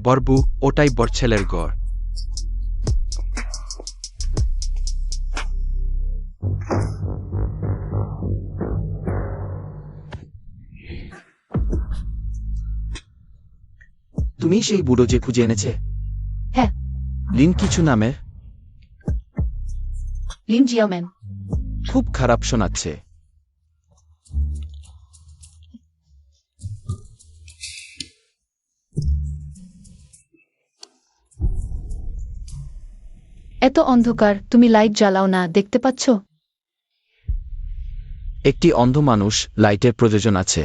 বরবু, ওটাই বরছেলের ঘর। তুমি সেই বুড়ো যে খুঁজে এনেছে? হ্যাঁ। লিন কিছু নামের? লিন জিয়াওম্যান। খুব খারাপ শোনাচ্ছে। এত অন্ধকার, তুমি লাইট জ্বালাও না, দেখতে পাচ্ছ? একটি অন্ধ মানুষ, লাইটের প্রয়োজন আছে।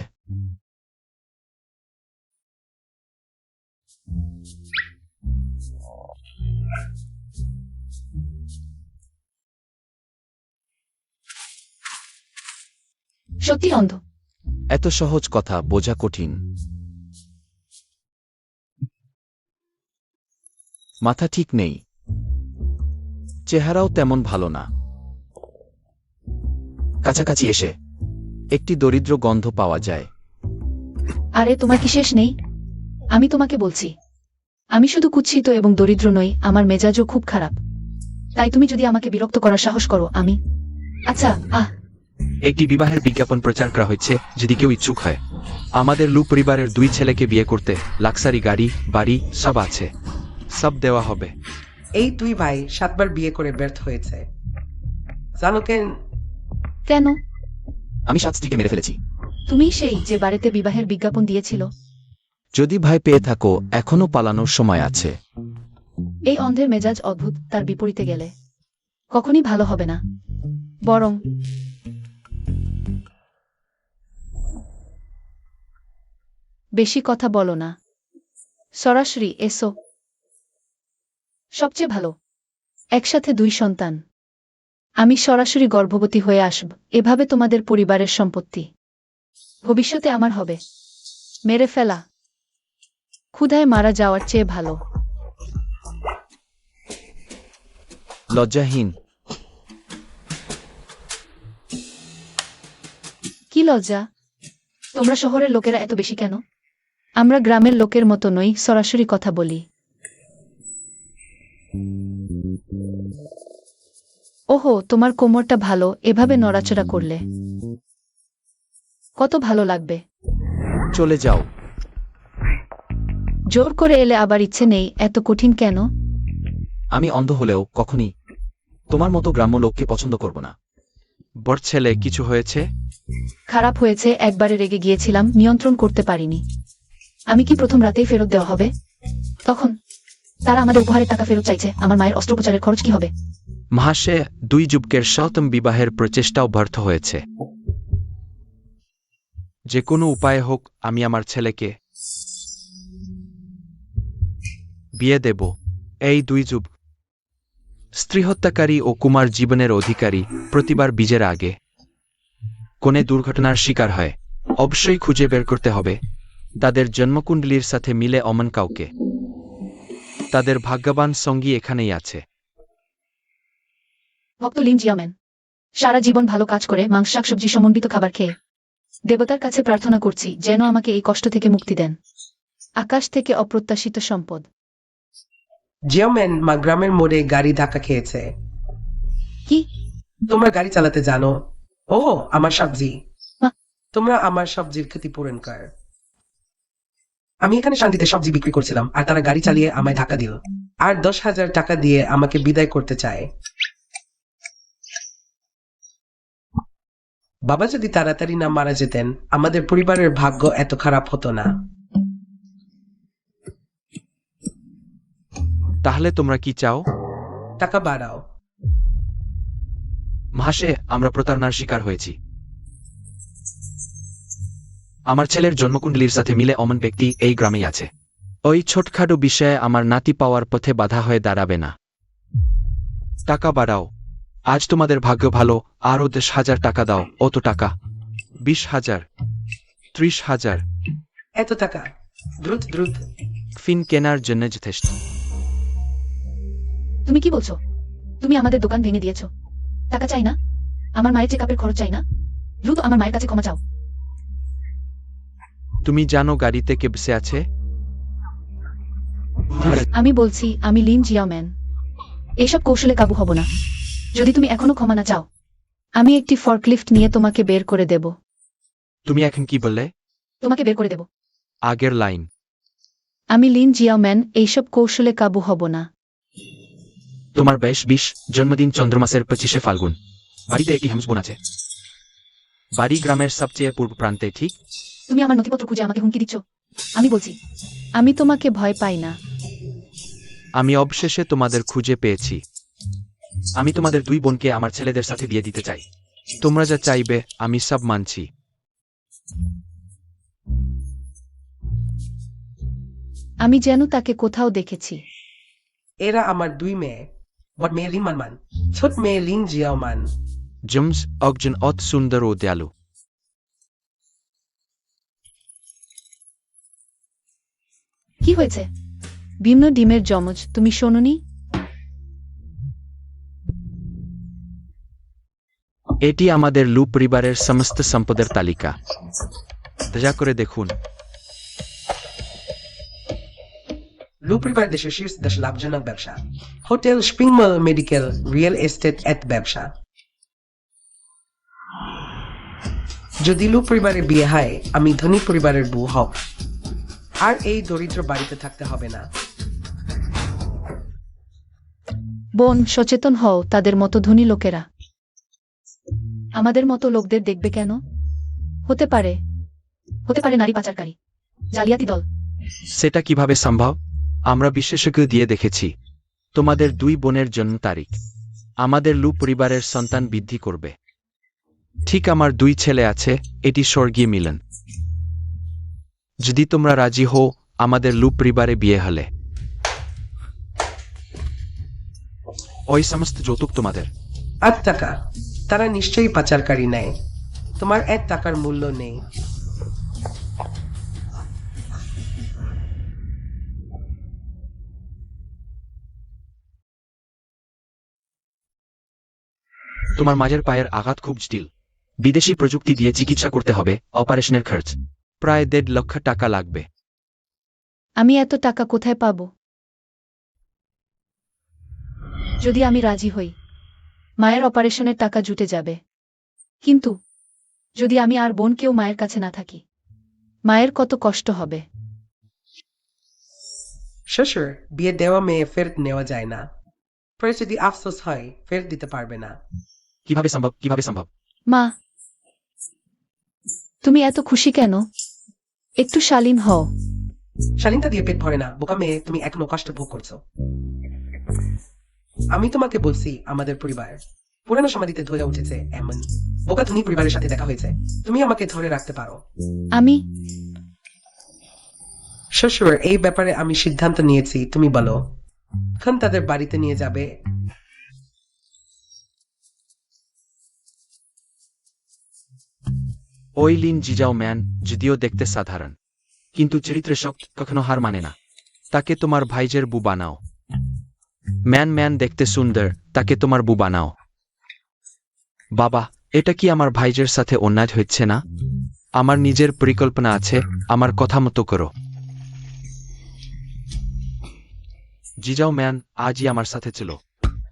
সত্যি অন্ধ? এত সহজ কথা বোঝা কঠিন। মাথা ঠিক নেই, চেহারাও তেমন ভালো না। কাছাকাছি এসে একটি দরিদ্র গন্ধ পাওয়া যায়। আরে তোমার কি শেষ নেই? আমি তোমাকে বলছি, আমি শুধু কুৎসিত এবং দরিদ্র নই, আমার মেজাজও খুব খারাপ। তাই তুমি যদি আমাকে বিরক্ত করার সাহস করো, আমি আচ্ছা। একটি বিবাহের বিজ্ঞাপন প্রচার করা হয়েছে, যদি কেউ ইচ্ছুক হয়। আমাদের লু পরিবারের 2 ছেলেকে বিয়ে করতে লাক্সারি গাড়ি, বাড়ি সব আছে, সব দেওয়া হবে। এই 2 ভাই 7 বার বিয়ে করে ব্যর্থ হয়েছে, জানো কেন? কেন? আমি 7 স্ত্রীকে মেরে ফেলেছি। তুমি সেই যে বাড়িতে বিবাহের বিজ্ঞাপন দিয়েছিল? যদি ভয় পেয়ে থাকো, এখনো পালানোর সময় আছে। এই অন্ধের মেজাজ অদ্ভুত, তার বিপরীতে গেলে কখনই ভালো হবে না, বরং বেশি কথা বলো না, সরাসরি এসো। সবচেয়ে ভালো, একসাথে 2 সন্তান। আমি সরাসরি গর্ভবতী হয়ে আসব, এভাবে তোমাদের পরিবারের সম্পত্তি ভবিষ্যতে আমার হবে। মেরে ফেলা, ক্ষুধায় মারা যাওয়ার চেয়ে ভালো। লজ্জাহীন। কি লজ্জা? তোমরা শহরের লোকেরা এত বেশি কেন? আমরা গ্রামের লোকের মতো নই, সরাসরি কথা বলি। ওহো, তোমার কোমরটা ভালো, এভাবে নড়াচড়া করলে কত ভালো লাগবে। চলে যাও। জোর করে এলে আবার ইচ্ছে নেই, এত কঠিন কেন? আমি অন্ধ হলেও কখনই তোমার মতো গ্রাম্য লোককে পছন্দ করব না। বরছেলে, কিছু হয়েছে? খারাপ হয়েছে, একবারে রেগে গিয়েছিলাম, নিয়ন্ত্রণ করতে পারিনি। আমি কি প্রথম রাতেই ফেরত দেওয়া হবে? তখন তারা আমাদের উপহারের টাকা ফেরত চাইছে, আমার মায়ের অস্ত্রোপচারের খরচ কি হবে? মাসে 2 যুবকের সপ্তম বিবাহের প্রচেষ্টাও ব্যর্থ হয়েছে। যে কোনো উপায়ে হোক, আমি আমার ছেলেকে বিয়ে দেব। এই 2 যুবক স্ত্রী হত্যাকারী ও কুমার জীবনের অধিকারী। প্রতিবার বীজের আগে কোনে দুর্ঘটনার শিকার হয়, অবশ্যই খুঁজে বের করতে হবে তাদের জন্মকুণ্ডলীর সাথে মিলে অমন কাউকে। তাদের ভাগ্যবান সঙ্গী এখানেই আছে। ভক্ত লিন জিয়াম্যান সারা জীবন ভালো কাজ করে মাংস শাকসবজি সমন্বিত খাবার খেয়ে দেবতার কাছে প্রার্থনা করছি যেন আমাকে এই কষ্ট থেকে মুক্তি দেন। আকাশ থেকে অপ্রত্যাশিত সম্পদ। জিয়াওম্যান মা গ্রামের মোড়ে গাড়ি ধাক্কা খেয়েছে। কি? তোমরা গাড়ি চালাতে জানো? ও আমার সবজি। মা। তোমরা আমার সবজির ক্ষতিপূরণ কর। আমি এখানে শান্তিতে সবজি বিক্রি করছিলাম, আর তারা গাড়ি চালিয়ে আমায় ধাক্কা দিল, আর 10,000 টাকা দিয়ে আমাকে বিদায় করতে চায়। বাবা যদি তাড়াতাড়ি না মারা যেতেন, আমাদের পরিবারের ভাগ্য এত খারাপ হতো না। তাহলে তোমরা কি চাও? টাকা বাড়াও। মাসে আমরা প্রতারণার শিকার হয়েছি। আমার ছেলের জন্মকুণ্ডলীর সাথে মিলে অমন ব্যক্তি এই গ্রামেই আছে। ওই ছোটখাটো বিষয়ে আমার নাতি পাওয়ার পথে বাধা হয়ে দাঁড়াবে না। টাকা বাড়াও। আজ তোমাদের ভাগ্য ভালো, আরও 10,000 টাকা দাও। অত টাকা? 20,000, 30,000। এত টাকা? দ্রুত দ্রুত। ফিন কেনার জন্য যথেষ্ট। তুমি কি বলছো? তুমি আমাদের দোকান ভেঙে দিয়েছো। টাকা চাই না, আমার মায়ের চেকআপের খরচ চাই না, দ্রুত আমার মায়ের কাছে ক্ষমা চাও। তুমি জানো গাড়িতে কে বসে আছে? আমি বলছি আমি লিন জিয়াওম্যান। এসব কৌশলে কাবু হব না। যদি তুমি এখনো ক্ষমা না চাও, আমি একটি ফর্কলিফট নিয়ে তোমাকে বের করে দেব। তুমি এখন কি বললে? তোমাকে বের করে দেব। আগের লাইন। আমি লিন জিয়াওম্যান, এইসব কৌশলে কাবু হব না। তোমার বেশ 20 জন্মদিন চন্দ্রমাসের 25শে ফাল্গুন। বাড়িতে একটি হ্যামসবোন আছে। বাড়ি গ্রামের সবচেয়ে পূর্ব প্রান্তে, ঠিক? তুমি আমার নথিপত্র খুঁজে আমাকে হুমকি দিচ্ছ? আমি বলছি আমি তোমাকে ভয় পাই না। আমি অবশেষে তোমাদের খুঁজে পেয়েছি। আমি তোমাদের 2 বোনকে আমার ছেলেদের সাথে বিয়ে দিতে চাই। তোমরা যা চাইবে আমি সব মানছি। আমি যেন তাকে কোথাও দেখেছি। এরা আমার 2 মেয়ে। বড় মেয়ে লিন মানমান, ছোট মেয়ে লিন জিয়াওমান। জমস একজন অত সুন্দর ও দয়ালু। কি হয়েছে? ভিন্ন ডিমের যমজ, তুমি শোনোনি? এটি আমাদের লু পরিবারের সমস্ত সম্পদের তালিকা। দয়া করে দেখুন। লু পরিবার দেশের শীর্ষ 10 লাভজনক ব্যবসা। Hotel, shopping mall, medical, real estate এত ব্যবসা। যদি লু পরিবারের বিয়ে হয়, আমি ধনী পরিবারের বউ হব। আর এই দরিদ্র বাড়িতে থাকতে হবে না। বোন, সচেতন হও। তাদের মতো ধনী লোকেরা আমাদের মতো লোকদের দেখবে কেন? হতে পারে নারী পাচারকারী, জালিয়াতি দল। সেটা কিভাবে সম্ভব? আমরা বিশেষজ্ঞ দিয়ে দেখেছি। তোমাদের 2 বোনের জন্ম তারিখ আমাদের লু পরিবারের সন্তান বৃদ্ধি করবে। ঠিক আমার 2 ছেলে আছে, এটি স্বর্গীয় মিলন। যদি তোমরা রাজি হও আমাদের লু পরিবারে বিয়ে হলে, ওই সমস্ত যৌতুক তোমাদের। 8 টাকা। তারা নিশ্চয়ই পাচারকারী নেয়। তোমার 1 টাকার মূল্য নেই। তোমার মাঝের পায়ের আঘাত খুব জটিল। বিদেশি প্রযুক্তি দিয়ে চিকিৎসা করতে হবে। অপারেশনের খরচ প্রায় 1.5 লক্ষ টাকা লাগবে। আমি এত টাকা কোথায় পাব? যদি আমি রাজি হই, মায়ের অপারেশনের টাকা জুটে যাবে। কিন্তু যদি আমি আর বোন কেউ মায়ের কাছে না থাকি, মায়ের কত কষ্ট হবে। শ্বশুর, বিয়ে দেওয়া মেয়ে ফেরত নেওয়া যায় না। পরে যদি আফসোস হয়, ফেরত দিতে পারবে না। কিভাবে সম্ভব? মা, তুমি এত খুশি কেন? একটু শালীন হও। শালীনতা দিয়ে পেট ভরে না, বোকা মেয়ে, তুমি এখনো কষ্ট ভোগ করছো। আমি তোমাকে বলছি, আমাদের পরিবার পুরানো সমাধিতে ধরে উঠেছে এমন বোকা ধনী পরিবারের সাথে দেখা হয়েছে। তুমি আমাকে ধরে রাখতে পারো। আমি শ্বশুর, এই ব্যাপারে আমি সিদ্ধান্ত নিয়েছি, তুমি বলো। এখন তাদের বাড়িতে নিয়ে যাবে। ওই লিন জিজাও ম্যান যদিও দেখতে সাধারণ, কিন্তু চরিত্রে শক্ত, কখনো হার মানে না। তাকে তোমার ভাইজের বউ বানাও। ম্যান দেখতে সুন্দর, তাকে তোমার বউ বানাও। বাবা, এটা কি আমার ভাইজের সাথে অন্যায় হচ্ছে না? আমার নিজের পরিকল্পনা আছে, আমার কথা মতো করো। জিজাও ম্যান, আজই আমার সাথে চলো।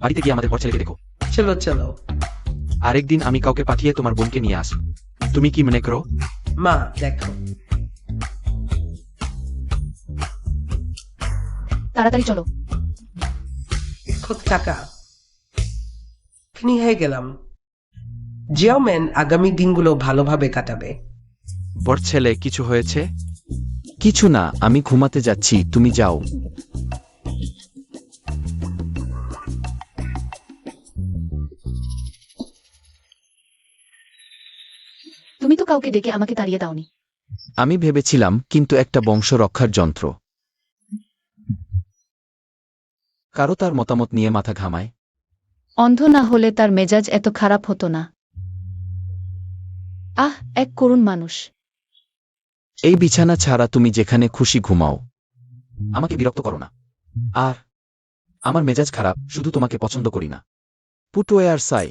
বাড়িতে গিয়ে আমাদের বড় ছেলেকে দেখো। চলো চলো। আরেকদিন আমি কাউকে পাঠিয়ে তোমার বোনকে নিয়ে আসব। তুমি কি মনে করো? মা, দেখো। তাড়াতাড়ি চলো। কত টাকা? হয়ে গেলাম। জিয়াওম্যান আগামী দিনগুলো ভালোভাবে কাটাবে। বড় ছেলে, কিছু হয়েছে? কিছু না, আমি ঘুমাতে যাচ্ছি, তুমি যাও। তুমি তো কাউকে ডেকে আমাকে তাড়িয়ে দাওনি। আমি ভেবেছিলাম, কিন্তু একটা বংশ রক্ষার যন্ত্র। কারো তার মতামত নিয়ে মাথা ঘামায়। অন্ধ না হলে তার মেজাজ এত খারাপ হতো না। এক করুণ মানুষ। এই বিছানা ছাড়া তুমি যেখানে খুশি ঘুমাও। আমাকে বিরক্ত করো না। আর আমার মেজাজ খারাপ, শুধু তোমাকে পছন্দ করি না। পুটুয়ে আর সাই।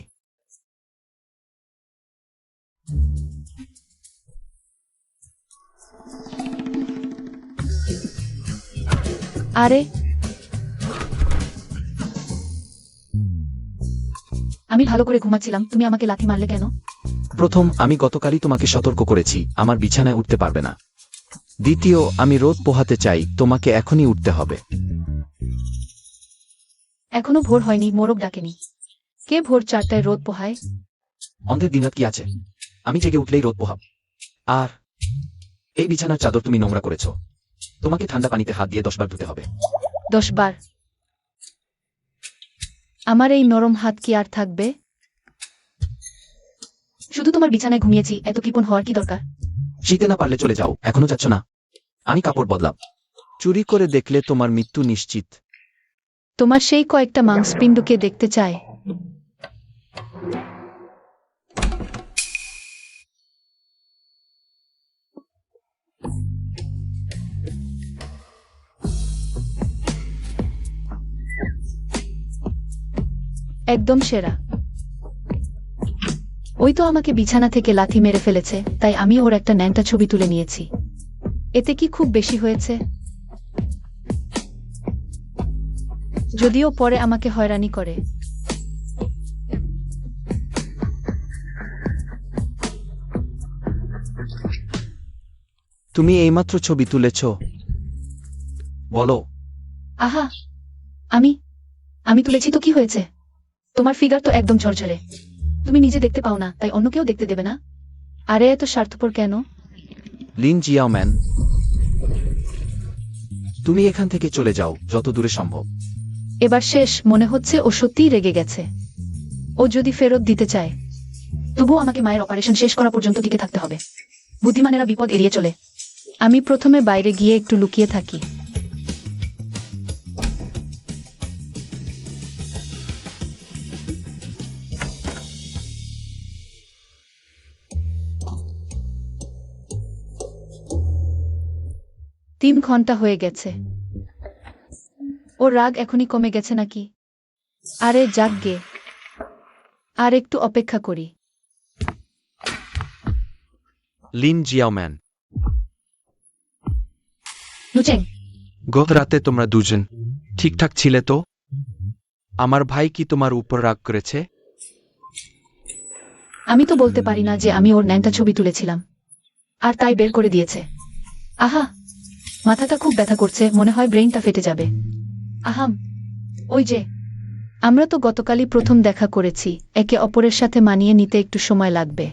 আরে, আমি ভালো করে ঘুমাচ্ছিলাম, তুমি আমাকে লাথি মারলে কেন? প্রথম, আমি গতকালই তোমাকে সতর্ক করেছি আমার বিছানায় উঠতে পারবে না। দ্বিতীয়, আমি রোদ পোহাতে চাই, তোমাকে এখনই উঠতে হবে। এখনো ভোর হয়নি, মোরগ ডাকেনি। কে ভোর 4টায় রোদ পোহায়? অন্ধের দিনরাত কি আছে? আমি জেগে উঠলেই রোদ পোহাব। আর এই বিছানার চাদর তুমি নোংরা করেছ, তোমাকে ঠান্ডা পানিতে হাত দিয়ে 10 বার ধুতে হবে। 10 বার? আমার এই নরম হাত কি আর থাকবে? শুধু তোমার বিছানায় ঘুমিয়েছি, এত কৃপণ হওয়ার কি দরকার? শীতে না পারলে চলে যাও, এখনো যাচ্ছ না? আমি কাপড় বদলাম। চুরি করে দেখলে তোমার মৃত্যু নিশ্চিত। তোমার সেই কয়েকটা মাংসপিণ্ডকে দেখতে চায়। একদম সেরা। ওই তো আমাকে বিছানা থেকে লাথি মেরে ফেলেছে, তাই আমি ওর একটা ন্যাংটা ছবি তুলে নিয়েছি। এতে কি খুব বেশি হয়েছে? যদিও পরে আমাকে হয়রানি করে। তুমি এইমাত্র ছবি তুলেছ? বলো। আহা, আমি তুলেছি তো কি হয়েছে? তোমার ফিগার তো একদম ঝরঝরে। তুমি নিজে দেখতে পাও না, তাই অন্য কেউ দেখতে দেবে না? আরে এত স্বার্থপর কেন? লিন জিয়াওম্যান, তুমি এখান থেকে চলে যাও যত দূরে সম্ভব। এবার শেষ, মনে হচ্ছে ও সত্যিই রেগে গেছে। ও যদি ফেরত দিতে চায়, তবুও আমাকে মায়ের অপারেশন শেষ করা পর্যন্ত টিকে থাকতে হবে। বুদ্ধিমানেরা বিপদ এড়িয়ে চলে। আমি প্রথমে বাইরে গিয়ে একটু লুকিয়ে থাকি। তিন ঘন্টা হয়ে গেছে। ওর রাগ এখনই কমে গেছে নাকি? আরে যাক গে, আর একটু অপেক্ষা করি। লিন জিয়াওম্যান, লুচেং, গত রাতে তোমরা দুজন ঠিকঠাক ছিলে তো? আমার ভাই কি তোমার উপর রাগ করেছে? আমি তো বলতে পারি না যে আমি ওর ন্যাংটা ছবি তুলেছিলাম, আর তাই বের করে দিয়েছে। আহা, মাথাটা খুব ব্যথা করছে, মনে হয় ব্রেইনটা ফেটে যাবে। আহাম, ওই যে, আমরা তো গতকালই প্রথম দেখা করেছি, একে অপরের সাথে মানিয়ে নিতে একটু সময় লাগবে।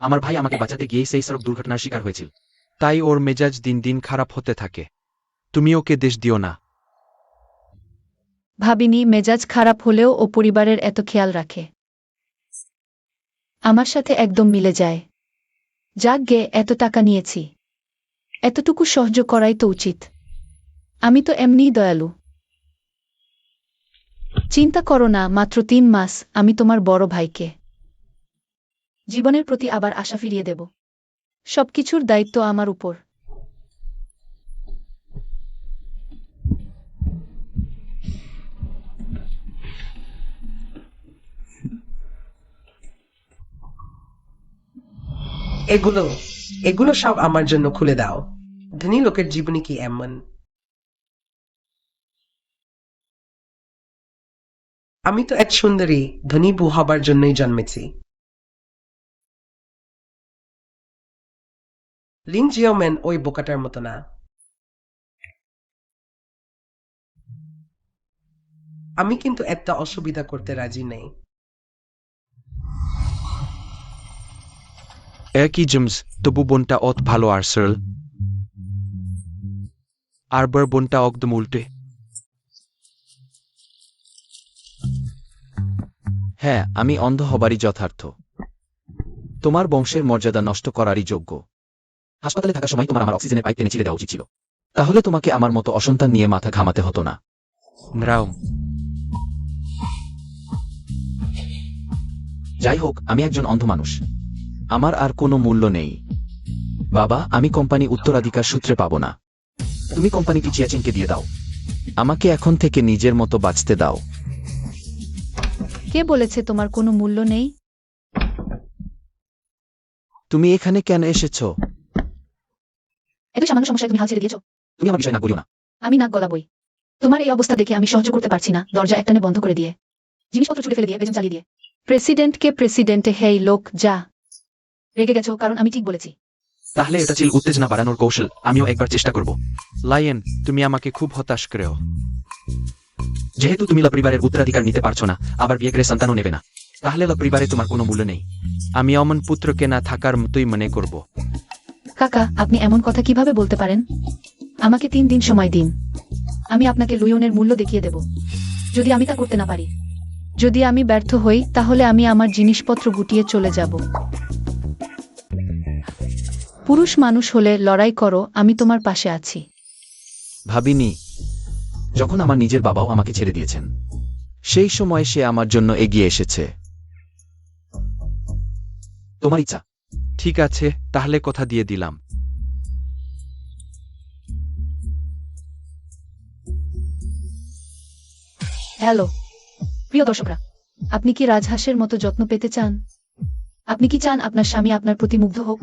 আমার ভাই আমাকে বাঁচাতে গিয়ে সেই সড়ক দুর্ঘটনার শিকার হয়েছিল, তাই ওর মেজাজ দিন দিন খারাপ হতে থাকে। তুমি ওকে দেশ দিও না। ভাবিনি মেজাজ খারাপ হলেও ও পরিবারের এত খেয়াল রাখে। আমার সাথে একদম মিলে যায়। যাক গে, এত টাকা নিয়েছি, এতটুকু সহ্য করাই তো উচিত। আমি তো এমনিই দয়ালু। চিন্তা করো না, মাত্র 3 মাস, আমি তোমার বড় ভাইকে জীবনের প্রতি আবার আশা ফিরিয়ে দেব। সবকিছুর দায়িত্ব আমার উপর। এগুলো এগুলো সব আমার জন্য খুলে দাও। ধনী লোকের জীবনী কি এমন? আমি তো এক সুন্দরী ধনী বউ হবার জন্যই জন্মেছি। লিন জিওম্যান ওই বোকাটার মতো না। আমি কিন্তু একটা অসুবিধা করতে রাজি নেই। একই জেমস, তবু বোনটা অত ভালো আর সার্ল। আর বার বোনটা একদম উল্টে। হ্যাঁ, আমি অন্ধ হবারই যথার্থ। তোমার বংশের মর্যাদা নষ্ট করারই যোগ্য। হাসপাতালে থাকার সময় তোমার আমার অক্সিজেনের পাইপ টেনে ছিঁড়ে দেওয়া উচিত ছিল। তাহলে তোমাকে আমার মতো অসন্তান নিয়ে মাথা ঘামাতে হতো না। রাও। যাই হোক, আমি একজন অন্ধ মানুষ। আমার আর কোনো মূল্য নেই। বাবা, আমি কোম্পানি উত্তরাধিকার সূত্রে পাবো না। তুমি কোম্পানিটি চিয়াচিনকে দিয়ে দাও। আমাকে এখন থেকে নিজের মতো বাঁচতে দাও। কে বলেছে তোমার কোনো মূল্য নেই? তুমি এখানে কেন এসেছো? এত সামান্য সমস্যায় তুমি হাল ছেড়ে দিয়েছো? তুমি আমার বিষয় না বলিও না। আমি নাক গলাবই। তোমার এই অবস্থা দেখে আমি সহ্য করতে পারছি না, দরজা একটানে বন্ধ করে দিয়ে, জিনিসপত্র ছুড়ে ফেলে দিয়ে, পেছন চালিয়ে দিয়ে। প্রেসিডেন্টকে প্রেসিডেন্টে, হেই লোক যা। রেগে গেছো কারণ আমি ঠিক বলেছি। তাহলে এটা ছিল উত্তেজনা বাড়ানোর কৌশল, আমিও একবার চেষ্টা করব। লায়ন, তুমি আমাকে খুব হতাশ করেও। যেহেতু তুমি লা পরিবারের উত্তরাধিকার নিতে পারছো না, আবার বিয়ে করে সন্তানও নেবে না, তাহলে লা পরিবারে তোমার কোনো মূল্য নেই। আমি অমন পুত্রকে না থাকার মতোই মনে করব। কাকা, আপনি এমন কথা কিভাবে বলতে পারেন? আমাকে 3 দিন সময় দিন, আমি আপনাকে লুইয়নের মূল্য দেখিয়ে দেব। যদি আমি তা করতে না পারি, যদি আমি ব্যর্থ হই, তাহলে আমি আমার জিনিসপত্র গুটিয়ে চলে যাব। পুরুষ মানুষ হলে লড়াই করো, আমি তোমার পাশে আছি। ভাবিনি, যখন আমার নিজের বাবাও আমাকে ছেড়ে দিয়েছেন, সেই সময় সে আমার জন্য এগিয়ে এসেছে। তোমার ইচ্ছা। ঠিক আছে, তাহলে কথা দিয়ে দিলাম। হ্যালো প্রিয় দর্শকরা, আপনি কি রাজহাঁসের মতো যত্ন পেতে চান? আপনি কি চান আপনার স্বামী আপনার প্রতি মুগ্ধ হোক?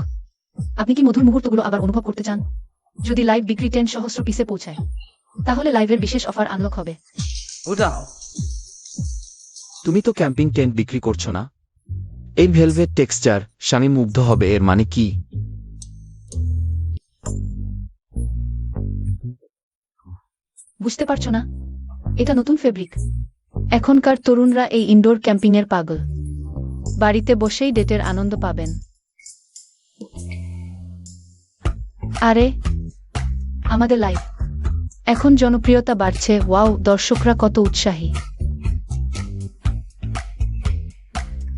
আপনি কি মধুর মুহূর্তগুলো আবার অনুভব করতে চান? যদি লাইভ বিক্রি 10 সহস্র পিসে পৌঁছায়, তাহলে লাইভের বিশেষ অফার আনলক হবে। উঠাও। তুমি তো ক্যাম্পিং টেন্ট বিক্রি করছো না? এই ভেলভেট টেক্সচার, স্বামী মুগ্ধ হবে এর মানে কি? বুঝতে পারছো না? এটা নতুন ফেব্রিক। এখনকার তরুণরা এই ইনডোর ক্যাম্পিং এর পাগল। বাড়িতে বসেই ডেটের আনন্দ পাবেন। আরে, আমাদের লাইভ এখন জনপ্রিয়তা বাড়ছে। ওয়াও, দর্শকরা কত উৎসাহী।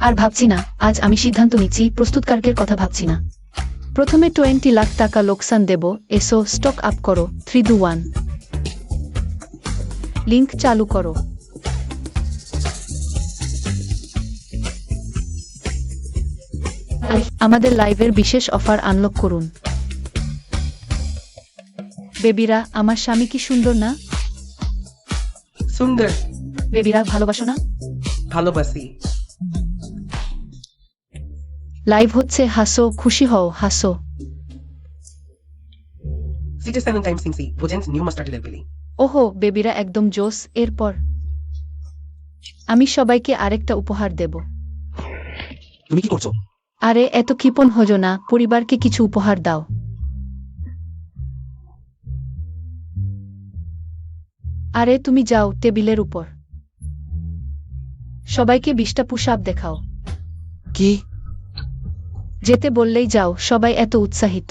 আর ভাবছি না, আজ আমি সিদ্ধান্ত নিচ্ছি, প্রস্তুতকারকের কথা ভাবছি না। প্রথমে 20 লাখ টাকা লোকসান দেব। এসো, স্টক আপ করো। 3, 2, 1, লিংক চালু করো। আমাদের লাইভের বিশেষ অফার আনলক করুন। বেবিরা, আমার স্বামী কি সুন্দর না? সুন্দর। বেবিরা, ভালোবাসো না? ভালোবাসি। লাইভ হচ্ছে, হাসো, খুশি হও, হাসো। City 7 times Singsi, Vojens new master delivery. ওহো, বেবিরা একদম জোস। এরপর আমি সবাইকে আরেকটা উপহার দেব। তুমি কি করছো? আরে, এত কৃপণ হজো না, পরিবারকে কিছু উপহার দাও। আরে, তুমি যাও টেবিলের উপর, সবাইকে 20টা পুশ আপ দেখাও। কি? যেতে বললেই যাও, সবাই এত উৎসাহিত।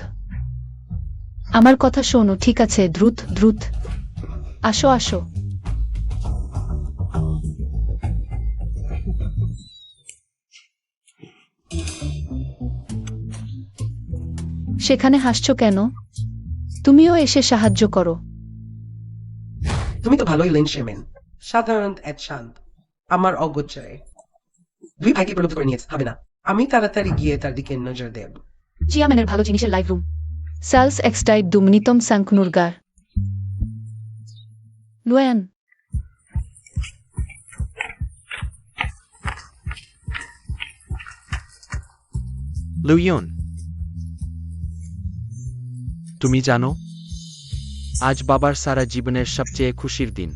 আমার কথা শোনো, ঠিক আছে? দ্রুত দ্রুত আসো আসো। সেখানে হাসছো কেন? তুমিও এসে সাহায্য করো। তুমি তো ভালোই লেন শেমেন। সাধারণ এত শান্ত। আমার অগোচরে। 2 ভাইকে প্রলুব্ধ করে নিয়েছে, হবে না। আমি তাড়াতাড়ি গিয়ে তার দিকে নজর দেব। চিয়াম্যানের ভালো জিনিসের লাইভ রুম। সালস এক্সটাইড দুমনিতম সাংকুনুরগার। লুয়েন, লুইয়ন, তুমি জানো, আজ বাবার সারা জীবনের সবচেয়ে খুশির দিন।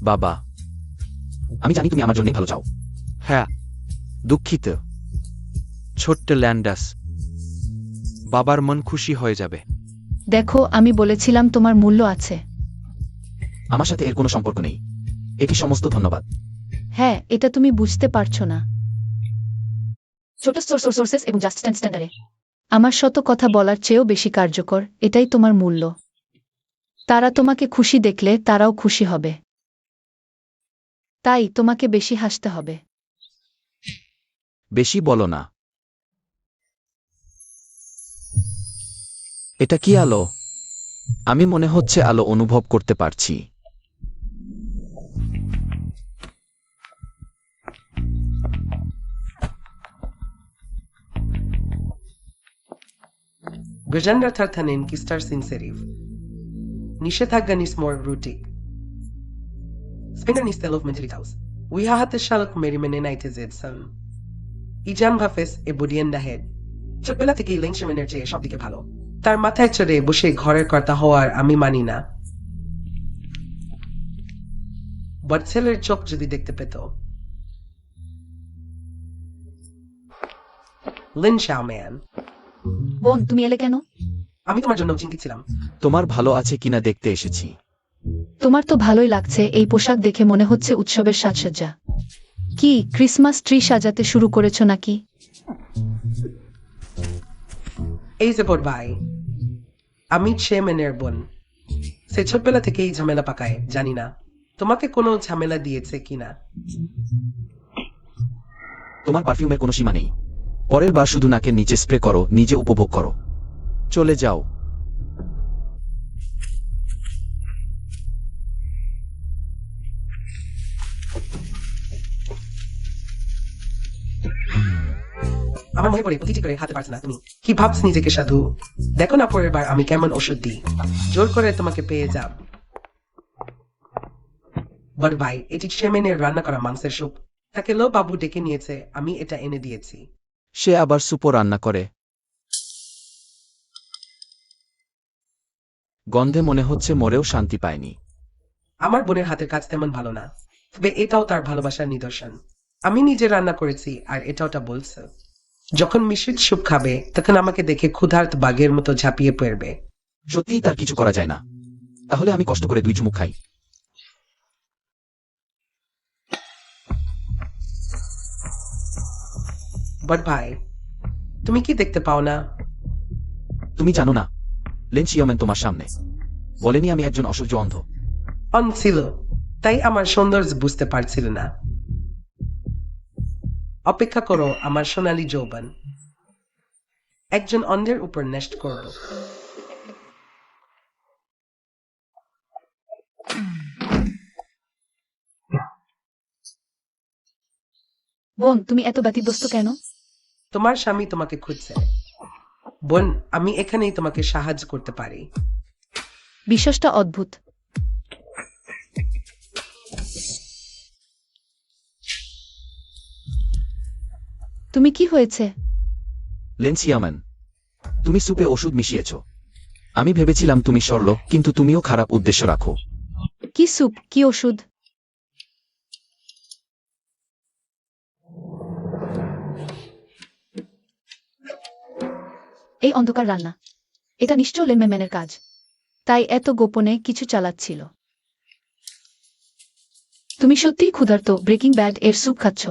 বাবা, আমি জানি তুমি আমার জন্যই ভালো চাও। হ্যাঁ, দুঃখিত। ছোট্ট ল্যান্ডাস, বাবার মন খুশি হয়ে যাবে। দেখো, আমি বলেছিলাম তোমার মূল্য আছে। আমার সাথে এর কোনো সম্পর্ক নেই। এটি সমস্ত ধন্যবাদ। হ্যাঁ, এটা তুমি বুঝতে পারছো না। ছোট সোর্সেস এবং জাস্ট স্ট্যান্ডার্ডে আমার শত কথা বলার চেয়েও বেশি কার্যকর। এটাই তোমার মূল্য। তারা তোমাকে খুশি দেখলে তারাও খুশি হবে। তাই তোমাকে বেশি হাসতে হবে। বেশি বলো না। এটা কি আলো? আমি মনে হচ্ছে আলো অনুভব করতে পারছি। Gajendra Tharthanen Kistar Sinserif. Nishethaga Nismor Rutik. Spinner Nistelov Mentalitaus. We had the Shalok Merimenenites son. Ijam Hafes e Budienda head. ছোটবেলা থেকেই লেংশমেনের চেয়ে সব দিকে ভালো। তার মাথায় চড়ে বসে ঘরের কর্তা হওয়ার আমি মানি না। বাট ছেলের চোখ যদি দেখতে পেত। লিন শাওম্যান, বোন তুমি এলে কেন? আমি তোমার জন্য চিন্তিত ছিলাম। তোমার ভালো আছে কিনা দেখতে এসেছি। তোমার তো ভালোই লাগছে, এই পোশাক দেখে মনে হচ্ছে উৎসবের সাজসজ্জা। কি ক্রিসমাস ট্রি সাজাতে শুরু করেছো নাকি? এই যে বড় ভাই, আমি চেয়ারম্যানের বোন। সে ছোটবেলা থেকেই ঝামেলা পাকায়, জানি না তোমাকে কোনো ঝামেলা দিয়েছে কিনা। তোমার পারফিউমের কোনো সীমা নেই। পরের বার শুধু নাকের নিচে স্প্রে করো, নিজে উপভোগ করো। চলে যাও। আমার মনে পড়ে প্রতিটি করে হাতে পারছে না তুমি কি ভাবছ নিজেকে সাধু। দেখো না পরের বার আমি কেমন ওষুধ দিই, জোর করে তোমাকে পেয়ে যাব। বড় ভাই, এটি চেয়ারম্যানের রান্না করা মাংসের স্যুপ। তাকে লো বাবু ডেকে নিয়েছে, আমি এটা এনে দিয়েছি। সে আবার সুপো রান্না করে। গন্ধে মনে হচ্ছে মরেও শান্তি পায়নি। আমার বোনের হাতের কাজ তেমন ভালো না, তবে এটাও তার ভালোবাসার নিদর্শন। আমি নিজে রান্না করেছি আর এটা ওটা বলছে। যখন মিশ্রিত স্যুপ খাবে তখন আমাকে দেখে ক্ষুধার্ত বাঘের মতো ঝাঁপিয়ে পড়বে। সত্যিই তার কিছু করা যায় না। তাহলে আমি কষ্ট করে 2 চুমুক খাই। বট ভাই, তুমি কি দেখতে পাও না? তুমি জানো না, লেন শিওম্যান তোমার সামনে বলেনি আমি একজন অসহ্য অন্ধ। অন ছিল, তাই আমার সৌন্দর্য বুঝতে পারছিল না। অপেক্ষা করো আমার সোনালী যৌবন, একজন অন্ধের উপর নেস্ট করব। বোন তুমি এত ব্যতিব্যস্ত কেন? তোমার স্বামী তোমাকে খুঁজছে। বোন, আমি এখানেই তোমাকে সাহায্য করতে পারি। বিশ্বাসটা অদ্ভুত। তুমি কি হয়েছে? লেন শিওম্যান, তুমি সুপে ওষুধ মিশিয়েছ। আমি ভেবেছিলাম তুমি সরল, কিন্তু তুমিও খারাপ উদ্দেশ্য রাখো। কি স্যুপ, কি ওষুধ? এই অন্ধকার রান্না, এটা নিশ্চয় লেনম্যানের কাজ। তাই এত গোপনে কিছু চালাচ্ছিল। তুমি সত্যিই ক্ষুধার্ত, ব্রেকিং ব্যাড এর স্যুপ খাচ্ছ।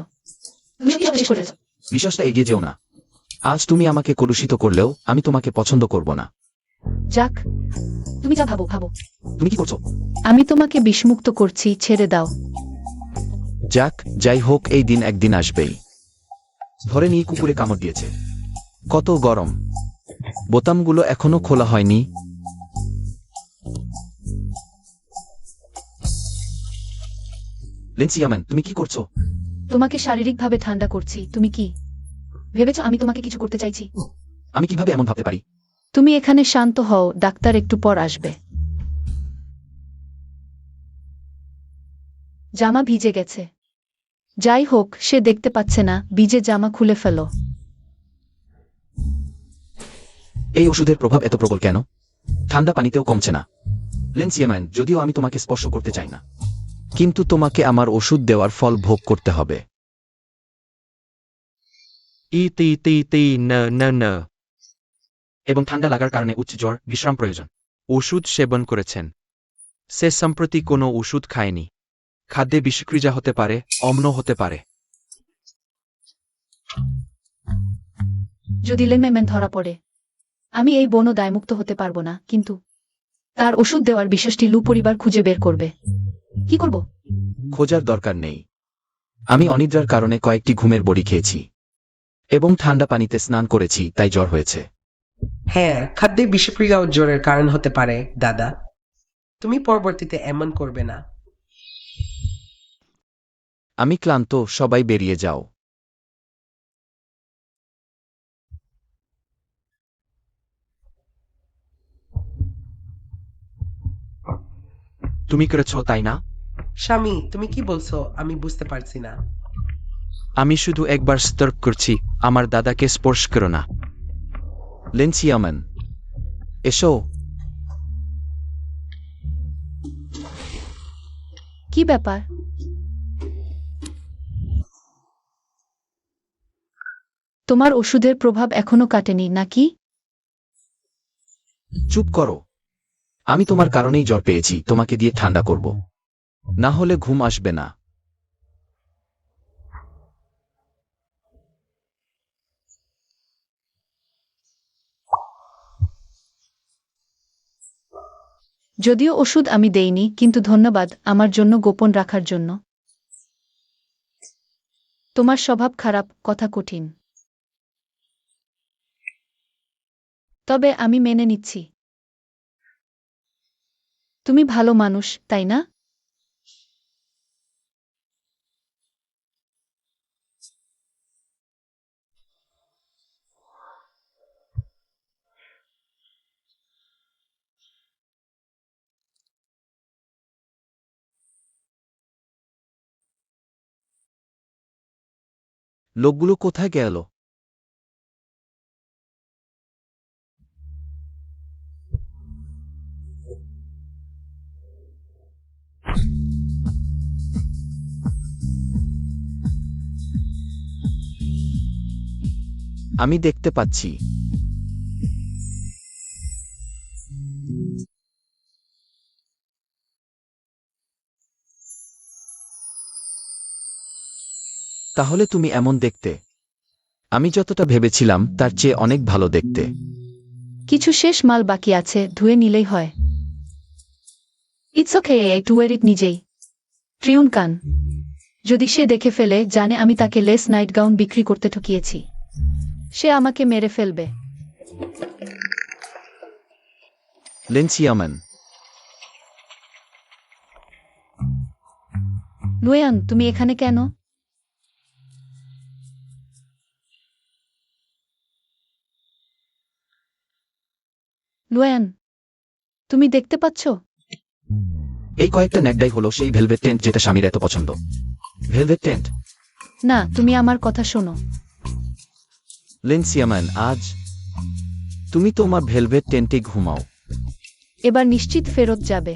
তুমি সত্যি সব শেষ করেছ। বিশ্বাসটা এগিয়ে যেও না। আজ তুমি আমাকে কলুষিত করলেও আমি তোমাকে পছন্দ করব না। যাক, তুমি যা ভাবো ভাবো। তুমি কি করছো? আমি তোমাকে বিষমুক্ত করছি, ছেড়ে দাও। যাক, যাই হোক, এই দিন একদিন আসবেই। ধরে নিয়ে কুকুরে কামড় দিয়েছে। কত গরম। বোতামগুলো এখনো খোলা হয়নি। লেন শিওম্যান, তুমি কি করছো? তোমাকে শারীরিকভাবে ঠান্ডা করছি। তুমি কি ভেবেছো আমি তোমাকে কিছু করতে চাইছি? আমি কিভাবে এমন ভাবতে পারি? তুমি এখানে শান্ত হও, ডাক্তার একটু পর আসবে। জামা ভিজে গেছে। যাই হোক, সে দেখতে পাচ্ছে না, ভিজে জামা খুলে ফেলো। এই ওষুধের প্রভাব এত প্রবল কেন? ঠান্ডা পানিতেও কমছে না। লেন শিওম্যান, যদিও আমি তোমাকে স্পর্শ করতে চাই না, কিন্তু তোমাকে আমার ওষুধ দেওয়ার ফল ভোগ করতে হবে। এবং ঠান্ডা লাগার কারণে উচ্চ জ্বর, বিশ্রাম প্রয়োজন। ওষুধ সেবন করেছেন। সে সম্প্রতি কোনো ওষুধ খায়নি। খাদ্যে বিষক্রিয়া হতে পারে, অম্ল হতে পারে। যদি লেনম্যান ধরা পড়ে, আমি এই বোনও দায়মুক্ত হতে পারবো না, কিন্তু তার ওষুধ দেওয়ার বিশেষটি লু পরিবার খুঁজে বের করবে। কি করব? খোঁজার দরকার নেই। আমি অনিদ্রার কারণে কয়েকটি ঘুমের বড়ি খেয়েছি এবং ঠান্ডা পানিতে স্নান করেছি, তাই জ্বর হয়েছে। হ্যাঁ, খাদ্যে বিষক্রিয়া ও জ্বরের কারণ হতে পারে দাদা। তুমি পরবর্তীতে এমন করবে না। আমি ক্লান্ত, সবাই বেরিয়ে যাও। তুমি করেছ, তাই না? স্বামী, তুমি কি বলছো আমি বুঝতে পারছি না। আমি শুধু একবার সতর্ক করছি, আমার দাদাকে স্পর্শ করো না। লেন শিওম্যান, এসো। কি ব্যাপার? তোমার ওষুধের প্রভাব এখনো কাটেনি নাকি? চুপ করো। আমি তোমার কারণেই জ্বর পেয়েছি, তোমাকে দিয়ে ঠান্ডা করব। না হলে ঘুম আসবে না। যদিও ওষুধ আমি দেইনি, কিন্তু ধন্যবাদ আমার জন্য গোপন রাখার জন্য। তোমার স্বভাব খারাপ, কথা কঠিন। তবে আমি মেনে নিচ্ছি। তুমি ভালো মানুষ, তাই না? লোকগুলো কোথায় গেল? আমি দেখতে পাচ্ছি। তাহলে তুমি এমন দেখতে। আমি যতটা ভেবেছিলাম তার চেয়ে অনেক ভালো দেখতে। কিছু শেষ মাল বাকি আছে, ধুয়ে নিলেই হয়। ইটস ওকে, টু ওয়ার ইট নিজেই। ট্রিউন কান। যদি সে দেখে ফেলে, জানে আমি তাকে লেস নাইট গাউন বিক্রি করতে ঠকিয়েছি, সে আমাকে মেরে ফেলবে। লেন্সিয়ামান, লুয়ান, তুমি এখানে কেন? লুয়ান, তুমি দেখতে পাচ্ছ? এই কয়েকটা নেকডাই হলো সেই ভেলভেট টেন্ট যেটা স্বামীর এত পছন্দ। Velvet tent. না, তুমি আমার কথা শোনো। লেন্সিয়ামান, আজ তুমি তোমার ভেলভেট টেন্টে ঘুমাও। এবার নিশ্চিত ফেরত যাবে।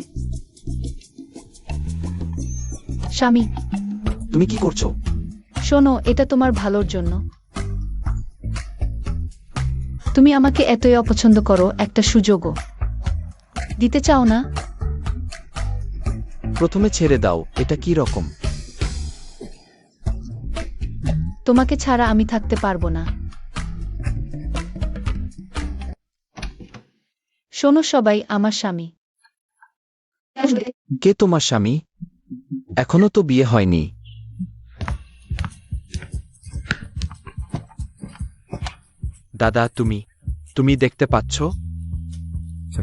স্বামী, তুমি কি করছো? শোনো, এটা তোমার ভালোর জন্য। তুমি আমাকে এতই অপছন্দ করো, একটা সুযোগও দিতে চাও না? প্রথমে ছেড়ে দাও, এটা কি রকম? তোমাকে ছাড়া আমি থাকতে পারবো না। শোনো সবাই, আমার স্বামী। কে তোমার স্বামী? এখনো তো বিয়ে হয়নি। দাদা, তুমি দেখতে পাচ্ছ?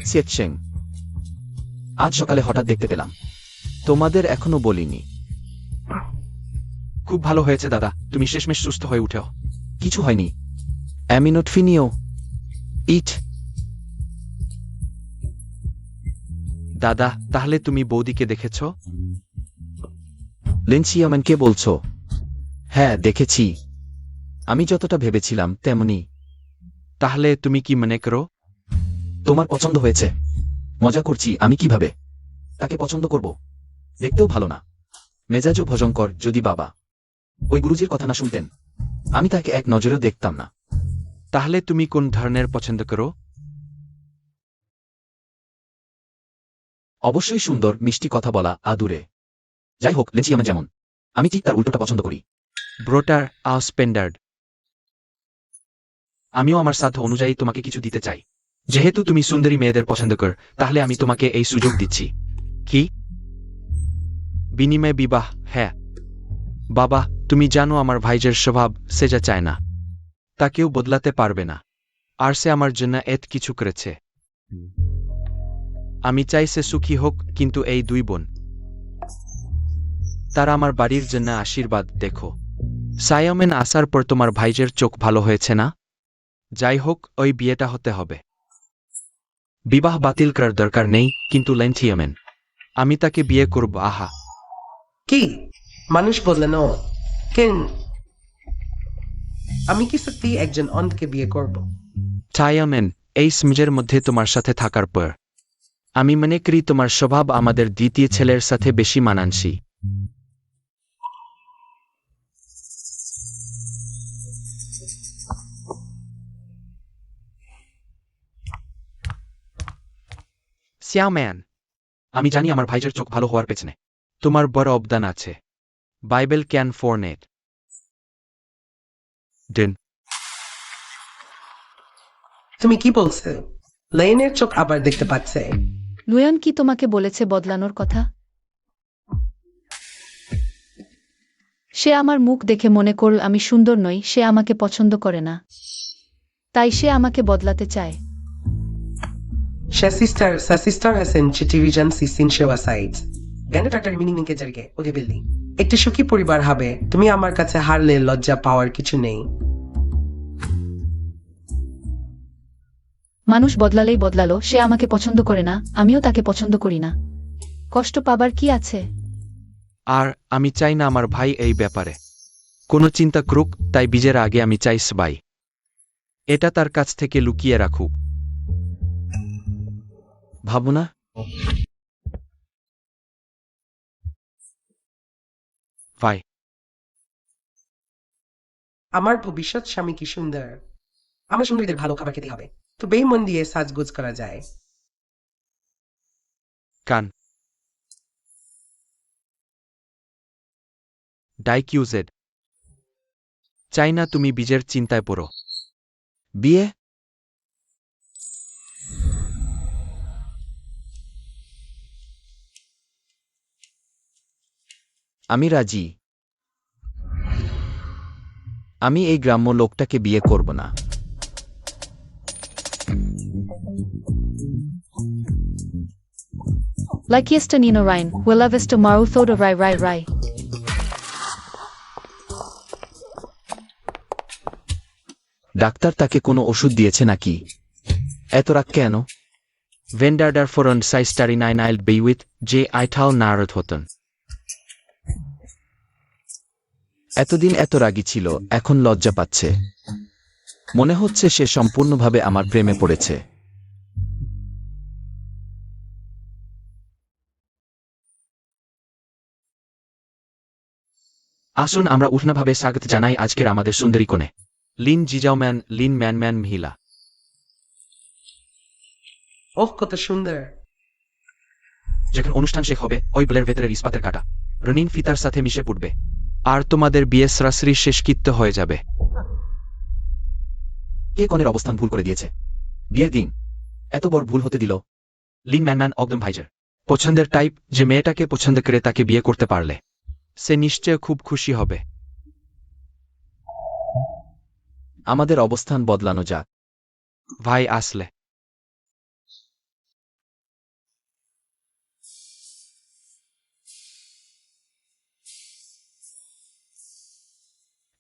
সিয়েটশেং, আজ সকালে হঠাৎ দেখতে পেলাম। তোমাদের এখনো বলিনি। খুব ভালো হয়েছে দাদা, তুমি শেষমেশ সুস্থ হয়ে উঠেও। কিছু হয়নি। অ্যামিনোট ফিনিও ইট। দাদা, তাহলে তুমি বৌদিকে দেখেছ? লেন্সিয়ামানকে বলছো? হ্যাঁ, দেখেছি। আমি যতটা ভেবেছিলাম তেমনি। তাহলে তুমি কি মনে করো? তোমার পছন্দ হয়েছে? মজা করছি, আমি কিভাবে তাকে পছন্দ করব? দেখতেও ভালো না, মেজাজও ভজঙ্কর। যদি বাবা ওই গুরুজির কথা না শুনতেন, আমি তাকে এক নজরেও দেখতাম না। তাহলে তুমি কোন ধরনের পছন্দ করো? অবশ্যই সুন্দর, মিষ্টি কথা বলা, আদুরে। যাই হোক, লেন্সিয়ামান যেমন, আমি ঠিক তার উল্টোটা পছন্দ করি। ব্রোটার আউসপেন্ডার্ড। আমিও আমার সাধ্য অনুযায়ী তোমাকে কিছু দিতে চাই। যেহেতু তুমি সুন্দরী মেয়েদের পছন্দ কর, তাহলে আমি তোমাকে এই সুযোগ দিচ্ছি। কি? বিনিময়ে বিবাহ? হ্যাঁ। বাবা, তুমি জানো আমার ভাইজের স্বভাব, সে যা চায় না তা কেউ বদলাতে পারবে না। আর সে আমার জন্য এত কিছু করেছে। আমি চাই সে সুখী হোক, কিন্তু এই দুই বোন, তারা আমার বাড়ির জন্য আশীর্বাদ। দেখো, সায়মেন আসার পর তোমার ভাইজের চোখ ভালো হয়েছে না? যাই হোক, ওই বিয়েটা হতে হবে। বিবাহ বাতিল করার দরকার নেই, কিন্তু লেন্থিয়ামেন, আমি তাকে বিয়ে করব। আহা, কি মানুষ বললেন? কেন? আমি কি সত্যি একজন অন্ধকে বিয়ে করব? সায়মেন, এই সমাজের মধ্যে তোমার সাথে থাকার পর আমি মনে করি তোমার স্বভাব আমাদের দ্বিতীয় ছেলের সাথে বেশি মানানসই। শ্যাম্যান, আমি জানি আমার ভাইজের চোখ ভালো হওয়ার পেছনে তোমার বড় অবদান আছে। বাইবেল ক্যান ফোরনেট দিন। তুমি কি বলছো? লেনের চোখ আবার দেখতে পাচ্ছে। লুয়ন কি তোমাকে বলেছে বদলানোর কথা? সে আমার মুখ দেখে মনে করল আমি সুন্দর নই, সে আমাকে পছন্দ করে না, তাই সে আমাকে বদলাতে চায়। Sa sister hasen chitivijan sisin shewa sides. Ganda টাটার মিনিং নিকে জারিকে ওকে বিল্লি। একটি সুখী পরিবার হবে। তুমি আমার কাছে হারলে লজ্জা পাওয়ার কিছু নেই। মানুষ বদলালেই বদলালো, সে আমাকে পছন্দ করে না, আমিও তাকে পছন্দ করি না। কষ্ট পাবার কি আছে? আর আমি চাই না আমার ভাই এই ব্যাপারে কোনো চিন্তা করুক, তাই বীজের আগে আমি চাই সবাই এটা তার কাছ থেকে লুকিয়ে রাখুক। ভাবনা ভাই, আমার ভবিষ্যৎ স্বামী কি সুন্দর। আমার সুন্দরীদের ভালো খাবার খেতে হবে, তো বেমন দিয়ে সাজগোজ করা যায়। কান ডাইকিউজেড চাই না তুমি বীজের চিন্তায় পড়ো। বিয়ে আমি রাজি। আমি এই গ্রাম্য লোকটাকে বিয়ে করব না। Likesta Nino Ryan, Willa Vista Maru Thoda Rai Rai Rai. Doctor তাকে কোনো ওষুধ দিয়েছে নাকি? এত রাগ কেন? ভেন্ডারডার ফোরন সাইস্টারি নাইন আইল বেইউইথ যে আইঠাল নারদ হতন। এতদিন এত রাগী ছিল, এখন লজ্জা পাচ্ছে। মনে হচ্ছে সে সম্পূর্ণভাবে আমার প্রেমে পড়েছে। আসুন আমরা উষ্ণভাবে স্বাগত জানাই আজকের আমাদের সুন্দরী কোণে। লিন জিজাওম্যান, লিন ম্যান মহিলা। ওহ, কত সুন্দর। যখন অনুষ্ঠান শেষ হবে, ওই বলের ভেতরের ইস্পাতের কাটা রঙিন ফিতার সাথে মিশে পড়বে। আর তোমাদের বিয়ে সরাসরি শেষকৃত্য হয়ে যাবে। কে কনের অবস্থান ভুল করে দিয়েছে? বিয়ের দিন এত বড় ভুল হতে দিল লিন ম্যান অগদম ভাইজার। পছন্দের টাইপ, যে মেয়েটাকে পছন্দ করে তাকে বিয়ে করতে পারলে সে নিশ্চয় খুব খুশি হবে। আমাদের অবস্থান বদলানো যাক। ভাই আসলে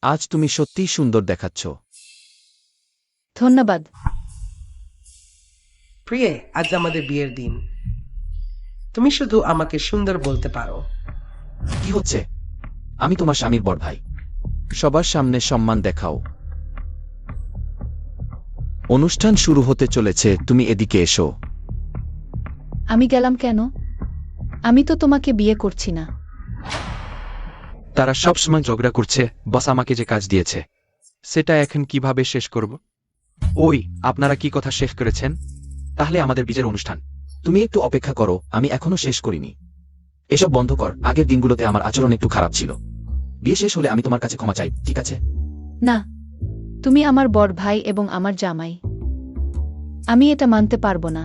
আজ তুমি সত্যিই সুন্দর দেখাচ্ছ। ধন্যবাদ। প্রিয়ে, আজ আমাদের বিয়ের দিন। তুমি শুধু আমাকে সুন্দর বলতে পারো। কি হচ্ছে? আমি তোমার স্বামীর বড় ভাই। সবার সামনে সম্মান দেখাও। অনুষ্ঠান শুরু হতে চলেছে, তুমি এদিকে এসো। আমি গেলাম কেন? আমি তো তোমাকে বিয়ে করছি না। তারা সবসময় ঝগড়া করছে। বস আমাকে যে কাজ দিয়েছে সেটা এখন কিভাবে শেষ করব? ওই, আপনারা কি কথা শেষ করেছেন? তাহলে আমাদের বিজের অনুষ্ঠান। তুমি একটু অপেক্ষা করো, আমি এখনো শেষ করিনি। এসব বন্ধ কর। আগের দিনগুলোতে আমার আচরণ একটু খারাপ ছিল। বিয়ে শেষ হলে আমি তোমার কাছে ক্ষমা চাই, ঠিক আছে? না, তুমি আমার বড় ভাই এবং আমার জামাই। আমি এটা মানতে পারবো না।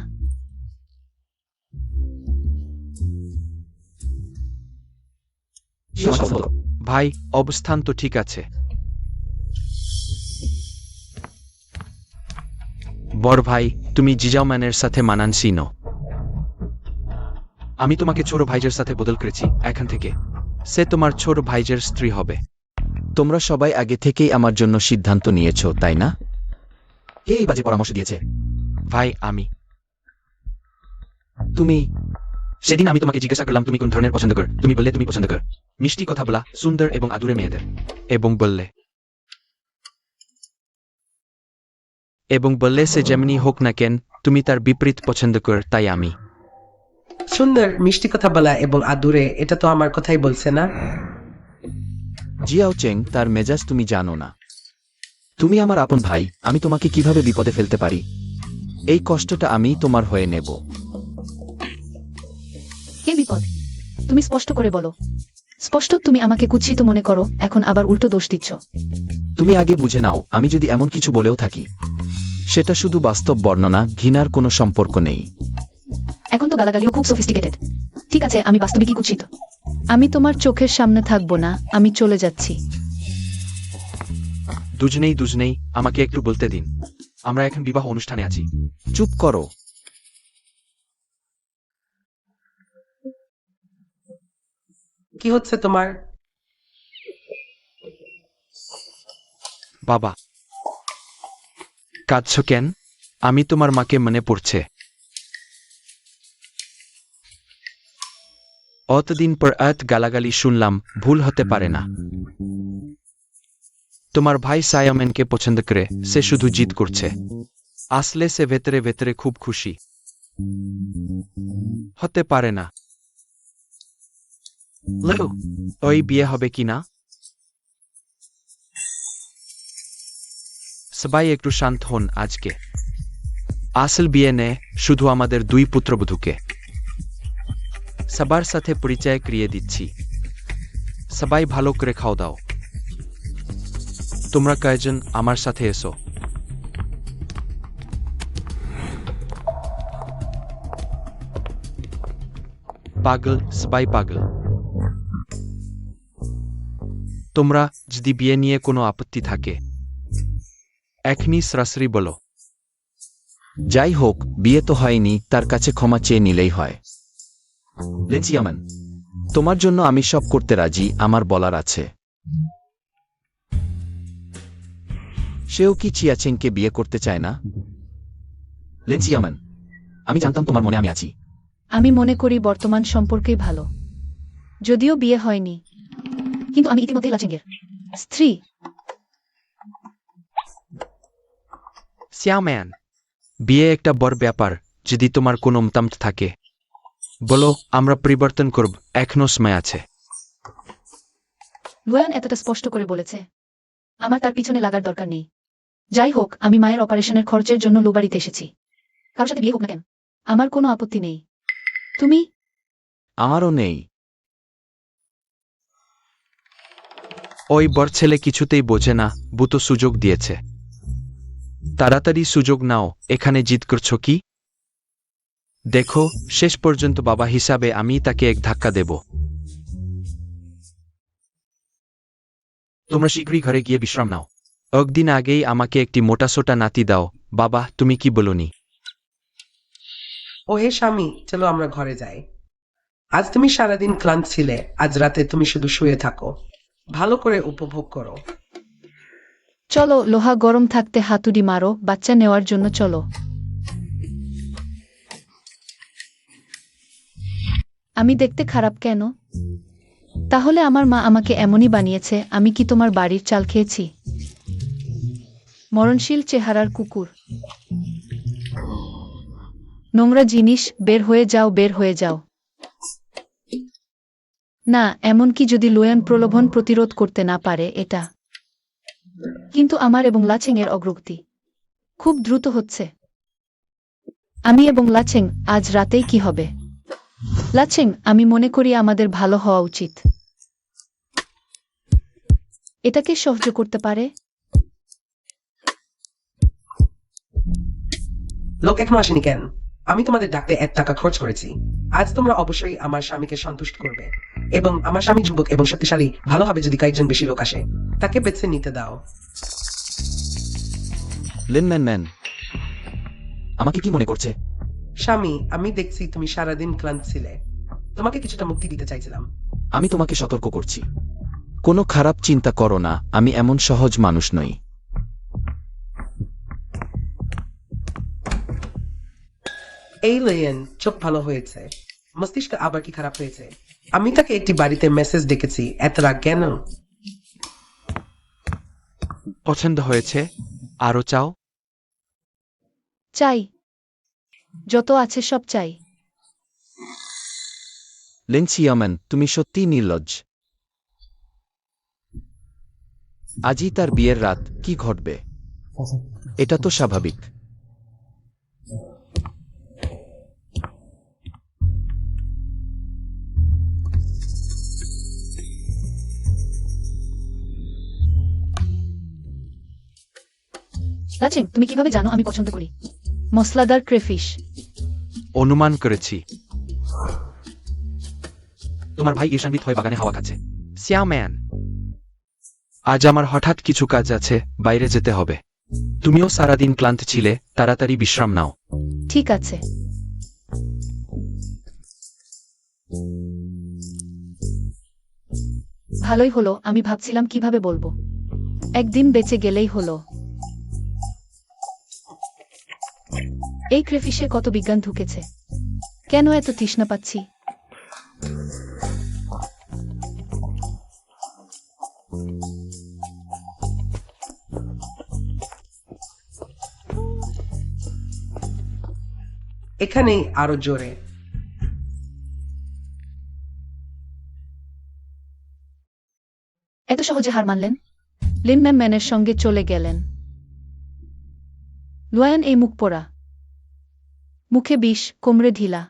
ভাই, অবস্থান তো ঠিক আছে। বড় ভাই, তুমি জিজাওম্যানের সাথে মানানসই নও। আমি তোমাকে ছোট ভাইজের সাথে বদল করেছি। এখন থেকে সে তোমার ছোট ভাইজের স্ত্রী হবে। তোমরা সবাই আগে থেকেই আমার জন্য সিদ্ধান্ত নিয়েছো, তাই না? কে এই বাজে পরামর্শ দিয়েছে? ভাই, আমি। তুমি সেদিন আমি তোমাকে জিজ্ঞাসা করলাম তুমি কোন ধরনের পছন্দ কর। তুমি বললে তুমি পছন্দ কর মিষ্টি কথা বলা, সুন্দর এবং আদুরে মেয়েদের। এবং বললে এবং বললে সে যেমনি হোক না কেন তুমি তার বিপরীত পছন্দ কর, তাই আমি। সুন্দর মিষ্টি কথা বলা এবং আদুরে, এটা তো আমার কথাই বলছে না? জিয়াও চেং, তার মেজাজ তুমি জানো না। তুমি আমার আপন ভাই, আমি তোমাকে কিভাবে বিপদে ফেলতে পারি? এই কষ্টটা আমি তোমার হয়ে নেব। কে বিপদ? তুমি স্পষ্ট করে বলো। স্পষ্ট তুমি আমাকে কুৎসিত মনে করো, এখন আবার উল্টো দোষ দিচ্ছ। তুমি আগে বুঝে নাও, আমি যদি এমন কিছু বলেও থাকি, সেটা শুধু বাস্তব বর্ণনা, ঘৃণার কোনো সম্পর্ক নেই। এখন তো গালাগালিও খুব সফিস্টিকেটেড। ঠিক আছে, আমি বাস্তবিকই কুৎসিত। আমি তোমার চোখের সামনে থাকবো না, আমি চলে যাচ্ছি। দুজনেই আমাকে একটু বলতে দিন, আমরা এখন বিবাহ অনুষ্ঠানে আছি। চুপ করো। কি হচ্ছে তোমার? বাবা, কাঁদছ কেন? আমি তোমার মাকে মনে পড়ছে। অতদিন পর এত গালাগালি শুনলাম, ভুল হতে পারে না। তোমার ভাই সায়ামেনকে পছন্দ করে, সে শুধু জিদ করছে। আসলে সে ভেতরে ভেতরে খুব খুশি। হতে পারে না। লো, ওই বিয়ে হবে কি না? সবাই একটু শান্ত হন আজকে। আসল বিয়ে নে, শুধু আমাদের দুই পুত্রবধূকে। সবার সাথে পরিচয় করিয়ে দিচ্ছি। সবাই ভালো করে খাও দাও। তোমরা কয়েকজন আমার সাথে এসো। পাগল, সবাই পাগল। তোমরা যদি বিয়ে নিয়ে কোনো আপত্তি থাকে, এখনই সরাসরি বলো। যাই হোক, বিয়ে তো হয়নি, তার কাছে ক্ষমা চেয়ে নিলেই হয়। লেচিয়ামান, তোমার জন্য আমি সব করতে রাজি, আমার বলার আছে। সেও কি চিয়াচেংকে বিয়ে করতে চায় না? লেচিয়ামান, আমি জানতাম তোমার মনে আমি আছি। আমি মনে করি বর্তমান সম্পর্কেই ভালো, যদিও বিয়ে হয়নি, কিন্তু আমি ইতিমধ্যে লাচিংয়ের স্ত্রী। শ্যাম্যান, বিয়ে একটা বড় ব্যাপার। যদি তোমার কোনো মতামত থাকে বলো, আমরা পরিবর্তন করব, এখনো সময় আছে। লুয়ান এতটা স্পষ্ট করে বলেছে, আমার তার পিছনে লাগার দরকার নেই। যাই হোক, আমি মায়ের অপারেশনের খরচের জন্য লোবাড়িতে এসেছি। কারোর সাথে বিয়ে হোক না কেন, আমার কোনো আপত্তি নেই। তুমি? আমারও নেই। ওই বড় ছেলে কিছুতেই বোঝে না, বুতো সুযোগ দিয়েছে। তাড়াতাড়ি সুযোগ নাও, এখানে জিদ করছো কি? দেখো, শেষ পর্যন্ত বাবা হিসাবে আমি তাকে এক ধাক্কা দেব। তোমরা শীঘ্রই ঘরে গিয়ে বিশ্রাম নাও। একদিন আগেই আমাকে একটি মোটাসোটা নাতি দাও। বাবা, তুমি কি বলনি? ও হে স্বামী, চলো আমরা ঘরে যাই। আজ তুমি সারাদিন ক্লান্ত ছিলে, আজ রাতে তুমি শুধু শুয়ে থাকো, ভালো করে উপভোগ করো। চলো, লোহা গরম থাকতে হাতুড়ি মারো, বাচ্চা নেওয়ার জন্য চলো। আমি দেখতে খারাপ কেন? তাহলে আমার মা আমাকে এমনই বানিয়েছে। আমি কি তোমার বাড়ির চাল খেয়েছি? মরণশীল চেহারার কুকুর, নোংরা জিনিস, বের হয়ে যাও, বের হয়ে যাও। না, এমনকি যদি লুয়ান প্রলোভন প্রতিরোধ করতে না পারে এটা। কিন্তু আমার এবং লাচেং এর অগ্রগতি খুব দ্রুত হচ্ছে। আমি এবং লাচেং, আজ রাতেই কি হবে? লাচেং, আমি মনে করি আমাদের ভালো হওয়া উচিত। এটাকে সহ্য করতে পারে? লোক এখনো আসেনি কেন? আমি তোমাদের ডাকতে 1 টাকা খরচ করেছি। আজ তোমরা অবশ্যই আমার স্বামীকে সন্তুষ্ট করবে, এবং আমার স্বামী যুবক এবং শক্তিশালী, ভালো হবে যদি কয়েকজন বেশি লোক আসে। তাকে বেছে নিতে দাও। লিনম্যান, আমাকে কি মনে করছে? স্বামী, আমি দেখছি তুমি সারাদিন ক্লান্ত ছিলে, তোমাকে কিছুটা মুক্তি দিতে চাইছিলাম। আমি তোমাকে সতর্ক করছি, কোনো খারাপ চিন্তা করো না, আমি এমন সহজ মানুষ নই। এই লইয়েন, চোখ ভালো হয়েছে, মস্তিষ্ক আবার কি খারাপ হয়েছে? আমি তাকে একটি বাড়িতে মেসেজ ডেকেছি, এত রাগ কেন? পছন্দ হয়েছে? আরো চাও? চাই। যত আছে সব চাই। লেন্সিয়ামান, তুমি সত্যিই নির্লজ্জ। আজই তার বিয়ের রাত, কি ঘটবে? এটা তো স্বাভাবিক। রাচিম, তুমি কিভাবে জানো আমি পছন্দ করি মশলাদার ক্রেফিশ? অনুমান করেছি। তোমার ভাই ঈর্ষান্বিত হয়ে বাগানে হাওয়া খাচ্ছে। সিয়াম্যান, আজ আমার হঠাৎ কিছু কাজ আছে, বাইরে যেতে হবে। তুমিও সারাদিন ক্লান্ত ছিলে, তাড়াতাড়ি বিশ্রাম নাও। ঠিক আছে। ভালোই হলো, আমি ভাবছিলাম কিভাবে বলবো। একদিন বেঁচে গেলেই হলো। এই ক্রেফিশে কত বিজ্ঞান ঢুকেছে। কেন এত তৃষ্ণা পাচ্ছি? এখানেই আরো জোরে। এত সহজে হার মানলেন? ম্যানের সঙ্গে চলে গেলেন। লুয়ান এই মুখ পোড়া, মুখে বিষ, কোমরে ঢিলা।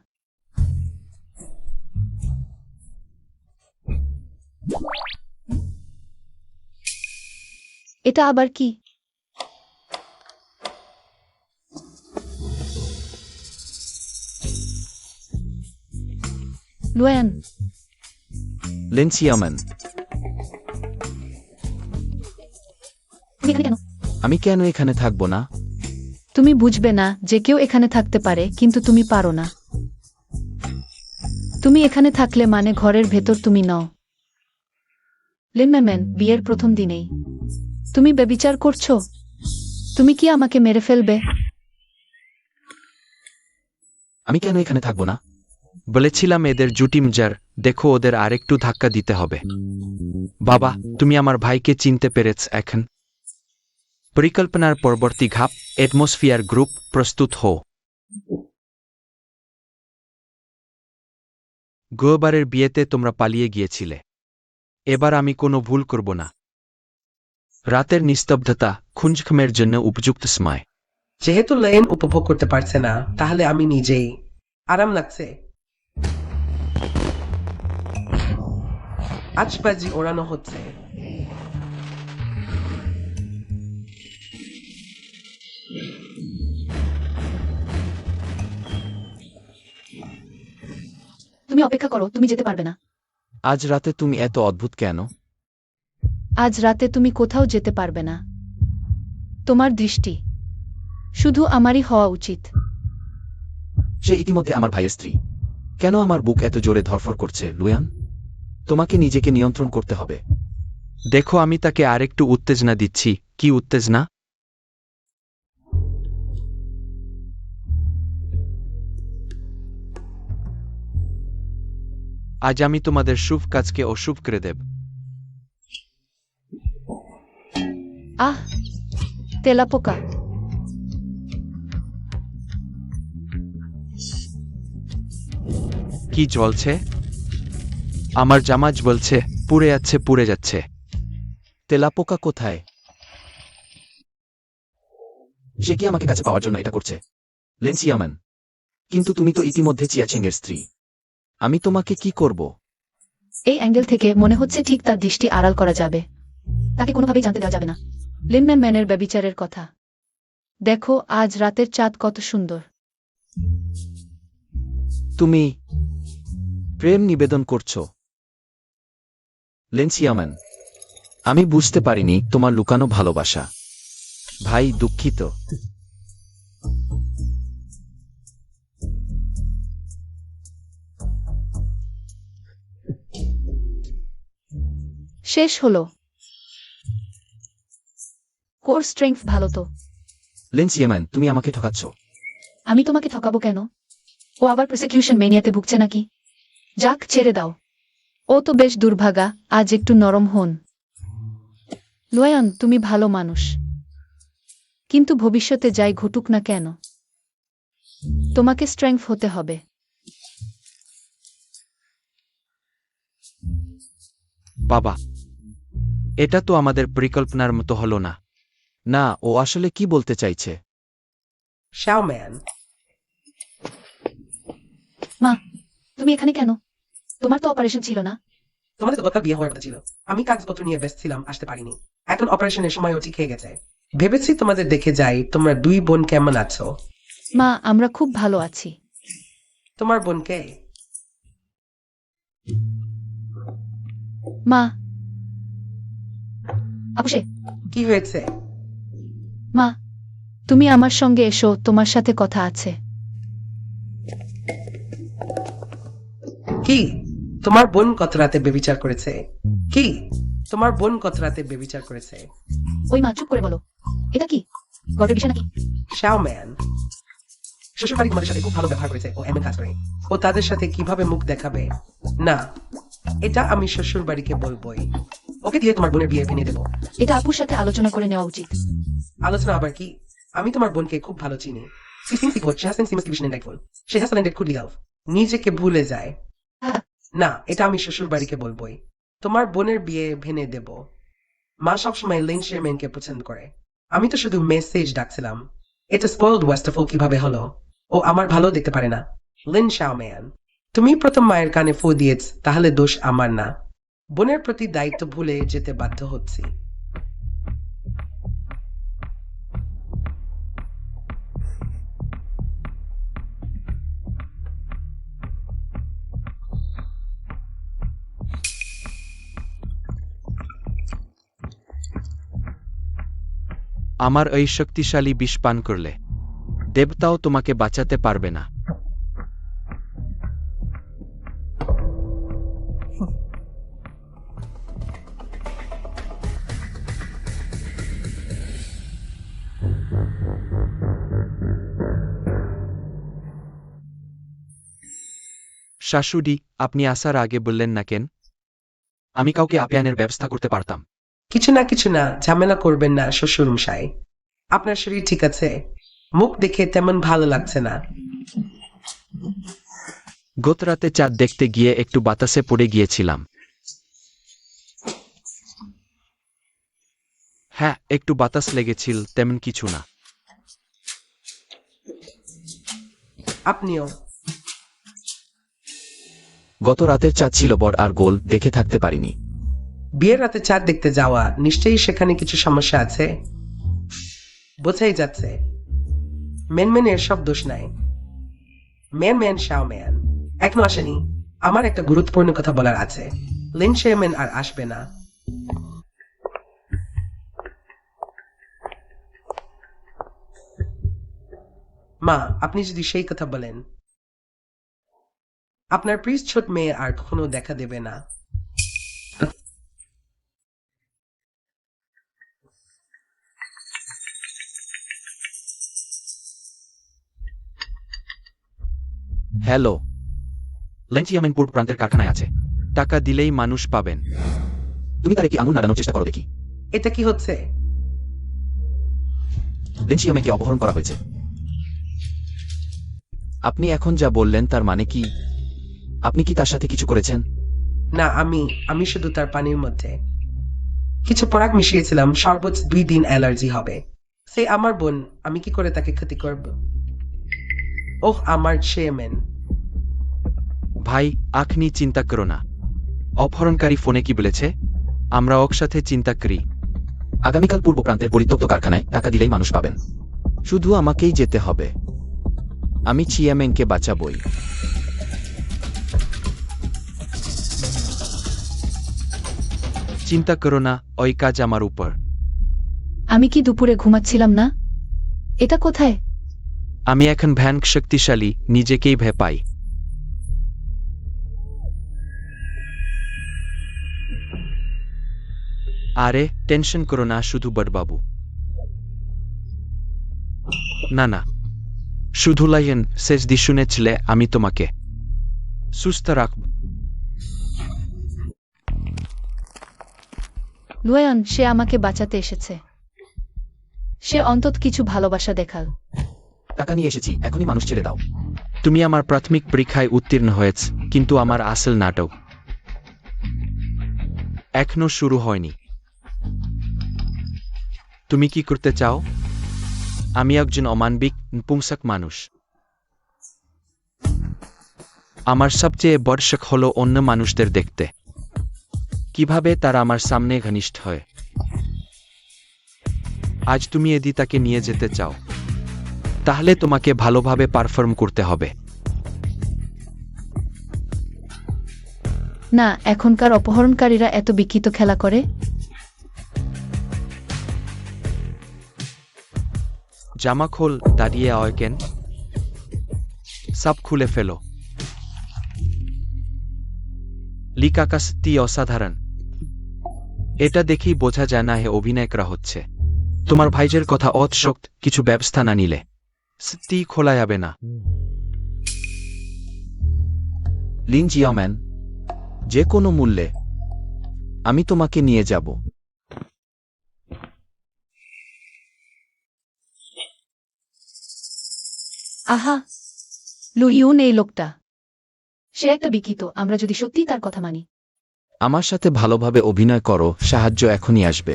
এটা আবার কি? লুয়ান, লেন্সিয়ামান, তুমি এখানে কেন? আমি কেন এখানে থাকবো না? তুমি বুঝবে না যে কেউ এখানে থাকতে পারে, কিন্তু তুমি পারো না। তুমি এখানে থাকলে মানে ঘরের ভেতর তুমি নও। ম্যান, বিয়ের প্রথম দিনেই তুমি ব্যভিচার করছো? তুমি কি আমাকে মেরে ফেলবে? আমি কেন এখানে থাকবো না? বলেছিলাম এদের জুটি মজার, দেখো ওদের আরেকটু ধাক্কা দিতে হবে। বাবা, তুমি আমার ভাইকে চিনতে পেরেছ এখন? পরিকল্পনার পরবর্তী ধাপ, অ্যাটমসফিয়ার গ্রুপ, প্রস্তুত হও। গতবারের বিয়েতে তোমরা পালিয়ে গিয়েছিলে। এবার আমি কোনো ভুল করব না। রাতের নিস্তব্ধতা খুঞ্জখমের জন্য উপযুক্ত সময়। যেহেতু লেন উপভোগ করতে পারছে না, তাহলে আমি নিজেই। আরাম লাগছে। আজবাজি ওড়ানো হচ্ছে। তুমি অপেক্ষা করো, তুমি যেতে পারবে না। আজ রাতে তুমি এত অদ্ভুত কেন? আজ রাতে তুমি কোথাও যেতে পারবে না। তোমার দৃষ্টি শুধু আমারই হওয়া উচিত। সে ইতিমধ্যে আমার ভাইয়ের স্ত্রী। কেন আমার বুক এত জোরে ধরফর করছে? লুয়ান, তোমাকে নিজেকে নিয়ন্ত্রণ করতে হবে। দেখো, আমি তাকে আরেকটু উত্তেজনা দিচ্ছি। কি উত্তেজনা? আজ আমি তোমাদের শুভ কাজকে অশুভ করে দেব। আহ, তেলাপোকা। কি জ্বলছে? আমার জামাজ বলছে পুড়ে যাচ্ছে, পুড়ে যাচ্ছে। তেলাপোকা কোথায়? সে কি আমাকে কাছে পাওয়ার জন্য এটা করছে? লেন্সিয়ামান, কিন্তু তুমি তো ইতিমধ্যে চিয়াচেংয়ের স্ত্রী। আমি তোমাকে কি করব? এই অ্যাঙ্গেল থেকে মনে হচ্ছে ঠিক তার দৃষ্টি আড়াল করা যাবে। তাকে কোনোভাবেই জানতে দেওয়া যাবে না ম্যানের ব্যভিচারের কথা। দেখো, আজ রাতের চাঁদ কত সুন্দর। তুমি প্রেম নিবেদন করছো? লেন্সিয়ামান, আমি বুঝতে পারিনি তোমার লুকানো ভালোবাসা। ভাই, দুঃখিত। শেষ হলো। কোর স্ট্রেংথ ভালো তো। লেন্সিয়ামান, তুমি আমাকে ঠকাচ্ছ। আমি তোমাকে ঠকাবো কেন? ও আবার প্রসিকিউশন মেনিয়াতে ভুগছে নাকি? যাক, ছেড়ে দাও। ও তো বেশ দুর্ভাগা, আজ একটু নরম হন। লয়ান, তুমি ভালো মানুষ, কিন্তু ভবিষ্যতে যাই ঘটুক না কেন তোমাকে স্ট্রেংথ হতে হবে। বাবা, এটা তো আমাদের পরিকল্পনার মতো হলো না। না, ও আসলে কি বলতে চাইছে? শাওম্যান, মা, তুমি এখানে কেন? তোমার তো অপারেশন ছিল না? তোমাদের তো গতকাল বিয়ে হওয়ার কথা ছিল। আমি কাগজপত্র নিয়ে ব্যস্ত ছিলাম, আসতে পারিনি। এখন অপারেশনের সময়ও ঠিক হয়ে গেছে। ভেবেছি তোমাদের দেখে যাই তোমরা দুই বোন কেমন আছো। মা, আমরা খুব ভালো আছি। তোমার বোনকে মা, আপুসে, কি হয়েছে? মা, তুমি আমার সঙ্গে এসো, তোমার সাথে কথা আছে। কি? তোমার বোন কত রাতে বেবিচার করেছে? কি? তোমার বোন কত রাতে বেবিচার করেছে? ওই মা, চুপ করে বলো। এটা কি গর্বের বিষয় নাকি? শাওম্যান, শ্বশুর বাড়ি তোমাদের সাথে খুব ভালো ব্যবহার করেছে, ও এমন কাজ করে। ও তাদের সাথে কিভাবে মুখ দেখাবে? না, এটা আমি শ্বশুর বাড়িকে বলবোই। ওকে দিয়ে তোমার বোনের বিয়ে ভেঙে দেবো। এটা আপুর সাথে আলোচনা করে নেওয়া উচিত। আলোচনা আবার কি? আমি তোমার বোনকে খুব ভালো চিনি। She thinks equal, she hasn't seen much division in life. She has talented good love. নিজেকে ভুলে যায়। না, এটা আমি শ্বশুর বাড়িকে বলবোই। তোমার বোনের বিয়ে ভেঙে দেব। মা সবসময় লেন শেরম্যানকে পছন্দ করে। আমি তো শুধু মেসেজ ডাকছিলাম। এটা স্পয়েলড ওয়েস্টারফুল কিভাবে হলো? ও আমার ভালো দেখতে পারে না। লিন শাওম্যান, তুমি প্রথম মায়ের কানে ফু দিয়েছ, তাহলে দোষ আমার না। বোনের প্রতি দায়িত্ব ভুলে যেতে বাধ্য হচ্ছি। আমার এই শক্তিশালী বিষ পান করলে দেবতাও তোমাকে বাঁচাতে পারবে না। শাশুড়ি, আপনি আসার আগে বললেন না কেন? আমি কাউকে আপ্যায়নের ব্যবস্থা করতে পারতাম। কিছু না, ঝামেলা করবেন না শ্বশুর মশাই। আপনার শরীর ঠিক আছে? মুখ দেখে তেমন ভালো লাগছে না। গত রাতে চাঁদ দেখতে গিয়ে একটু বাতাসে পড়ে গিয়েছিলাম। হ্যাঁ, একটু বাতাস লেগেছিল, তেমন কিছু না। আপনিও। গত রাতের চাঁদ ছিল বড় আর গোল, দেখে থাকতে পারিনি। বিয়ের রাতে চাঁদ দেখতে যাওয়া, নিশ্চয়ই সেখানে কিছু সমস্যা আছে। বোঝাই যাচ্ছে। মেনমেনের সব দোষ নাই। ম্যান শাওম্যান এখনো আসেনি। আমার একটা গুরুত্বপূর্ণ কথা বলার আছে। লিন শেরম্যান আর আসবে না। মা, আপনি যদি সেই কথা বলেন, আপনার প্রিজ ছোট মেয়ে আর কখনো দেখা দেবে না। হ্যালো, লেনচিয়ামেন পূর্ব প্রান্তের কারখানায় আছে। টাকা দিলেই মানুষ পাবেন। তুমি তার কি আঙুল নাড়ানোর চেষ্টা করো দেখি। এটা কি হচ্ছে? লেনচিয়ামেনকে অপহরণ করা হয়েছে। আপনি এখন যা বললেন তার মানে কি? আপনি কি তার সাথে কিছু করেছেন? না, আমি শুধু তার পানির মধ্যে কিছু পরাগ মিশিয়েছিলাম। সর্বোচ্চ 2 দিন অ্যালার্জি হবে। সে আমার বোন, আমি কি করে তাকে ক্ষতি করব? ওহ, আমার চেয়ারম্যান। ভাই, আপনি চিন্তা করো না। অপহরণকারী ফোনে কি বলেছে? আমরা ওর সাথে চিন্তা করি। আগামীকাল পূর্ব প্রান্তের পরিত্যক্ত কারখানায় টাকা দিলেই মানুষ পাবেন। শুধু আমাকেই যেতে হবে। আমি চেয়ারম্যানকে বাঁচাবই। চিন্তা করো না, ওই কাজ আমার উপর। আমি কি দুপুরে ঘুমাচ্ছিলাম না? এটা কোথায়? আমি এখন ভয়ানক শক্তিশালী, নিজেকেই ভয় পাই। আরে টেনশন করো না শুধু বড়বাবু। না, শুধু লাইন শেষ দি শুনেছিলে আমি তোমাকে সুস্থ রাখব। লুয়ান, সে আমাকে বাঁচাতে এসেছে। সে অন্তত কিছু ভালোবাসা দেখাল। টাকা নিয়ে এসেছি, এখনই মানুষ ছেড়ে দাও। তুমি আমার প্রাথমিক পরীক্ষায় উত্তীর্ণ হয়েছ, কিন্তু আমার আসল নাটক এখনো শুরু হয়নি। তুমি কি করতে চাও? আমি একজন অমানবিক নপুংসক মানুষ। আমার সবচেয়ে বড় শখ হলো অন্য মানুষদের দেখতে কিভাবে তারা আমার সামনে ঘনিষ্ঠ হয়। আজ তুমি এদিতাকে নিয়ে যেতে চাও, তাহলে তোমাকে ভালোভাবে পারফর্ম করতে হবে। না, এখনকার অপহরণকারীরা এত বিকৃত খেলা করে? জামা খোল, দাঁড়িয়ে আয় কেন? সব খুলে ফেলো। লিকাকা সত্যি অসাধারণ। এটা দেখেই বোঝা যায় না হে অভিনয় করা হচ্ছে। তোমার ভাইজের কথা অতশক্ত কিছু ব্যবস্থা না নিলে সত্যি খোলা যাবে না। লিন জিয়াওম্যান, যে কোনো মূল্যে আমি তোমাকে নিয়ে যাব। আহা, লুইউন এই লোকটা। সে একটা বিকৃত, আমরা যদি সত্যি তার কথা মানি। আমার সাথে ভালোভাবে অভিনয় করো, সাহায্য এখনই আসবে।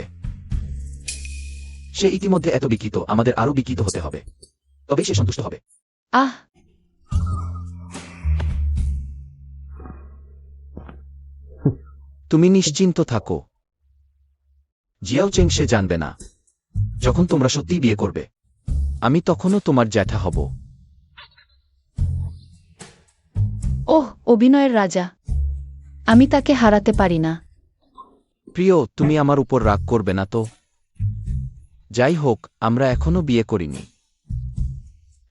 সে ইতিমধ্যে এত বিকৃত, আমাদের আরো বিকৃত হতে হবে, তবেই সে সন্তুষ্ট হবে। আহ, তুমি নিশ্চিন্ত থাকো, জিয়াও চেং সে জানবে না। যখন তোমরা সত্যিই বিয়ে করবে, আমি তখনও তোমার জ্যাঠা হব। ওহ, অভিনয়ের রাজা। আমি তাকে হারাতে পারি না। প্রিয়, তুমি আমার উপর রাগ করবে না তো? যাই হোক, আমরা এখনো বিয়ে করিনি।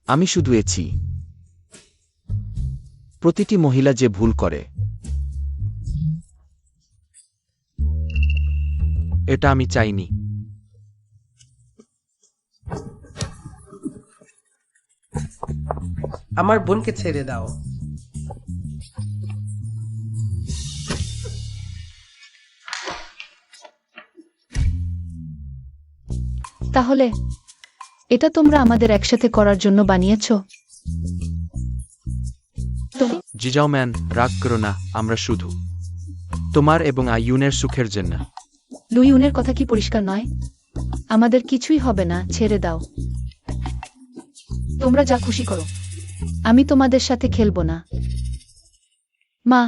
আমি শুধু এছি। প্রতিটি মহিলা যে ভুল করে, এটা আমি চাইনি। আমার বোনকে ছেড়ে দাও। তাহলে এটা তোমরা আমাদের একসাথে করার জন্য বানিয়েছ? জিজাও ম্যান, রাগ করো না, আমরা শুধু তোমার এবং আইয়ুনের সুখের জন্য। লুইউনের কথা কি পরিষ্কার নয়? আমাদের কিছুই হবে না, ছেড়ে দাও। তোমরা যা খুশি করো, আমি তোমাদের সাথে খেলবো না। মা,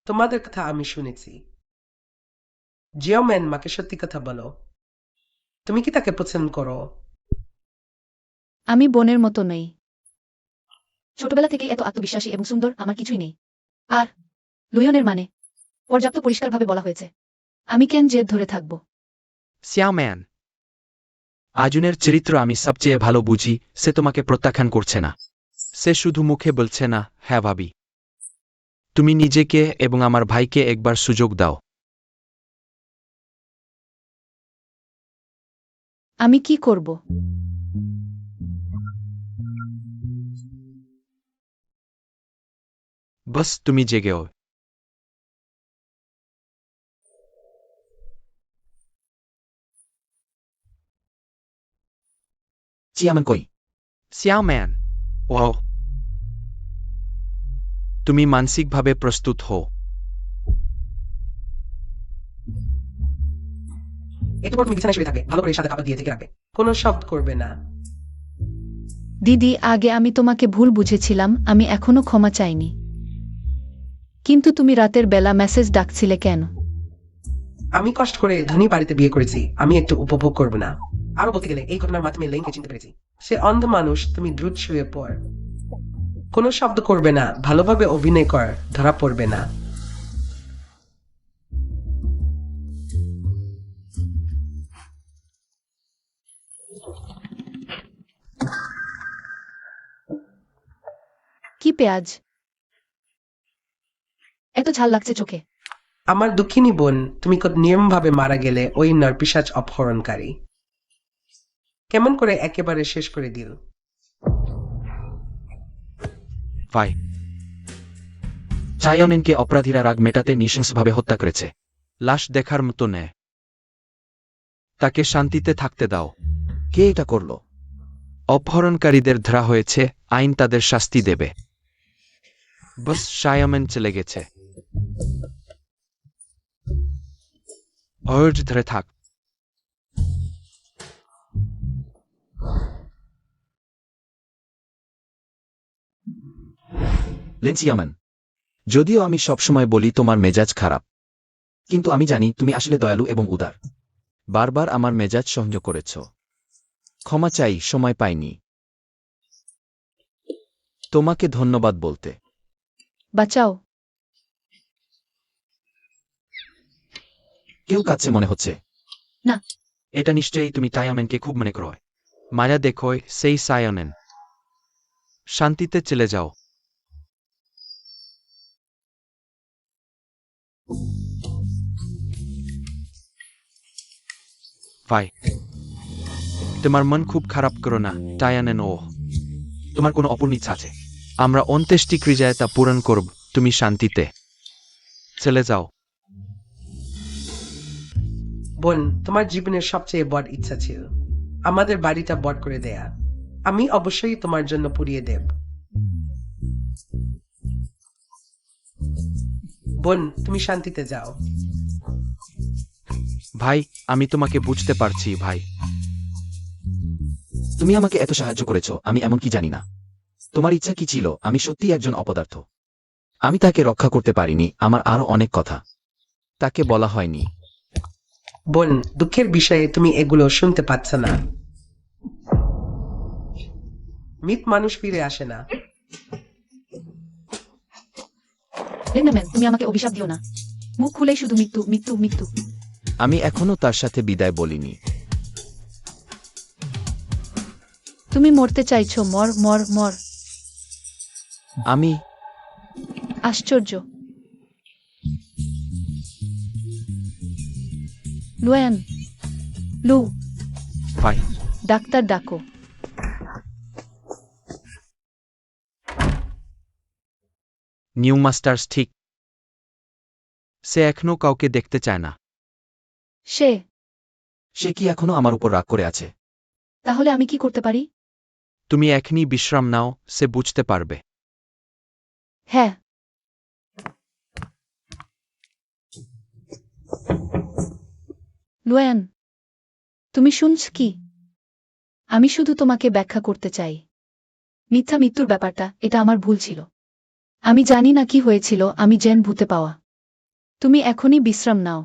তোমাদের কথা আমি শুনেছি। জিওম্যান, মাকে সত্যি কথা বলো। তুমি কি তাকে পছন্দ করো? আমি বোনের মতো নই। ছোটবেলা থেকে এত আত্মবিশ্বাসী এবং সুন্দর আমার কিছুই নেই। আর লুইয়নের মানে পর্যাপ্ত পরিষ্কারভাবে বলা হয়েছে। আমি কেন জেদ ধরে থাকব? সিয়াও ম্যান, আজুনের চরিত্র আমি সবচেয়ে ভালো বুঝি। সে তোমাকে প্রত্যাখ্যান করছে না, সে শুধু মুখে বলছে না, হ্যাঁ ভাবি। তুমি নিজেকে এবং আমার ভাইকে একবার সুযোগ দাও। আমি কি করব? বস তুমি জেগেও। চিয়ামান কই? সিয়াও ম্যান, ও তুমি মানসিকভাবে প্রস্তুত হও। একটু পর তুমি বিছানায় শুয়ে থাকবে, ভালো করে সাদা কাপড় দিয়ে থেকে রাখবে, কোনো শব্দ করবে না। দিদি, আগে আমি তোমাকে ভুল বুঝেছিলাম, আমি এখনো ক্ষমা চাইনি। কিন্তু তুমি রাতের বেলা মেসেজ ডাকছিলে কেন? আমি কষ্ট করে ধনী বাড়িতে বিয়ে করেছি, আমি একটু উপভোগ করবো না? আরো বলতে গেলে এই ঘটনার মাধ্যমে লেনকে চিনতে পেরেছি। সে অন্ধ মানুষ, তুমি দ্রুত শুয়ে পড়। কোনো শব্দ করবে না, ভালোভাবে অভিনয় কর, ধরা পড়বে না। কি পেঁয়াজ, এত ঝাল লাগছে চোখে। আমার দুঃখিনী বোন, তুমি খুব নিয়মভাবে মারা গেলে ওই নরপিশাচ অপহরণকারী। কেমন করে একেবারে শেষ করে দিল। ভাই, চায়নেনকে অপরাধীরা রাগ মেটাতে নৃশংসভাবে হত্যা করেছে। লাশ দেখার মতো নেয়, তাকে শান্তিতে থাকতে দাও। কে এটা করল? অপহরণকারীদের ধরা হয়েছে, আইন তাদের শাস্তি দেবে। বস শায়ামেন চলে গেছে। ধৈর্য ধরে থাক। লেন্সিয়ামান, যদিও আমি সবসময় বলি তোমার মেজাজ খারাপ, কিন্তু আমি জানি তুমি আসলে দয়ালু এবং উদার। বারবার আমার মেজাজ সহ্য করেছ। ক্ষমা চাই, সময় পাইনি তোমাকে ধন্যবাদ বলতে। বাঁচাও। কেউ কাছে মনে হচ্ছে। না। এটা নিশ্চয়ই তুমি টায়ামেনকে খুব মনে করো। মায়া দেখো, সেই সায়নেন। শান্তিতে চলে যাও। ভাই, তোমার মন খুব খারাপ করো না টায়ানেন। ও তোমার কোনো অপূর্ণ ইচ্ছা আছে? আমরা অন্ত্যেষ্টিক্রিয়ায় তা পূরণ করব। তুমি শান্তিতে চলে যাও। বোন, তোমার জীবনের সবচেয়ে বড় ইচ্ছা ছিল আমাদের বাড়িটা বড় করে দেয়া। আমি অবশ্যই তোমার জন্য পুড়িয়ে দেব। বোন, তুমি শান্তিতে যাও। ভাই, আমি তোমাকে বুঝতে পারছি ভাই। তুমি আমাকে এত সাহায্য করেছো, আমি এমন কি জানি না। তোমার ইচ্ছা কি ছিল? আমি সত্যিই একজন অপদার্থ। আমি তাকে রক্ষা করতে পারিনি। আমার আরো অনেক কথা তাকে বলা হয়নি। বোন, দুঃখের বিষয়ে তুমি এগুলো শুনতে পাচ্ছ না। মৃত মানুষ ফিরে আসে না। লেন্ডাম্যান, তুমি আমাকে অভিশাপ দিও না। মুখ খুলেই শুধু মৃত্যু, মৃত্যু, মৃত্যু। আমি এখনো তার সাথে বিদায় বলিনি। তুমি মরতে চাইছো, মর মর মর। আমি আশ্চর্য। লুয়ান, লু, ভাই, ডাক্তার ডাকো। নিউ মাস্টার্স ঠিক। সে এখনো কাউকে দেখতে চায় না। সে সে কি এখনো আমার উপর রাগ করে আছে? তাহলে আমি কি করতে পারি? তুমি এখনই বিশ্রাম নাও, সে বুঝতে পারবে। হ্যাঁ। লুয়ান, তুমি শুনছ কি? আমি শুধু তোমাকে ব্যাখ্যা করতে চাই। মিথ্যা মৃত্যুর ব্যাপারটা, এটা আমার ভুল ছিল। আমি জানি না কি হয়েছিল, আমি জেন ভূতে পাওয়া। তুমি এখনই বিশ্রাম নাও।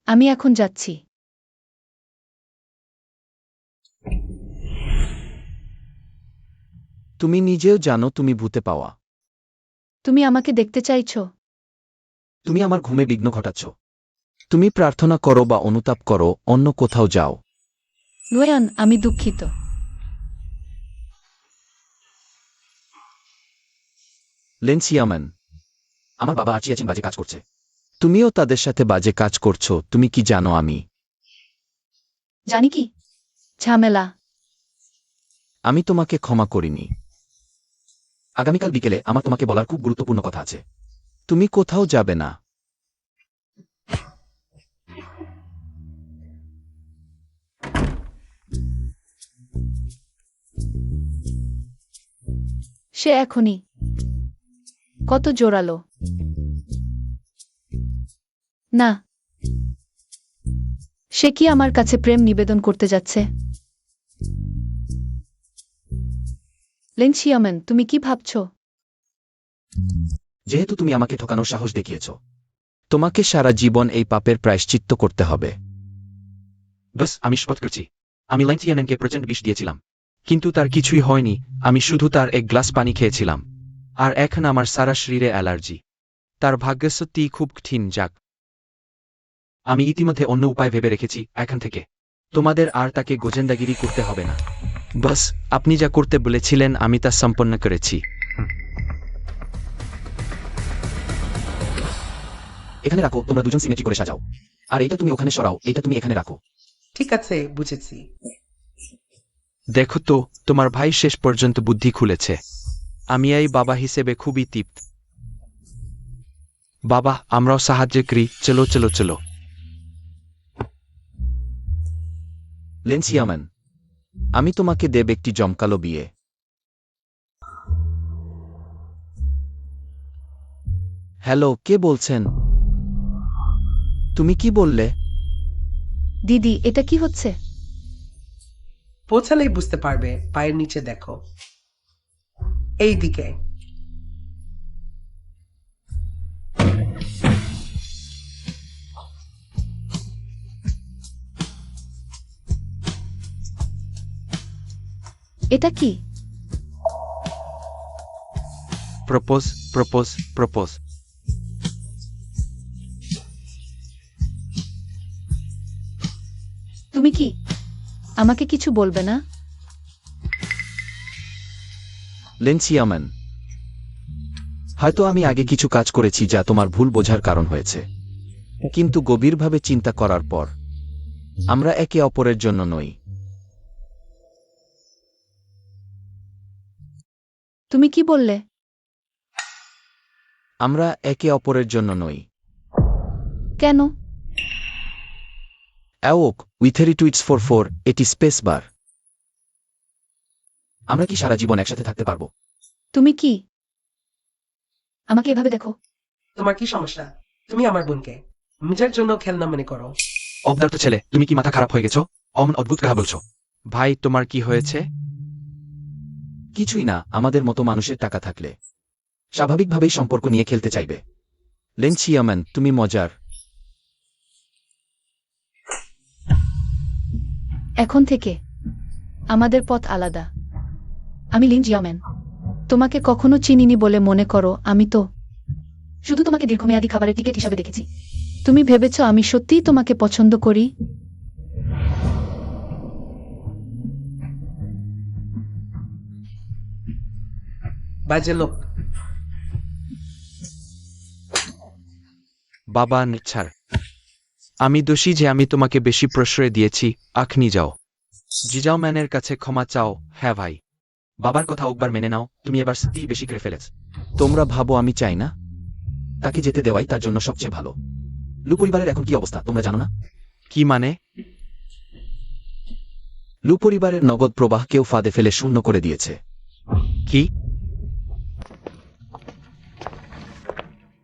আমি এখন যাচ্ছি। তুমি নিজেও জানো তুমি ভূতে পাওয়া। তুমি আমাকে দেখতে চাইছো? তুমি আমার ঘুমে বিঘ্ন ঘটাচ্ছ। তুমি প্রার্থনা করো বা অনুতাপ করো, অন্য কোথাও যাও। লুয়ান, আমি দুঃখিত। লেন্সিয়ামান, আমার বাবা আচিয়াচিন বাজে কাজ করছে। তুমিও তাদের সাথে বাজে কাজ করছো। তুমি কি জানো আমি জানি কি? ঝামেলা। আমি তোমাকে ক্ষমা করিনি। আগামীকাল বিকেলে আমার তোমাকে বলার খুব গুরুত্বপূর্ণ কথা আছে। তুমি কোথাও যাবে না। সে এখনই। কত জোরালো। না। সে কি আমার কাছে প্রেম নিবেদন করতে যাচ্ছে? লেন্সিয়ামেন, তুমি কি ভাবছ? যেহেতু তুমি আমাকে ঠকানোর সাহস দেখিয়েছ, তোমাকে সারা জীবন এই পাপের প্রায়শ্চিত্ত করতে হবে। বাস, আমি শপথ করছি, আমি লেন্সিয়ানকে প্রচন্ড বিষ দিয়েছিলাম। কিন্তু তার কিছুই হয়নি। আমি শুধু তার এক গ্লাস পানি খেয়েছিলাম। আর এখন আমার সারা শরীরে অ্যালার্জি। তার ভাগ্য সত্যিই খুব কঠিন। যাক, আমি ইতিমধ্যে অন্য উপায় ভেবে রেখেছি। এখন থেকে তোমাদের আর তাকে গোজেন্দাগিরি করতে হবে না। বাস, আপনি যা করতে বলেছিলেন আমি তা সম্পন্ন করেছি। এখানে রাখো, তোমরা দুজন সিমেট্রি করে সাজাও। আর এটা তুমি ওখানে সরাও, এটা তুমি এখানে রাখো। ঠিক আছে, বুঝেছি। দেখো তো, তোমার ভাই শেষ পর্যন্ত বুদ্ধি খুলেছে। আমি এই বাবা হিসেবে খুবই তৃপ্ত। বাবা, আমরাও সাহায্য করি। চলো চলো চলো। লেন্সিয়ামান, আমি তোমাকে দেব একটি জমকালো বিয়ে। হ্যালো, কে বলছেন? তুমি কি বললে? দিদি, এটা কি হচ্ছে? পৌঁছালেই বুঝতে পারবে, পায়ের নিচে দেখো। এই দিকে। এটা কি? Propose, propose, propose. তুমি কি আমাকে কিছু বলবে না? লেন্সিয়ামান, হয়তো আমি আগে কিছু কাজ করেছি যা তোমার ভুল বোঝার কারণ হয়েছে, কিন্তু গভীরভাবে চিন্তা করার পর আমরা একে অপরের জন্য নই। তুমি কি বললে? আমরা একে অপরের জন্য নই। কেন? অ্যাওক উইথেরি টুইটস ফর ফোর, এটি স্পেস বার। আমরা কি সারা জীবন একসাথে থাকতে পারবো? তুমি কি আমাকে এভাবে দেখো? তোমার কি সমস্যা? তুমি আমার বোনকে নিজের জন্য খেলনা মনে করো। অবদার্থ ছেলে, তুমি কি মাথা খারাপ হয়ে গেছো? অমন অদ্ভুত কথা বলছো। ভাই, তোমার কি হয়েছে? কিছুই না, আমাদের মতো মানুষের টাকা থাকলে স্বাভাবিকভাবেই সম্পর্ক নিয়ে খেলতে চাইবে। লেন্সিয়ামান, তুমি মজার। এখন থেকে আমাদের পথ আলাদা। আমি লিনজিয়াম্যান। তোমাকে কখনো চিনিনি বলে মনে করো, আমি তো শুধু তোমাকে দীর্ঘমেয়াদী খাবারের টিকিট হিসাবে দেখেছি। তুমি ভেবেছ আমি সত্যিই তোমাকে পছন্দ করি? বাজে লোক। বাবা, ছাড়। আমি দোষী যে আমি তোমাকে বেশি প্রশ্রয় দিয়েছি। আখনি যাও, জিজাও ম্যানের কাছে ক্ষমা চাও। হ্যাঁ ভাই। বাবার কথা একবার মেনে নাও, তুমি এবার সত্যিই বেশি করে ফেলেছ। তোমরা ভাবো আমি চাই না? তাকে যেতে দেওয়াই তার জন্য সবচেয়ে ভালো। লু পরিবারের এখন কি অবস্থা তোমরা জানো না? কি মানে? লু পরিবারের নগদ প্রবাহ কেউ ফাঁদে ফেলে শূন্য করে দিয়েছে। কি?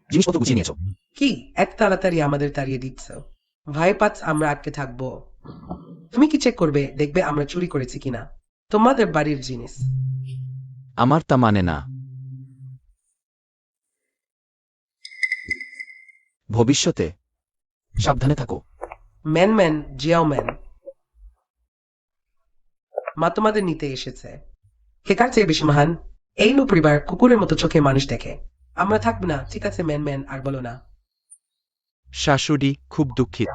জিনিসপত্র গুছিয়ে নিয়েছো? কি এক তাড়াতাড়ি আমাদের তাড়িয়ে দিচ্ছ? ভাই পাঁচ আমরা আটকে থাকবো? তুমি কি চেক করবে, দেখবে আমরা চুরি করেছি কিনা তোমাদের বাড়ির জিনিস? আমার তা মানে না। ভবিষ্যতে সাবধানে থাকো। Man man, Xiao man. মা তোমাদের নিতে এসেছে। কে কার চেয়ে বেশি মহান? এই লো পরিবার কুকুরের মতো চোখে মানুষ দেখে। আমরা থাকবো না, ঠিক আছে ম্যান ম্যান, আর বলো না। শাশুড়ি, খুব দুঃখিত।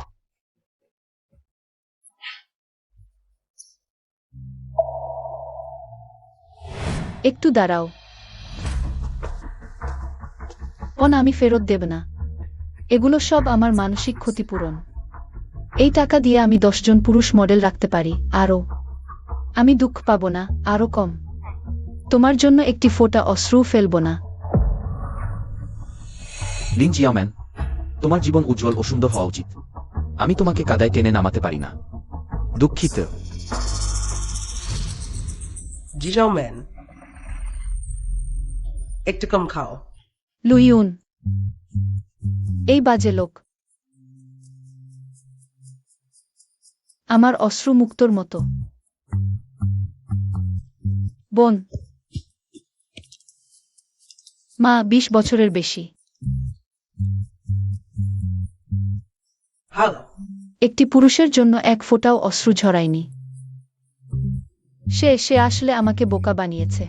একটু দাঁড়াও। আমি ফেরত দেব না। এগুলো সব আমার মানসিক ক্ষতিপূরণ। এই টাকা দিয়ে আমি 10 জন পুরুষ মডেল রাখতে পারি, আরও। আমি দুঃখ পাবো না, আরও কম। তোমার জন্য একটি ফোঁটা অশ্রু ফেলবো না। লিন জিয়াম্যান, তোমার জীবন উজ্জ্বল ও সুন্দর হওয়া উচিত। আমি তোমাকে কাদায় টেনে নামাতে পারি না। দুঃখিত। জিজাও ম্যান, একটু কম খাও। লুইউন, এই বাজে লোক। আমার অশ্রু মুক্তর মতো। বোন, মা 20 বছরের বেশি। ভালো। একটি পুরুষের জন্য এক ফোঁটাও অশ্রু ঝরায়নি। সে আসলে আমাকে বোকা বানিয়েছে।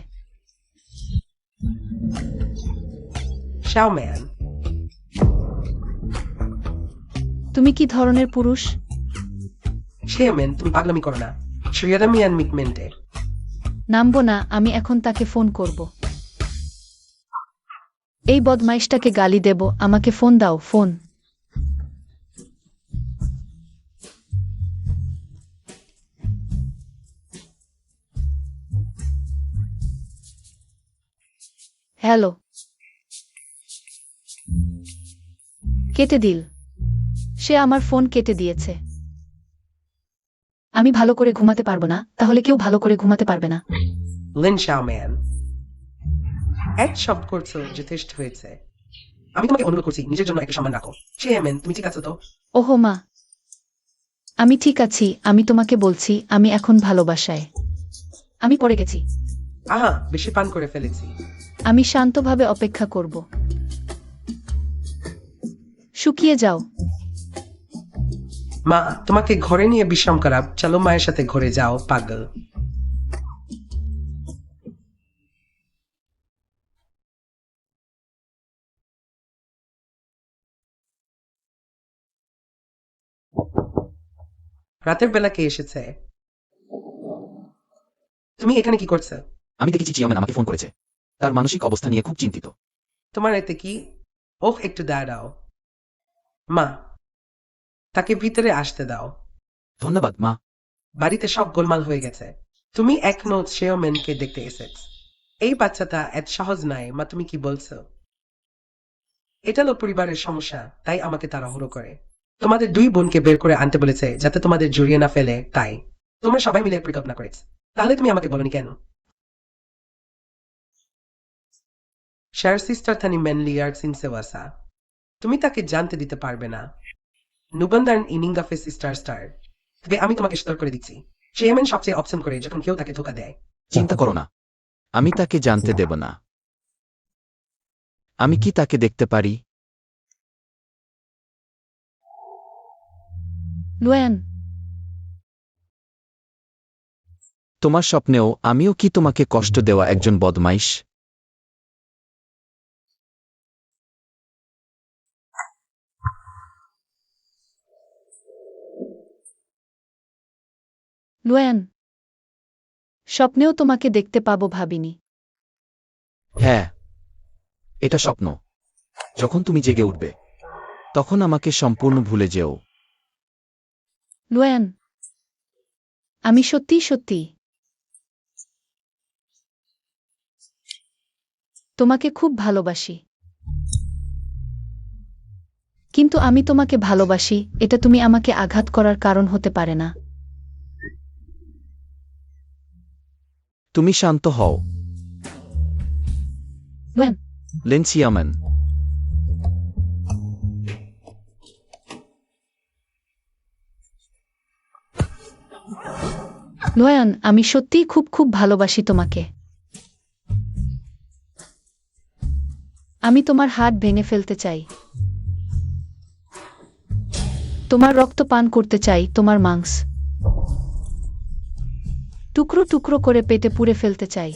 শাও ম্যান। তুমি কি ধরনের পুরুষ? সে ম্যান, তুমি পাগলামি করো না। শ্রিয়ারা মিয়ান মিটমেন্টে। নামবো না, আমি এখন তাকে ফোন করব। এই বদমাইশটাকে গালি দেব। আমাকে ফোন দাও, ফোন। হ্যালো। কেটে দিল। সে আমার ফোন কেটে দিয়েছে। আমি ভালো করে ঘুমাতে পারবো না, তাহলে কেউ ভালো করে ঘুমাতে পারবে না। লিন শাওম্যান, এক শব্দ করছো, যথেষ্ট হয়েছে। আমি তোমাকে অনুরোধ করছি, নিজের জন্য একটা সম্মান রাখো। চেয়ারম্যান, তুমি ঠিক আছো তো? ওহো মা, আমি ঠিক আছি। আমি তোমাকে বলছি, আমি এখন ভালোবাসায়। আমি পড়ে গেছি। আহা, বেশি পান করে ফেলেছি। আমি শান্তভাবে অপেক্ষা করব। শুকিয়ে যাও। মা, তোমাকে ঘরে নিয়ে বিশ্রাম করা। চলো মায়ের সাথে ঘরে যাও, পাগল। রাতের বেলা কে এসেছে? তুমি এখানে কি করছো? আমি দেখেছি চিয়াম্যান আমাকে ফোন করেছে। তার মানসিক অবস্থা নিয়ে খুব চিন্তিত। তোমার এতে কি? ওহ, একটু দাঁড়াও। মা, তাকে ভিতরে আসতে দাও। ধন্যবাদ মা। বাড়িতে সব গোলমাল হয়ে গেছে। তুমি এখনো চেয়ারম্যানকে দেখতে এসেছ। এই বাচ্চাটা এত সহজ নয়। মা, তুমি কি বলছো? এটা হলো পরিবারের সমস্যা, তাই আমাকে তাড়াহুড়ো করে তোমাদের দুই বোনকে বের করে আনতে বলেছে, যাতে তোমাদের জড়িয়ে না ফেলে। তাই তোমরা সবাই মিলে পরিকল্পনা করেছ। তাহলে তুমি আমাকে বলনি কেন? শেয়ার সিস্টার থানি মেনলিয়ার সিনসেওয়াসা, তুমি তাকে জানতে দিতে পারবে না। নুবন্দান ইনিংগাফে সিস্টার স্টার। তবে আমি তোমাকে সতর্ক করে দিচ্ছি, চেয়ারম্যান সবচেয়ে অপছন্দ করে যখন কেউ তাকে ধোকা দেয়। চিন্তা করো না, আমি তাকে জানতে দেব না। আমি কি তাকে দেখতে পারি? লুয়েন, তোমার স্বপ্নেও আমিও কি তোমাকে কষ্ট দেওয়া একজন বদমাইশ? লুয়েন, স্বপ্নেও তোমাকে দেখতে পাবো ভাবিনি। হ্যাঁ, এটা স্বপ্ন। যখন তুমি জেগে উঠবে, তখন আমাকে সম্পূর্ণ ভুলে যেও। লুয়েন, আমি সত্যি সত্যি তোমাকে খুব ভালোবাসি। কিন্তু আমি তোমাকে ভালোবাসি, এটা তুমি আমাকে আঘাত করার কারণ হতে পারে না। তুমি শান্ত হও, লুয়েন, লেন্সিয়ামান। লুয়েন, আমি সত্যিই খুব খুব ভালোবাসি তোমাকে। আমি তোমার হাড় ভেঙে ফেলতে চাই, তোমার রক্ত পান করতে চাই, তোমার মাংস টুকরো টুকরো করে পেটে পুড়ে ফেলতে চাই।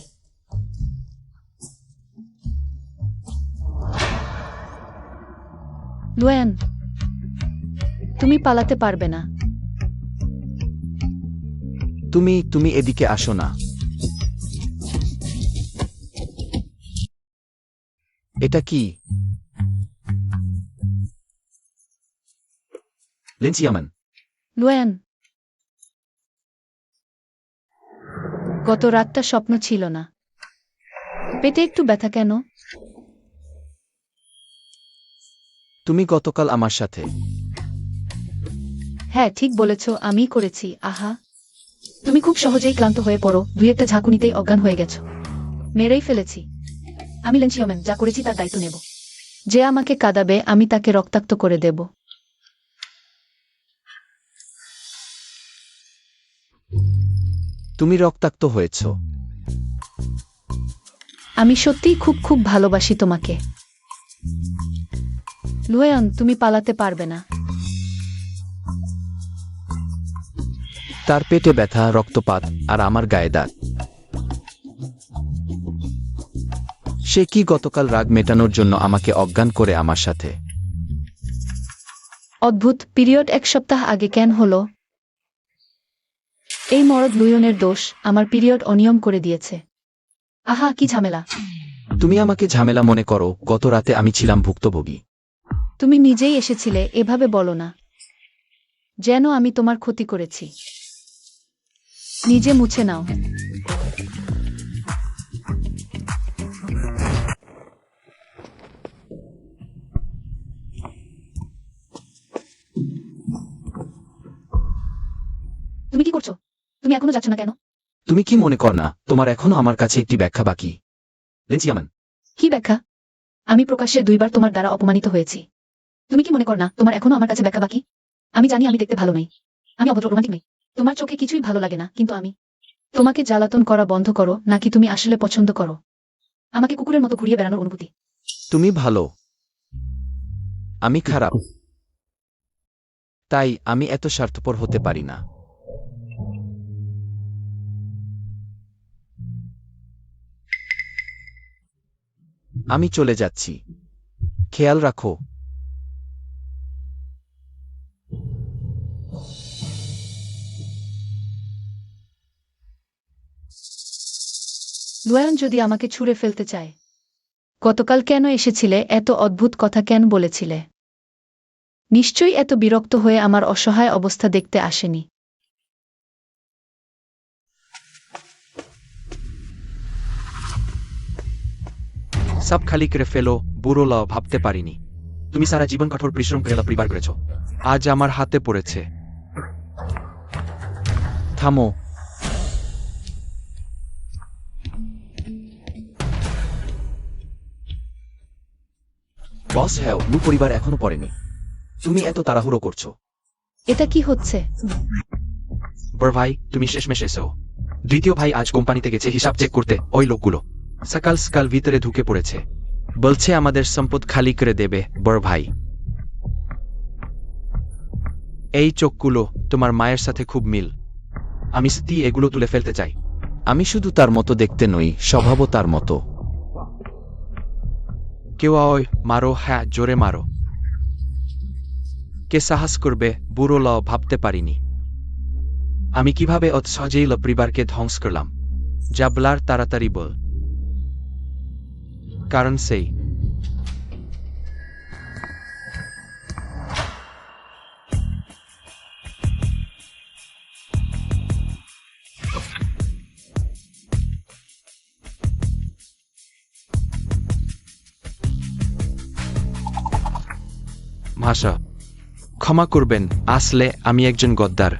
লুয়েন, তুমি পালাতে পারবে না। তুমি এদিকে আসো না। এটা কি? লেন্সিয়ামান, লুয়েন, গত রাতটা স্বপ্ন ছিল না। পেটে একটু ব্যথা কেন? তুমি গতকাল আমার সাথে। হ্যাঁ, ঠিক বলেছ, আমিই করেছি। আহা, তুমি খুব সহজেই ক্লান্ত হয়ে পড়ো, দুই একটা ঝাঁকুনিতেই অজ্ঞান হয়ে গেছ। মেরেই ফেলেছি। আমি লেন্সিওম্যান, যা করেছি তার দায়িত্ব নেব। যে আমাকে কাঁদাবে, আমি তাকে রক্তাক্ত করে দেব। তুমি রক্তাক্ত হয়েছ। আমি সত্যিই খুব খুব ভালোবাসি তোমাকে। লুয়েন, তুমি পালাতে পারবে না। তার পেটে ব্যথা, রক্তপাত, আর আমার গায়ে দাগ। সে কি গতকাল রাগ মেটানোর জন্য আমাকে অজ্ঞান করে আমার সাথে? অদ্ভুত, পিরিয়ড এক সপ্তাহ আগে কেন হলো? এই মরদ লুয়নের দোষ, আমার পিরিয়ড অনিয়ম করে দিয়েছে। আহা, কি ঝামেলা। তুমি আমাকে ঝামেলা মনে করো, গত রাতে আমি ছিলাম ভুক্তভোগী। তুমি নিজেই এসেছিলে, এভাবে বলো না যেন আমি তোমার ক্ষতি করেছি। নিজে মুছে নাও। তুমি তুমি কি করছো? তুমি এখনো যাচ্ছ না কেন? তুমি কি মনে কর না তোমার এখনো আমার কাছে একটি ব্যাখ্যা বাকি? লেনসিয়ামান, কি ব্যাখ্যা? আমি প্রকাশ্যে 2 বার তোমার দ্বারা অপমানিত হয়েছি। তুমি কি মনে কর না তোমার এখনো আমার কাছে ব্যাখ্যা বাকি? আমি জানি আমি দেখতে ভালো নই, আমি অভদ্র রোমান্টিক নই, তোমার চোখে কিছুই ভালো লাগে না, কিন্তু আমি তোমাকে জ্বালাতন করা বন্ধ করো, নাকি তুমি আসলে পছন্দ করো আমাকে কুকুরের মতো ঘুরিয়ে বেড়ানোর অনুভূতি? তুমি ভালো, আমি খারাপ, তাই আমি এত স্বার্থপর হতে পারি না। আমি চলে যাচ্ছি, খেয়াল রাখো। লুয়ান যদি আমাকে ছুঁড়ে ফেলতে চায়, গতকাল কেন এসেছিলে? এত অদ্ভুত কথা কেন বলেছিলে? নিশ্চয়ই এত বিরক্ত হয়ে আমার অসহায় অবস্থা দেখতে আসেনি। সব খালি করে ফেলো, বুড়ো ল ভাবতে পারিনি। তুমি সারা জীবন কঠোর পরিশ্রম করে পরিবার করেছ। আজ আমার হাতে পড়েছে। থামো। বস, হ্যাঁ, লু পরিবার এখনো পড়েনি। তুমি এত তাড়াহুড়ো করছো। এটা কি হচ্ছে? বড় ভাই, তুমি শেষমেশ এসো। দ্বিতীয় ভাই আজ কোম্পানিতে গেছে হিসাব চেক করতে। ওই লোকগুলো সকাল সকাল ভিতরে ঢুকে পড়েছে, বলছে আমাদের সম্পদ খালি করে দেবে। বড় ভাই, এই চোখগুলো তোমার মায়ের সাথে খুব মিল। আমি সত্যি এগুলো তুলে ফেলতে চাই। আমি শুধু তার মতো দেখতে নই, স্বভাবও তার মতো। কেউ ওই মারো, হ্যাঁ জোরে মারো। কে সাহস করবে? বুড়ো ল ভাবতে পারিনি। আমি কিভাবে অত সহজেই ল পরিবারকে ধ্বংস করলাম? যা বলার তাড়াতাড়ি বল, কারণ সেই ভাষা। ক্ষমা করবেন, আসলে আমি একজন গদ্দার।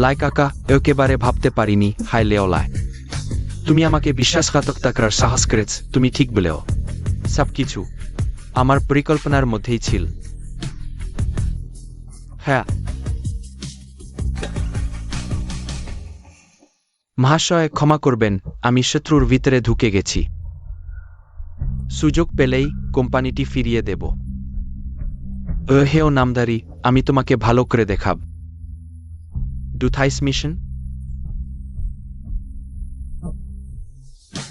লাই কাকা, একেবারে ভাবতে পারিনি। হাই লেওলায়, তুমি আমাকে বিশ্বাসঘাতকতা করার সাহস করেছ। তুমি ঠিক বলেও, সবকিছু আমার পরিকল্পনার মধ্যেই ছিল। হ্যাঁ মহাশয়, ক্ষমা করবেন, আমি শত্রুর ভিতরে ঢুকে গেছি। সুযোগ পেলেই কোম্পানিটি ফিরিয়ে দেব। হেও নামদারি, আমি তোমাকে ভালো করে দেখাব। ডুথাইস মিশন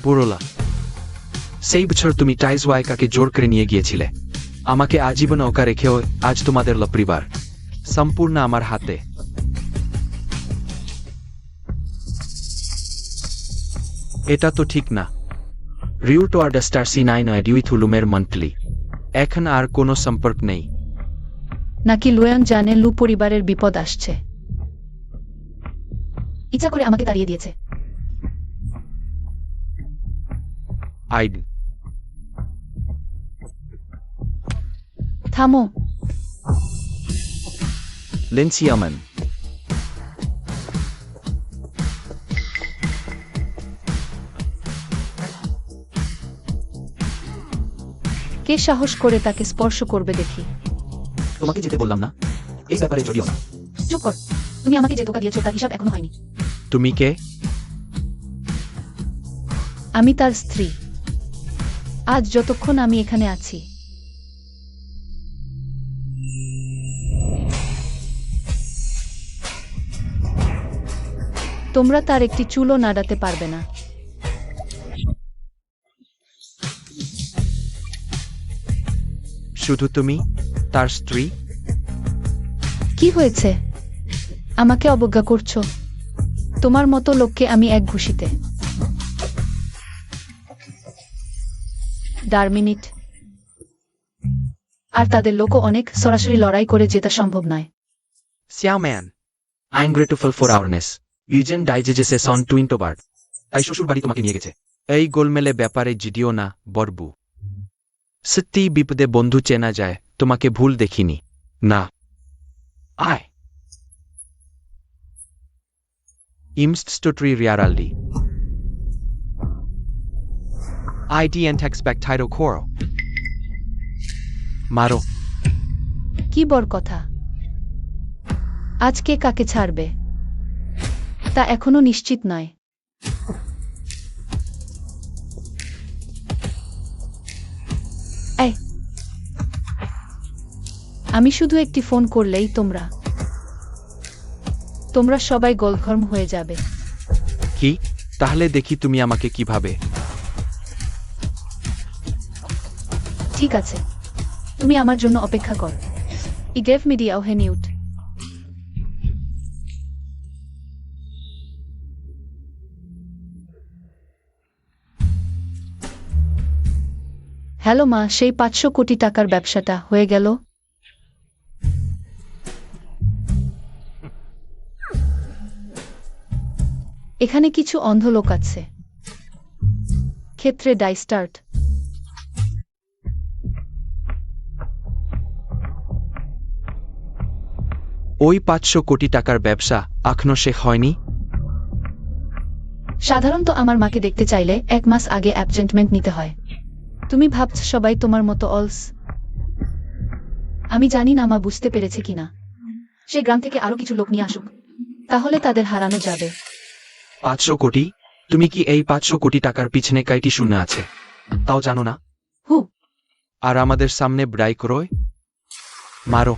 বুড়োলা, সেই বছর তুমি টাইজ ওয়াইকাকে জোর করে নিয়ে গিয়েছিলে। আমাকে আজীবন ওকা রেখেও আজ তোমাদের পরিবার সম্পূর্ণ আমার হাতে। এটা তো ঠিক না। রিউটো আর ডাস্টার C9 ডিউইথুলুমের মন্থলি এখন আর কোনো সম্পর্ক নেই। নাকি লুয়ান জানে লু পরিবারের বিপদ আসছে, ইচ্ছা করে আমাকে তাড়িয়ে দিয়েছে? আইড থামো। লেনসিয়ামান, কে সাহস করে তাকে স্পর্শ করবে দেখি? তোমাকে যেতে বললাম না, এই ব্যাপারে জড়িও না। চুপ কর। তুমি আমাকে যে ধোঁকা দিয়েছো তার হিসাব এখনো হয়নি। তুমি কে? আমি তার স্ত্রী। আজ যতক্ষণ আমি এখানে আছি, তোমরা তার একটি চুলও নাড়াতে পারবে না। শুধু তুমি, তার স্ত্রী? কি হয়েছে? আমাকে অবজ্ঞা করছো? তোমার মতো লোককে আমি এক ঘুষিতে। 4 মিনিট। আর তাদের লোকও অনেক, সরাসরি লড়াই করে জেতা সম্ভব নয়। Xiaoman, I am grateful for awareness. ইউজেন ডাইজেজেসে সন টু ইন্টোবার্ড। তাই শ্বশুর বাড়ি তোমাকে নিয়ে গেছে। এই গোলমেলে ব্যাপারে জিডিও না, বরবু। সত্যিই বিপদে বন্ধু চেনা যায়। তোমাকে ভুল দেখিনি। না, আয়। Imst stutri riaraldi. IDN expectito coro. Maro. কি বড় কথা? আজকে কাকে ছাড়বে তা এখনো নিশ্চিত নয়। এই, আমি শুধু একটি ফোন করলেই তোমরা সবাই গোলঘর্ম হয়ে যাবে। কি? তাহলে দেখি তুমি আমাকে কিভাবে। ঠিক আছে, তুমি আমার জন্য অপেক্ষা কর। ই গেভ মি দি অহেনিউট। হ্যালো মা, সেই 500 কোটি টাকার ব্যবসাটা হয়ে গেল? এখানে কিছু অন্ধ লোক আছে। ক্ষেত্রে ডাই স্টার্ট। ওই 500 কোটি টাকার ব্যবসা এখনো শেষ হয়নি? সাধারণত আমার মাকে দেখতে চাইলে 1 মাস আগে অ্যাপয়েন্টমেন্ট নিতে হয়। তুমি ভাবছ সবাই তোমার মতো অলস? আমি জানি না মা বুঝতে পেরেছে কিনা। সে গ্রাম থেকে আরো কিছু লোক নিয়ে আসুক, তাহলে তাদের হারানো যাবে। 500 কোটি? তুমি কি এই 500 কোটি টাকার পিছনে কাইটি শূন্য আছে তাও জানো না? হু, আর আমাদের সামনে ব্রাইক রয়। মারো।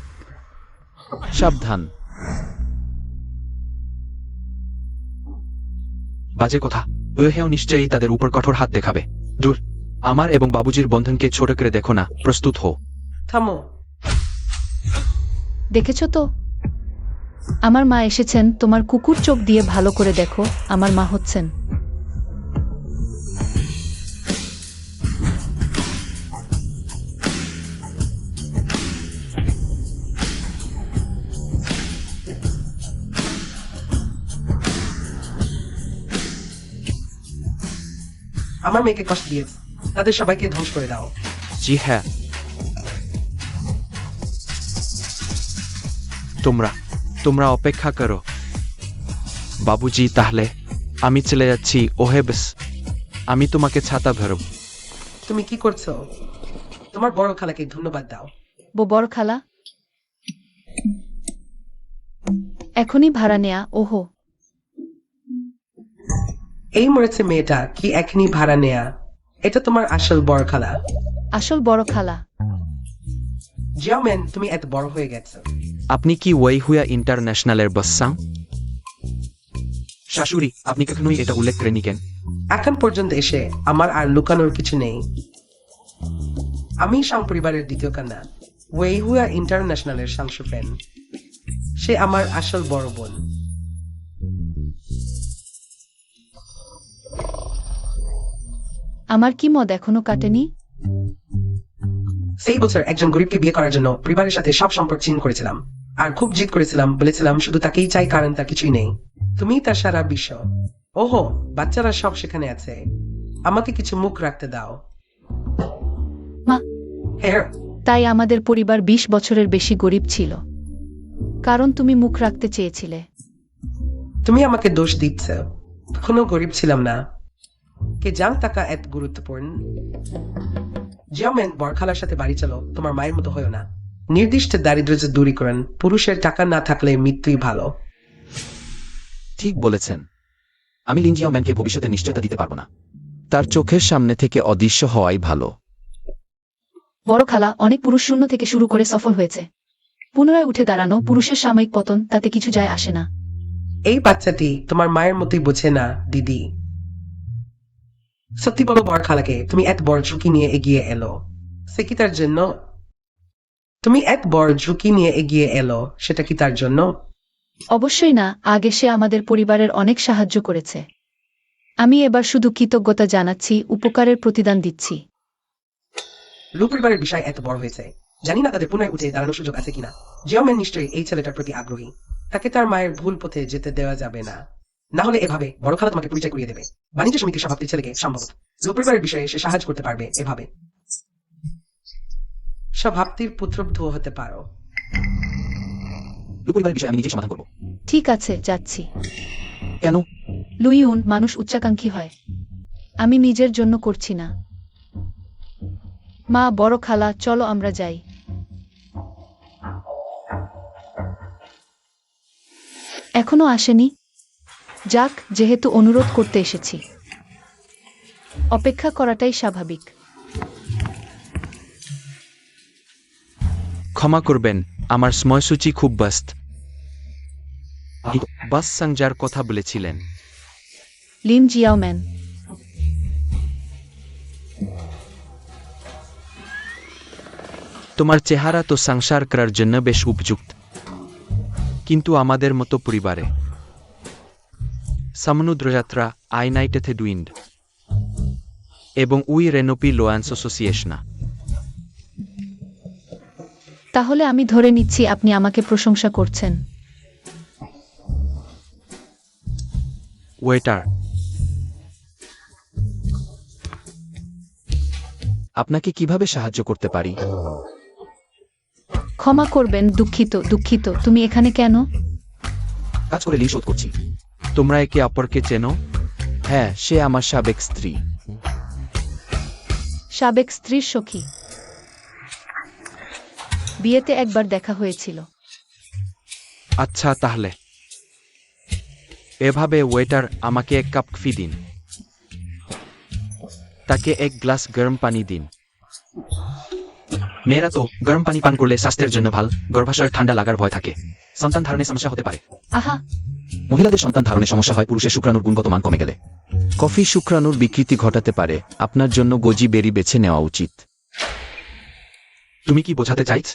সাবধান। বাজে কথা। ওহেও নিশ্চয়ই তাদের উপর কঠোর হাত দেখাবে। দূর। আমার এবং বাবুজির বন্ধনকে ছোট করে দেখো না। প্রস্তুত হও। থামো। দেখেছ তো? আমার মা এসেছেন। তোমার কুকুর চোখ দিয়ে ভালো করে দেখো, আমার মা হচ্ছেন। আমার মেয়েকে কষ্ট দিয়েছ, তাদের সবাইকে ধ্বংস করে দাও। জি হ্যাঁ। তোমরা অপেক্ষা করো বাবুজি। তাহলে আমি চলে যাচ্ছি। ওহেবস, আমি তোমাকে ছাতা ধরব। তুমি কি করছো? তোমার বড় খালাকে ধন্যবাদ দাও। বড় খালা এখনই ভাড়া নেয়া? ওহো, এই মরেছে মেয়েটা কি এখনই ভাড়া নেয়া? এটা তোমার আসল বড় খালা। আসল বড় খালা? জিয়ামেন, তুমি এত বড় হয়ে গেছো। আপনি কি ওয়েহুয়া ইন্টারন্যাশনালের বসাং? শাশুড়ি, আপনি কখনোই এটা উল্লেখ করেনি কেন? এখন পর্যন্ত এসে আমার আর লুকানোর কিছু নেই। আমি সাং পরিবারের দ্বিতীয় কন্যা, ওয়েহুয়া ইন্টারন্যাশনালের সাংশু ফ্রেন্ড। সে আমার আসল বড় বোন। আমার কি মদ এখনো কাটেনি? সেই বছর একজন গরিবকে বিয়ে করার জন্য পরিবারের সাথে সব সম্পর্ক ছিন্ন করেছিলাম, আর খুব জিদ করেছিলাম। বলেছিলাম শুধু তাকেই চাই, কারণ তার কিছুই নেই। তুমি তার সারা বিশ্ব। ওহো, বাচ্চারা সব সেখানে আছে। আমাকে কিছু মুখ রাখতে দাও। মা, হ্যাঁ, তাই আমাদের পরিবার 20 বছরের বেশি গরিব ছিল, কারণ তুমি মুখ রাখতে চেয়েছিলে। তুমি আমাকে দোষ দিচ্ছ। কখনো গরিব ছিলাম না। কে জান টাকা এত গুরুত্বপূর্ণ। জিয়ামেন, বরখালার সাথে বাড়ি চলো। তোমার মায়ের মতো হয়েও না। নির্দিষ্ট দারিদ্র্য দূরীকরণ। পুরুষের টাকা না থাকলে মৃত্যুই ভালো। ঠিক বলেছেন। আমি লিনজিয়াও ম্যানকে ভবিষ্যতে নিশ্চয়তা দিতে পারবো না। তার চোখের সামনে থেকে অদৃশ্য হওয়াই ভালো। বড় খালা অনেক পুরুষ শূন্য থেকে শুরু করে সফল হয়েছে। পুনরায় উঠে দাঁড়ানো পুরুষের সাময়িক পতন, তাতে কিছু যায় আসে না। এই বাচ্চাটি তোমার মায়ের মতোই বোঝে না, দিদি। সত্যি বলো বরখালাকে, তুমি এত বড় ঝুঁকি নিয়ে এগিয়ে এলো, সে কি তার জন্য? তুমি এত বড় ঝুঁকি নিয়ে এগিয়ে এলো, সেটা কি তার জন্য? অবশ্যই না। আগে সে আমাদের পরিবারের অনেক সাহায্য করেছে। আমি এবার শুধু কৃতজ্ঞতা জানাচ্ছি, উপকারের প্রতিদান দিচ্ছি। লু পরিবারের বিষয় এত বড় হয়েছে, জানি না তাদের পুনরায় উঠে দাঁড়ানোর সুযোগ আছে কিনা। জিওম্যান নিশ্চয়ই এই ছেলেটার প্রতি আগ্রহী। তাকে তার মায়ের ভুল পথে যেতে দেওয়া যাবে না। না হলে এভাবে বড় খালা তোমাকে পরিচয় করিয়ে দেবে বাণিজ্য সমিতির সভাপতির ছেলেকে। সম্ভব লু পরিবারের বিষয়ে সে সাহায্য করতে পারবে। এভাবে সভাপতির পুত্রবধূ হতে পারো। লু পরিবারের বিষয়ে আমি নিজেই সমাধান করবো। ঠিক আছে, যাচ্ছি। কেন? লুইউন, মানুষ উচ্চাকাঙ্ক্ষী হয়। আমি নিজের জন্য করছি না। মা, বড় খালা, চলো আমরা যাই। এখনো আসেনি? যাক, যেহেতু অনুরোধ করতে এসেছি, অপেক্ষা করাটাই স্বাভাবিক। ক্ষমা করবেন, আমার সময়সূচি খুব ব্যস্ত। বাস সাংজার কথা বলেছিলেন। লিন জিয়াওম্যান। তোমার চেহারা তো সংসার করার জন্য বেশ উপযুক্ত, কিন্তু আমাদের মতো পরিবারে সমুদ্রযাত্রা আইনাইটেথে দুইন্ড এবং উই রেনোপি লোয়ান্স অ্যাসোসিয়েশনা। তাহলে আমি ধরে নিচ্ছি আপনি আমাকে প্রশংসা করছেন। ওয়েটার, আপনাকে কিভাবে সাহায্য করতে পারি? ক্ষমা করবেন, দুঃখিত দুঃখিত। তুমি এখানে কেন? কাজ করে ঋণ শোধ করছি। তোমরা একে অপরকে চেনো? হ্যাঁ, সে আমার সাবেক স্ত্রী। সাবেক স্ত্রীর সখী। বিয়েতে একবার দেখা হয়েছিল। আচ্ছা, তাহলে এভাবে ওয়েটার, আমাকে এক কাপ কফি দিন, তাকে এক গ্লাস গরম পানি দিন। মেয়েরা তো গরম পানি পান করলে স্বাস্থ্যের জন্য ভালো, গর্ভাশয় ঠান্ডা লাগার ভয় থাকে, সন্তান ধারণে সমস্যা হতে পারে। আহা, মহিলাদের সন্তান ধারণে সমস্যা হয় পুরুষের শুক্রাণুর গুণগত মান কমে গেলে। কফি শুক্রাণুর বিকৃতি ঘটাতে পারে, আপনার জন্য গোজি বেরি বেছে নেওয়া উচিত। তুমি কি বোঝাতে চাইছ?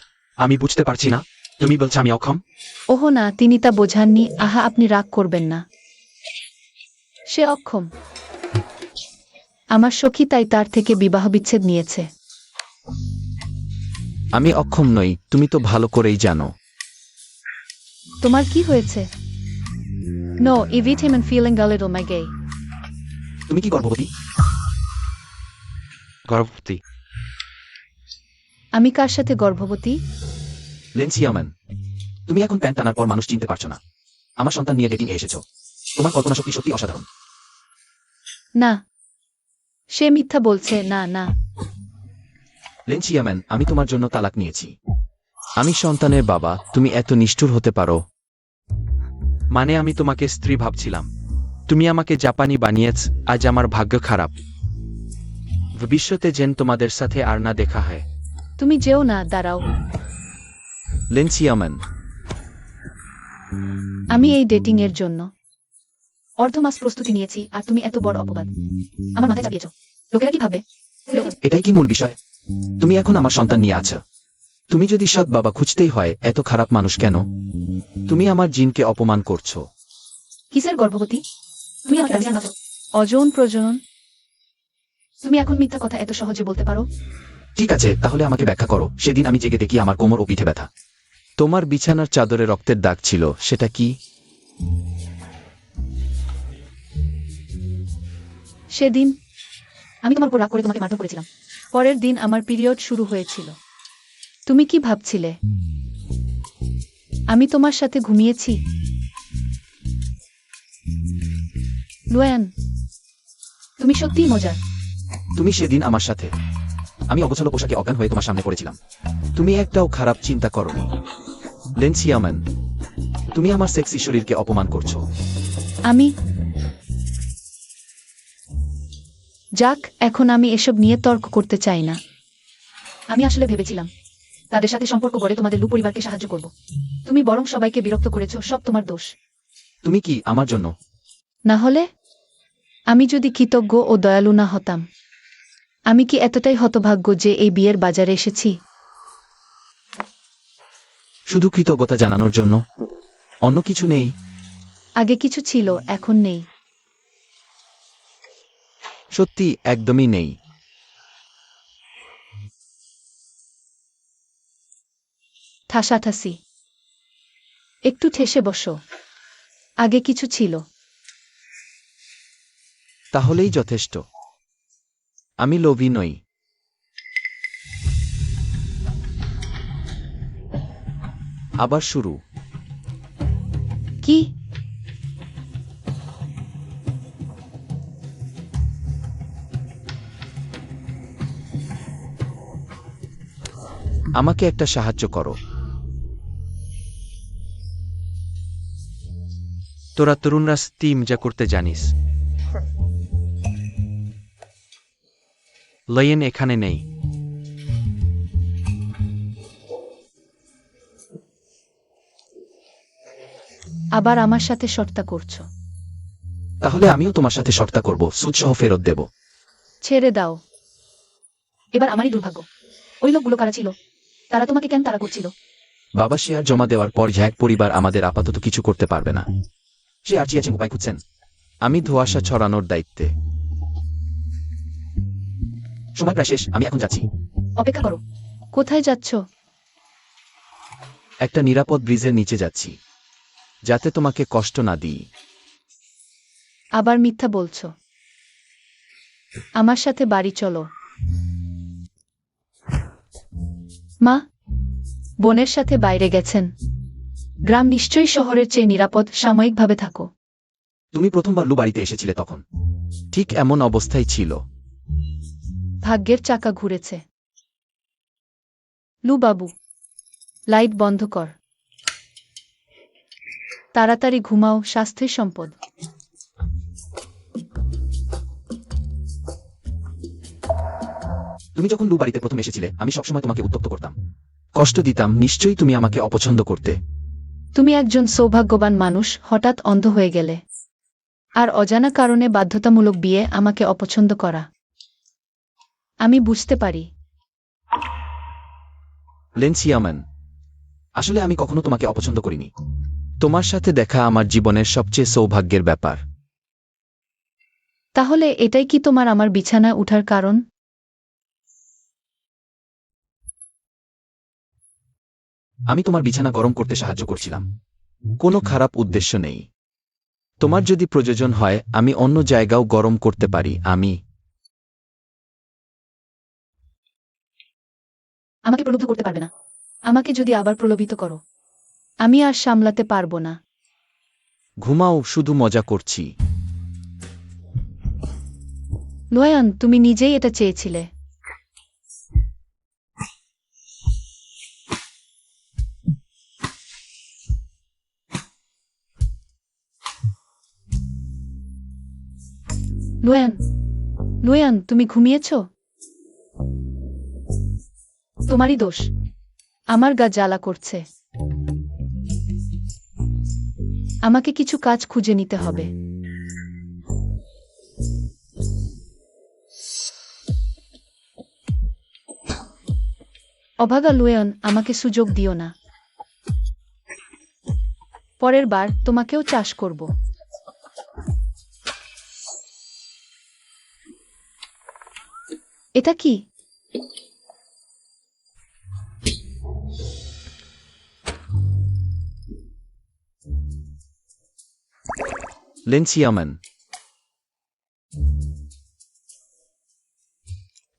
আমি বুঝতে পারছি না। তুমি বলছো আমি অক্ষম? ওহো না, তিনি তা বোঝাননি। আহা, আপনি রাগ করবেন না। সে অক্ষম। আমার সখী তাই তার থেকে বিবাহ বিচ্ছেদ নিয়েছে। আমি অক্ষম নই, তুমি তো ভালো করেই জানো। তোমার কি হয়েছে? নো, ইভিট him and feeling a little my gay. তুমি কি গর্ভবতী? গর্ভবতী? আমি কার সাথে গর্ভবতী? লেন্সিয়ামান, তুমি এখন প্যান্ট টানার পর মানুষ চিনতে পারছো না। আমার সন্তান নিয়ে ডেটিং এ এসেছো। তোমার কল্পনা শক্তি সত্যি অসাধারণ। না, সে মিথ্যা বলছে। না না, লেন্সিয়ামান, আমি তোমার জন্য তালাক নিয়েছি। আমি সন্তানের বাবা, তুমি এত নিষ্ঠুর হতে পারো? মানে আমি তোমাকে স্ত্রী ভাবছিলাম, তুমি আমাকে জাপানি বানিয়েছ। আজ আমার ভাগ্য খারাপ। ভবিষ্যতে যেন তোমাদের সাথে আর না দেখা হয়। তুমি যেও না, দাঁড়াও। লেন্সিয়ামান, আমি এই ডেটিং এর জন্য অর্ধমাস প্রস্তুতি নিয়েছি, আর তুমি এত বড় অপবাদ আমার মাথায় চাপিয়েছ। লোকেরা কি ভাবে? এটাই কি মূল বিষয়? তুমি এখন আমার সন্তান নিয়ে আছো। তুমি যদি সৎ বাবা খুঁজতেই হয়, এত খারাপ মানুষ কেন? তুমি আমার জিনকে অপমান করছো। কিসের গর্ভবতী? তুমি আমাকে রাজিয়ান ভাবো? অযৌন প্রজনন? তুমি এখন মিথ্যা কথা এত সহজে বলতে পারো? ঠিক আছে, তাহলে আমাকে ব্যাখ্যা করো। সেদিন আমি জেগে দেখি আমার কোমর ও পিঠে ব্যথা। তোমার বিছানার চাদরে রক্তের দাগ ছিল, সেটা কি? সেদিন আমি তোমার উপর রাগ করে তোমাকে মারধর করেছিলাম। পরের দিন আমার পিরিয়ড শুরু হয়েছিল। তুমি কি ভাবছিলে আমি তোমার সাথে ঘুমিয়েছি? লুয়ান, তুমি সত্যিই মজার। তুমি সেদিন আমার সাথে। আমি অগোছালো পোশাকে অজ্ঞান হয়ে তোমার সামনে পড়েছিলাম। তুমি একটাও খারাপ চিন্তা করনি। লেন্সিয়ামান, তুমি আমার সেক্সি শরীরকে অপমান করছো। আমি যাক, এখন আমি এসব নিয়ে তর্ক করতে চাই না। আমি আসলে ভেবেছিলাম তাদের সাথে সম্পর্ক গড়ে তোমাদের লু পরিবারকে সাহায্য করব। তুমি বরং সবাইকে বিরক্ত করেছো। সব তোমার দোষ। তুমি কি আমার জন্য? না হলে আমি যদি কৃতজ্ঞ ও দয়ালু না হতাম, আমি কি এতটাই হতভাগ্য যে এই বিয়ের বাজারে এসেছি? শুধু কৃতজ্ঞতা জানানোর জন্য? অন্য কিছু নেই? আগে কিছু ছিল, এখন নেই। সত্যি একদমই নেই। ঠাসাঠাসি। একটু ঠেসে বসো। আগে কিছু ছিল। তাহলেই যথেষ্ট। আমি লোভী নই। আবার শুরু। কি? আমাকে একটা সাহায্য করো। তোরা তরুণরা স্টিম যা করতে জানিস। লয়েন এখানে নেই। আবার আমার সাথে শর্তা করছো? তাহলে আমিও তোমার সাথে শর্তা করব, সুদ সহ ফেরত দেব। ছেড়ে দাও। এবার আমারই দুর্ভাগ্য। ওই লোকগুলো কারা ছিল? তারা তোমাকে কেন তাড়া করছিল? বাবা শেয়ার জমা দেওয়ার পর ঝ্যাক পরিবার আমাদের আপাতত কিছু করতে পারবে না। সে আর চিয়াচিং উপায় খুঁজছেন। আমি ধোঁয়াশা ছড়ানোর দায়িত্বে। সময় প্রায় শেষ, আমি এখন যাচ্ছি। অপেক্ষা করো। কোথায় যাচ্ছ? একটা নিরাপদ ব্রিজের নিচে যাচ্ছি, যাতে তোমাকে কষ্ট না দিই। আবার মিথ্যা বলছো। আমার সাথে বাড়ি চলো। মা, বোনের সাথে বাইরে গেছেন। গ্রাম নিশ্চয়ই শহরের চেয়ে নিরাপদ। সাময়িকভাবে থাকো। তুমি প্রথমবার লু বাড়িতে এসেছিলে তখন। ঠিক এমন অবস্থায় ছিল। ভাগ্যের চাকা ঘুরেছে। লু বাবু, লাইট বন্ধ কর। তাড়াতাড়ি ঘুমাও, স্বাস্থ্যই সম্পদ। তুমি যখন লু বাড়িতে প্রথম এসেছিলে, আমি সবসময় তোমাকে উত্তপ্ত করতাম, কষ্ট দিতাম। নিশ্চয়ই তুমি আমাকে অপছন্দ করতে। তুমি একজন সৌভাগ্যবান মানুষ, হঠাৎ অন্ধ হয়ে গেলে। আর অজানা কারণে বাধ্যতামূলক বিয়ে, আমাকে অপছন্দ করা। আমি বুঝতে পারি। লেনসিয়ামান, আসলে আমি কখনো তোমাকে অপছন্দ করিনি। তোমার সাথে দেখা আমার জীবনের সবচেয়ে সৌভাগ্যের ব্যাপার। তাহলে এটাই কি তোমার আমার বিছানায় উঠার কারণ? আমি তোমার বিছানা গরম করতে সাহায্য করছিলাম। কোনো খারাপ উদ্দেশ্য নেই। তোমার যদি প্রয়োজন হয় আমি অন্য জায়গাও গরম করতে পারি। আমাকে প্রলুব্ধ করতে পারবে না। আমাকে যদি আবার প্রলোভিত করো, আমি আর সামলাতে পারবো না। ঘুমাও, শুধু মজা করছি। লয়ান, তুমি নিজেই এটা চেয়েছিলে। লয়ান, লয়ান, তুমি ঘুমিয়েছ? তোমারই দোষ। আমার গা জ্বালা করছে। আমাকে কিছু কাজ খুঁজে নিতে হবে। অভাগা লুয়েন, আমাকে সুযোগ দিও না। পরের বার তোমাকেও চাষ করব। এটা কি? লেনসিয়ামান,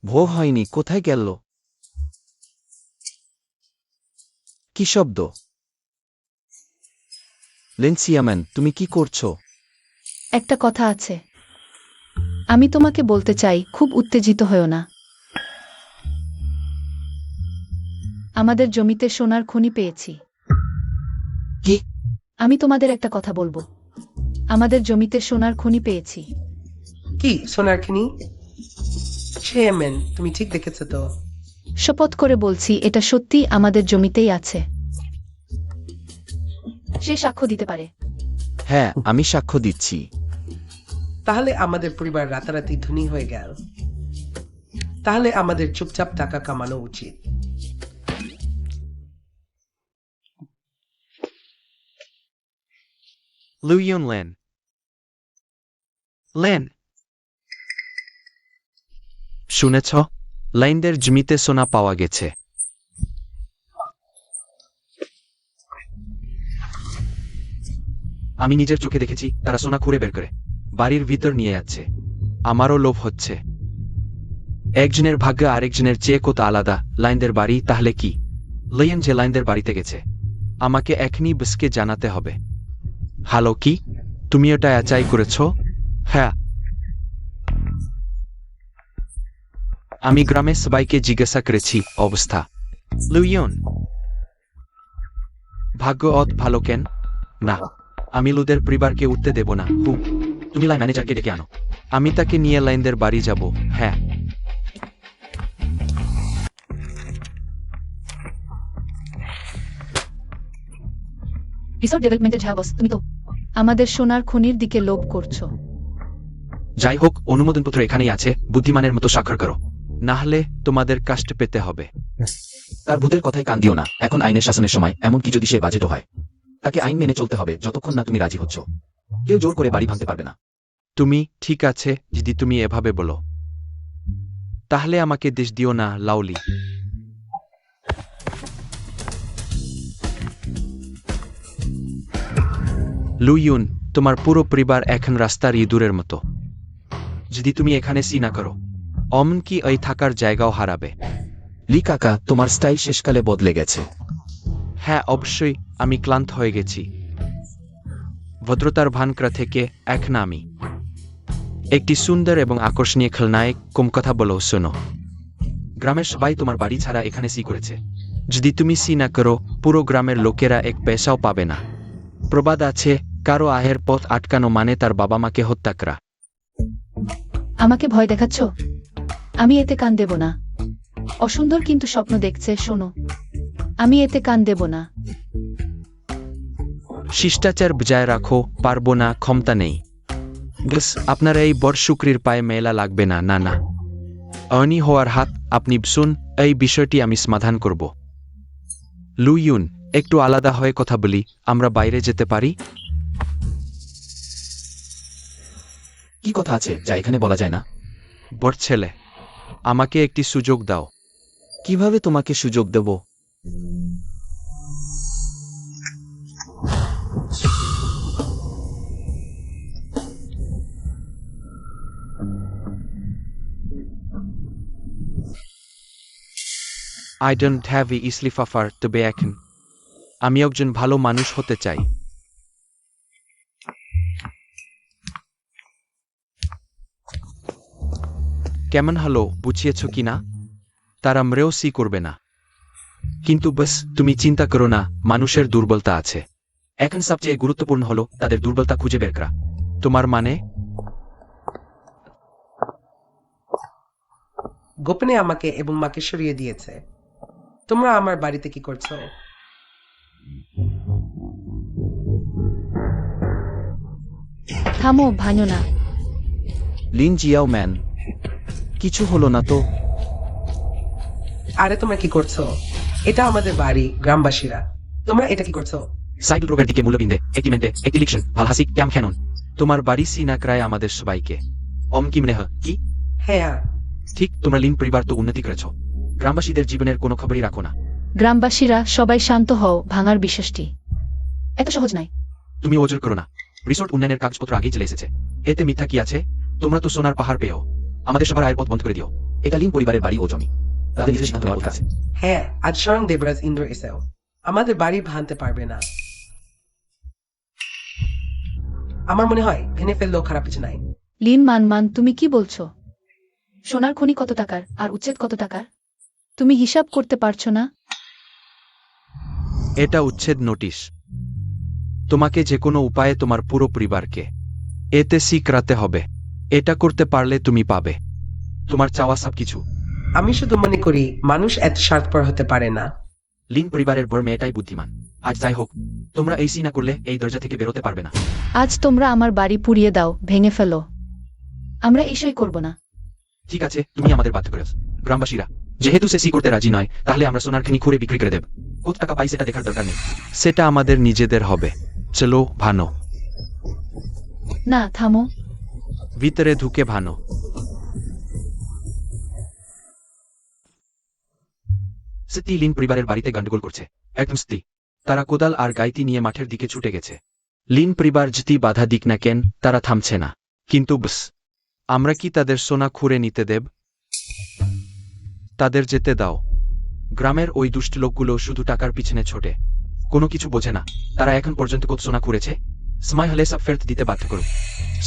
ভোর হয়নি, কোথায় গেল? কি শব্দ? লেনসিয়ামান, তুমি কি করছো? একটা কথা আছে। আমি তোমাকে বলতে চাই, খুব উত্তেজিত হয়ো না। আমাদের জমিতে সোনার খনি পেয়েছি। কি? আমি তোমাদের একটা কথা বলবো। আমাদের জমিতে সোনার খনি পেয়েছি। কি সোনার খনি? চেয়ারম্যান, তুমি ঠিক দেখেছো তো? শপথ করে বলছি, এটা সত্যি আমাদের জমিতেই আছে। সে সাক্ষ্য দিতে পারে। হ্যাঁ, আমি সাক্ষ্য দিচ্ছি। তাহলে আমাদের পরিবার রাতারাতি ধনী হয়ে গেল। তাহলে আমাদের চুপচাপ টাকা কামানো উচিত। লুইয়ন লেন, লেন, শুনেছ? লাইনদের জমিতে সোনা পাওয়া গেছে। আমি নিজের চোখে দেখেছি, তারা সোনা খুঁড়ে বের করে বাড়ির ভিতর নিয়ে যাচ্ছে। আমারও লোভ হচ্ছে। একজনের ভাগ্য আরেকজনের চেয়ে কত আলাদা। লাইনদের বাড়ি তাহলে কি? লয়েন যে লাইনদের বাড়িতে গেছে, আমাকে এখনই বসকে জানাতে হবে। হ্যালো, কি তুমি ওটা যাচাই করেছ? হ্যাঁ, আমি গ্রামে সবাইকে জিজ্ঞাসা করেছি অবস্থা। লুইয়ন, ভাগ্য অত ভালো কেন? না, আমি লুদের পরিবারকে উঠতে দেব না। তুমি লাইন ম্যানেজারকে ডেকে আনো। আমি তাকে নিয়ে লাইনদের বাড়ি যাব। হ্যাঁ, রিসোর্ট ডেভেলপমেন্টের ঝা বস, তুমি তো আমাদের সোনার খনির দিকে লোভ করছো। যাই হোক, অনুমোদনপত্র এখানেই আছে, বুদ্ধিমানের মতো স্বাক্ষর করো। না হলে তোমাদের কাষ্ট পেতে হবে। তার ভূতের কথায় কান দিও না, এখন আইনের শাসনের সময়, এমনকি যদি সে বাজেটও হয়। তাকে আইন মেনে চলতে হবে যতক্ষণ না তুমি রাজি হচ্ছ। কেউ জোর করে বাড়ি ভাঙতে পারবে না। তুমি ঠিক আছে যদি তুমি এভাবে বলো, তাহলে আমাকে দেশ দিও না লাউলি। লুইয়ুন, তোমার পুরো পরিবার এখন রাস্তার ইঁদুরের মতো। যদি তুমি এখানে সি না করো, অমনকি এই থাকার জায়গাও হারাবে। লি কাকা, তোমার স্টাইল শেষকালে বদলে গেছে। হ্যাঁ, অবশ্যই আমি ক্লান্ত হয়ে গেছি। ভদ্রতার ভানকরা থেকে এখন আমি একটি সুন্দর এবং আকর্ষণীয় খেলনায় কম কথা বলো। শোনো, গ্রামের সবাই তোমার বাড়ি ছাড়া এখানে সি করেছে। যদি তুমি সি না করো, পুরো গ্রামের লোকেরা এক পয়সাও পাবে না। প্রবাদ আছে, কারো আয়ের পথ আটকানো মানে তার বাবা মাকে হত্যা করা। আমাকে ভয় দেখাচ্ছ? আমি এতে কান দেব না। অসুন্দর কিন্তু স্বপ্ন দেখছে, শোনো, আমি এতে কান দেব না। শিষ্টাচার বজায় রাখো। পারবো না, ক্ষমতা নেই। বস, আপনার এই বড় শুক্রির পায়ে মেলা লাগবে না। না না, অনি হওয়ার হাত আপনি বসুন, এই বিষয়টি আমি সমাধান করব। লুইয়ুন, একটু আলাদা হয়ে কথা বলি। আমরা বাইরে যেতে পারি? কি কথা আছে যা এখানে বলা যায় না? বড় ছেলে, আমাকে একটি সুযোগ দাও। কিভাবে তোমাকে সুযোগ দেব? আই ডোন্ট হ্যাভ ই ইসলিফাফার, তবে এখন আমি একজন ভালো মানুষ হতে চাই। কেমন হলো, বুঝিয়েছ কি না? তারা মরেও সি করবে না। কিন্তু বস, তুমি চিন্তা করো না, মানুষের দুর্বলতা আছে। এখন সবচেয়ে গুরুত্বপূর্ণ হলো তাদের দুর্বলতা খুঁজে বের করা। তোমার মানে? গোপনে আমাকে এবং মাকে সরিয়ে দিয়েছে। তোমরা আমার বাড়িতে কি করছো? থামো, ভাঙো না। লিন জিয়াও ম্যান, কিছু হলো না তো? আরে তোমরা কি করছো? এটা আমাদের বাড়ি, গ্রামবাসীরা। তোমরা এটা কি করছো? সাইড রোগের দিকে মূল্যবিন্দে, একটি মেন্টে, একটি লিকশন, ভালহাসি, ক্যাম খ্যানন। তোমার বাড়ি সিনাক্রায় আমাদের সবাইকে। অম কি মনে হয় কি? হ্যাঁ, ঠিক, তোমরা লিন পরিবার তো উন্নতি করেছ। গ্রামবাসীদের জীবনের কোনো খবরই রাখো না। গ্রামবাসীরা সবাই শান্ত হও, ভাঙার বিশ্বাসটি এত সহজ নয়। তুমি ওজোর করো না। রিসোর্ট উন্নয়নের কাগজপত্র আগেই চলে এসেছে। এতে মিথ্যা কি আছে? তোমরা তো সোনার পাহাড় পেয়েও। আমাদের সবার আয়ের পথ বন্ধ করে দিও। এটা লিন পরিবারের বাড়ি ও জমি। তাদের নিজের সিদ্ধান্ত নেওয়ার আছে। হ্যাঁ, আজ স্বয়ং দেবরাজ ইন্দ্র এসেও আমাদের বাড়ি ভাঙতে পারবে না। আমার মনে হয় ভেঙে ফেললেও খারাপ কিছু নাই। লিন মান, তুমি কি বলছো? সোনার খনি কত টাকার আর উচ্ছেদ কত টাকার? তুমি হিসাব করতে পারছো না? এটা উচ্ছেদ নোটিশ। তোমাকে যে কোনো উপায়ে তোমার পুরো পরিবারকে এতে সি করাতে হবে। এটা করতে পারলে তুমি পাবে। তোমার চাওয়া সব কিছু। আমি শুধু মনে করি মানুষ এত স্বার্থপর হতে পারে না। লিন পরিবারের বড় মেয়েটাই বুদ্ধিমান। আজ যাই হোক, তোমরা এই সি না করলে এই দরজা থেকে বেরোতে পারবে না। আজ তোমরা আমার বাড়ি পুড়িয়ে দাও, ভেঙে ফেলো, আমরা এসই করব না। ঠিক আছে, তুমি আমাদের বাধ্য করেছ। গ্রামবাসীরা যেহেতু সে সি করতে রাজি নয়, তাহলে আমরা সোনার খনি খুঁড়ে বিক্রি করে দেব। কত টাকা পাই সেটা দেখার দরকার নেই। সেটা আমাদের নিজেদের হবে। চলো ভানো, না, থামো। ভিতরে ঢুকে ভানো। সত্যি লিন পরিবারের বাড়িতে গন্ডগোল করছে। একদম সত্যি। তারা কোদাল আর গাইতি নিয়ে মাঠের দিকে ছুটে গেছে। লিন পরিবার যদি বাধা দিক না কেন, তারা থামছে না। কিন্তু বস, আমরা কি তাদের সোনা খুঁড়ে নিতে দেব? তাদের যেতে দাও। গ্রামের ওই দুষ্ট লোকগুলো শুধু টাকার পিছনে ছোটে, কোনো কিছু বোঝে না। তারা এখন পর্যন্ত কত সোনা খুঁড়েছে। সময় হলে সব ফেরত দিতে বাধ্য করুক।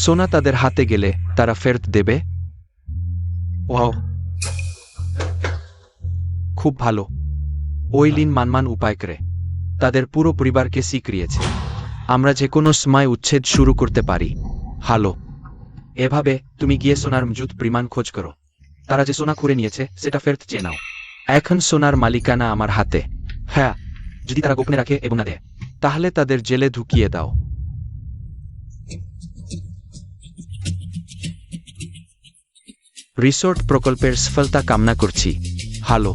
সোনা তাদের হাতে গেলে তারা ফেরত দেবে। ওয়াও, খুব ভালো। ওই লিন মানমান উপায় করে তাদের পুরো পরিবারকে শিখিয়েছে। আমরা যে কোনো সময় উচ্ছেদ শুরু করতে পারি। হ্যালো, এভাবে তুমি গিয়ে সোনার মজুদ পরিমাণ খোঁজ করো। তারা যে সোনা খুঁড়ে নিয়েছে সেটা ফেরত চেয়ে নাও। এখন সোনার মালিকানা আমার হাতে। হ্যাঁ, যদি তারা গোপনে রাখে এবং না দেয়, তাহলে তাদের জেলে ঢুকিয়ে দাও। রিসোর্ট প্রকল্পের সফলতা কামনা করছি। হ্যালো।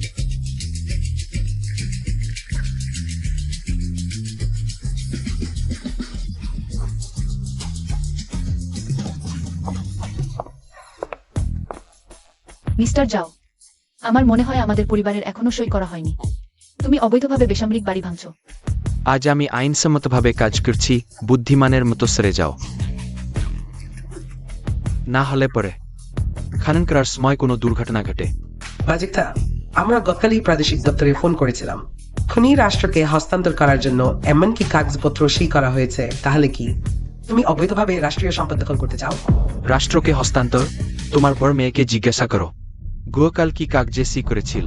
মিস্টার যাও, আমার মনে হয় আমাদের পরিবারের এখনো সই করা হয়নি। তুমি অবৈধভাবে বেসামরিক বাড়ি ভাঙছো। আজ আমি আইনসম্মতভাবে কাজ করছি, বুদ্ধিমানের মতো সেরে যাও। না হলে পরে খনন করার সময় কোনো দুর্ঘটনা ঘটে। বাজিকতা, আমরা গতকালই প্রাদেশিক দপ্তরে ফোন করেছিলাম। খনি রাষ্ট্রকে হস্তান্তর করার জন্য এমনকি কাগজপত্র সই করা হয়েছে। তাহলে কি তুমি অবৈধভাবে রাষ্ট্রীয় সম্পদ দখল করতে চাও? রাষ্ট্রকে হস্তান্তর? তোমার বড় মেয়েকে জিজ্ঞাসা করো গতকাল কি কাগজে সই করেছিল।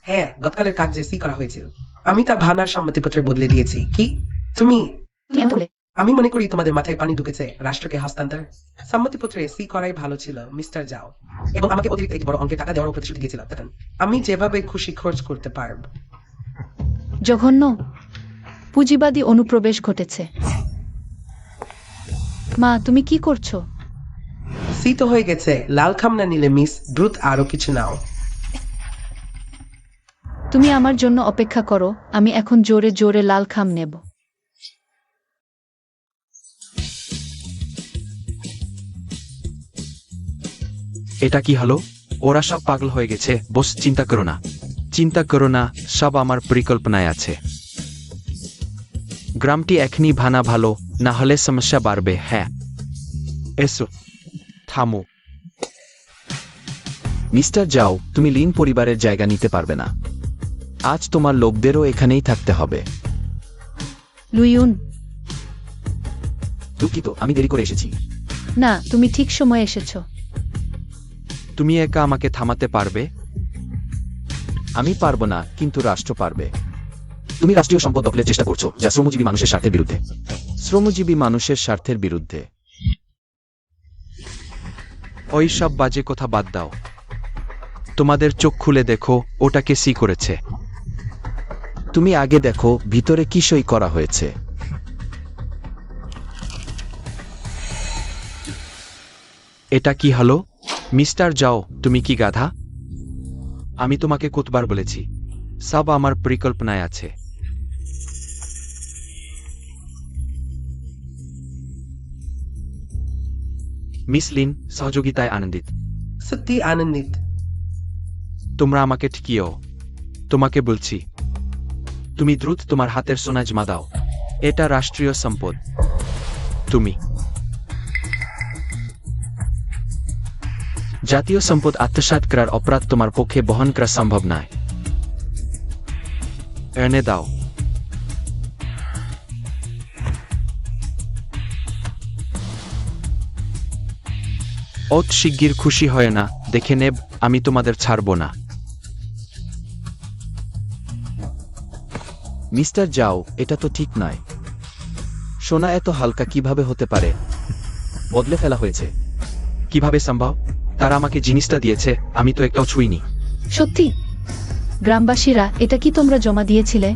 হ্যাঁ, গতকালের কাগজে সই করা হয়েছিল। আমি তা ভানার সম্মতিপত্রে বদলে দিয়েছি। কি তুমি? কেন বলে? আমি মনে করি তোমাদের মাথায় পানি ঢুকেছে। রাষ্ট্রকে হস্তান্তর সম্মতিপত্রে সই করাই ভালো ছিল, মিস্টার যাও। এবং আমাকে অতিরিক্ত একটি বড় অঙ্কের টাকা দেওয়ার প্রতিশ্রুতি দিয়েছিল। তখন আমি যেভাবে খুশি খরচ করতে পারব। জঘন্য পুঁজিবাদী অনুপ্রবেশ ঘটেছে। মা, তুমি কি করছো? সি তো হয়ে গেছে। লাল খাম না নিলে মিস, দ্রুত আরো কিছু নাও। তুমি আমার জন্য অপেক্ষা করো, আমি এখন জোরে জোরে লাল খাম নেব। এটা কি হলো? ওরা সব পাগল হয়ে গেছে। বস, চিন্তা করো না, চিন্তা করো না, সব আমার পরিকল্পনায় আছে। গ্রামটি এখনই ভানা ভালো, না হলে সমস্যা বাড়বে। হ্যাঁ, এসো, থামো। মিস্টার যাও, তুমি লিন পরিবারের জায়গা নিতে পারবে না। আজ তোমার লোকদেরও এখানেই থাকতে হবে। লুইউন, দুঃখিত, আমি দেরি করে এসেছি। না, তুমি ঠিক সময়ে এসেছো। তুমি একা আমাকে থামাতে পারবে? আমি পারবো না, কিন্তু রাষ্ট্র পারবে। তুমি রাষ্ট্রীয় সম্পদ দখলের চেষ্টা করছো, যা শ্রমজীবী মানুষের স্বার্থের বিরুদ্ধে। শ্রমজীবী মানুষের স্বার্থের বিরুদ্ধে। ওই সব বাজে কথা বাদ দাও। তোমাদের চোখ খুলে দেখো, ওটাকে সি করেছে। তুমি আগে দেখো ভিতরে কি সই করা হয়েছে। এটা কি হলো? মিস্টার যাও, তুমি কি গাধা? আমি তোমাকে কতবার বলেছি, সব আমার পরিকল্পনায় আছে। মিস লিন সহযোগিতায় আনন্দিত। সত্যি আনন্দিত। তোমরা আমাকে ঠকিও। তোমাকে বলছি, তুমি দ্রুত তোমার হাতের সোনা জমা দাও। এটা রাষ্ট্রীয় সম্পদ। তুমি জাতীয় সম্পদ আত্মসাৎ করার অপরাধ তোমার পক্ষে বহন করা সম্ভব নয়। এনে দাও। অত শিগগির খুশি হয় না, দেখে নেব, আমি তোমাদের ছাড়ব না। মিস্টার যাও, এটা তো ঠিক নয়। সোনা এত হালকা কিভাবে হতে পারে? বদলে ফেলা হয়েছে। কিভাবে সম্ভব? তারা আমাকে জিনিসটা দিয়েছে, আমি তো একটাও ছুঁইনি। সত্যি? গ্রামবাসীরা, এটা কি তোমরা জমা দিয়েছিলে?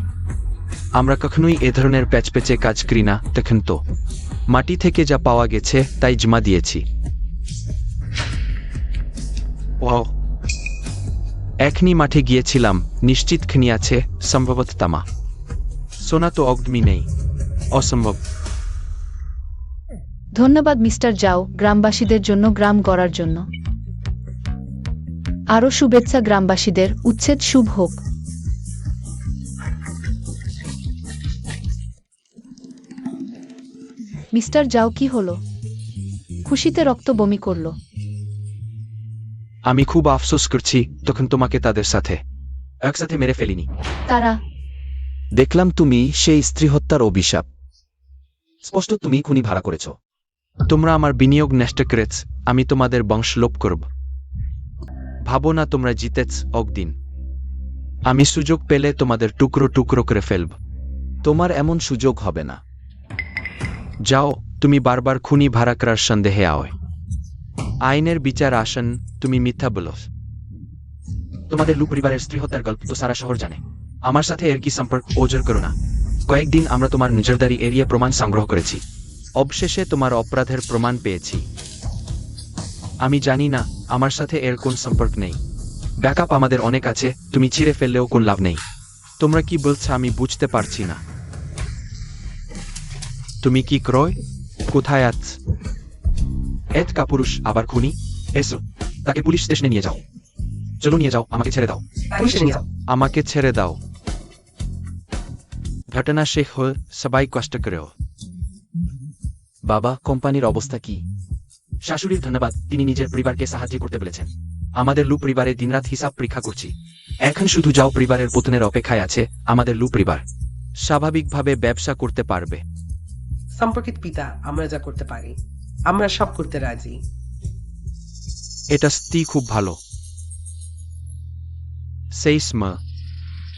আমরা কখনোই এ ধরনের প্যাচপ্যাচে কাজ করি না। তখন তো মাটি থেকে যা পাওয়া গেছে তাই জমা দিয়েছি। ও, এখনই মাঠে গিয়েছিলাম, নিশ্চিত খনি আছে, সম্ভবত তামা। সোনা তো অগ্নি নেই, অসম্ভব। ধন্যবাদ মিস্টার যাও, গ্রামবাসীদের জন্য, গ্রাম গড়ার জন্য। আরও শুভেচ্ছা গ্রামবাসীদের, উচ্ছেদ শুভ হোক। মিস্টার যাও, কি হলো? খুশিতে রক্ত বমি করলো। আমি খুব আফসোস করছি, তখন তোমাকে তাদের সাথে একসাথে মেরে ফেলিনি। তারা দেখলাম তুমি সেই স্ত্রী হত্যার অভিশাপ। স্পষ্ট তুমি খুনি ভাড়া করেছ। তোমরা আমার বিনিয়োগ নষ্ট করেছ, আমি তোমাদের বংশ লোপ করব। ভাবো না তোমরা জিতেছ। একদিন আমি সুযোগ পেলে তোমাদের টুকরো টুকরো করে ফেলব। তোমার এমন সুযোগ হবে না। যাও, তুমি বারবার খুনি ভাড়া করার সন্দেহে আওয়। আইনের বিচার আসন, তুমি মিথ্যা বলো। তোমাদের লু পরিবারের স্ত্রী হত্যার গল্প তো সারা শহর জানে। আমার সাথে এর কি সম্পর্ক ওজোর করো না। কয়েকদিন আমরা তোমার নজরদারি এরিয়া প্রমাণ সংগ্রহ করেছি। অবশেষে তোমার অপরাধের প্রমাণ পেয়েছি। আমি জানি না আমার সাথে এর কোন সম্পর্ক নেই। ব্যাকআপ আমাদের অনেক আছে, তুমি ছিঁড়ে ফেললেও কোন লাভ নেই। তোমরা কি বলছো আমি বুঝতে পারছি না। তুমি কি ক্রয়? কোথায় আছ? এত কাপুরুষ আবার খুনি। এসো, তাকে পুলিশ স্টেশনে নিয়ে যাও। চলো নিয়ে যাও, আমাকে ছেড়ে দাও। পুলিশে নিয়ে যাও। আমাকে ছেড়ে দাও। ঘটনা শেষ হল, সবাই কষ্ট করেও। বাবা, কোম্পানির অবস্থা কি? শাশুড়ির ধন্যবাদ, তিনি নিজের পরিবারকে সাহায্য করতে বলেছেন। আমাদের লু পরিবারে দিনরাত হিসাব পরীক্ষা করছি। এখন শুধু যাও পরিবারের পতনের অপেক্ষায় আছে আমাদের লু পরিবার। স্বাভাবিকভাবে ব্যবসা করতে পারবে। সম্পর্কিত পিতা, আমরা যা করতে পারি আমরা সব করতে রাজি। এটা স্ত্রী খুব ভালো। সেই স্ম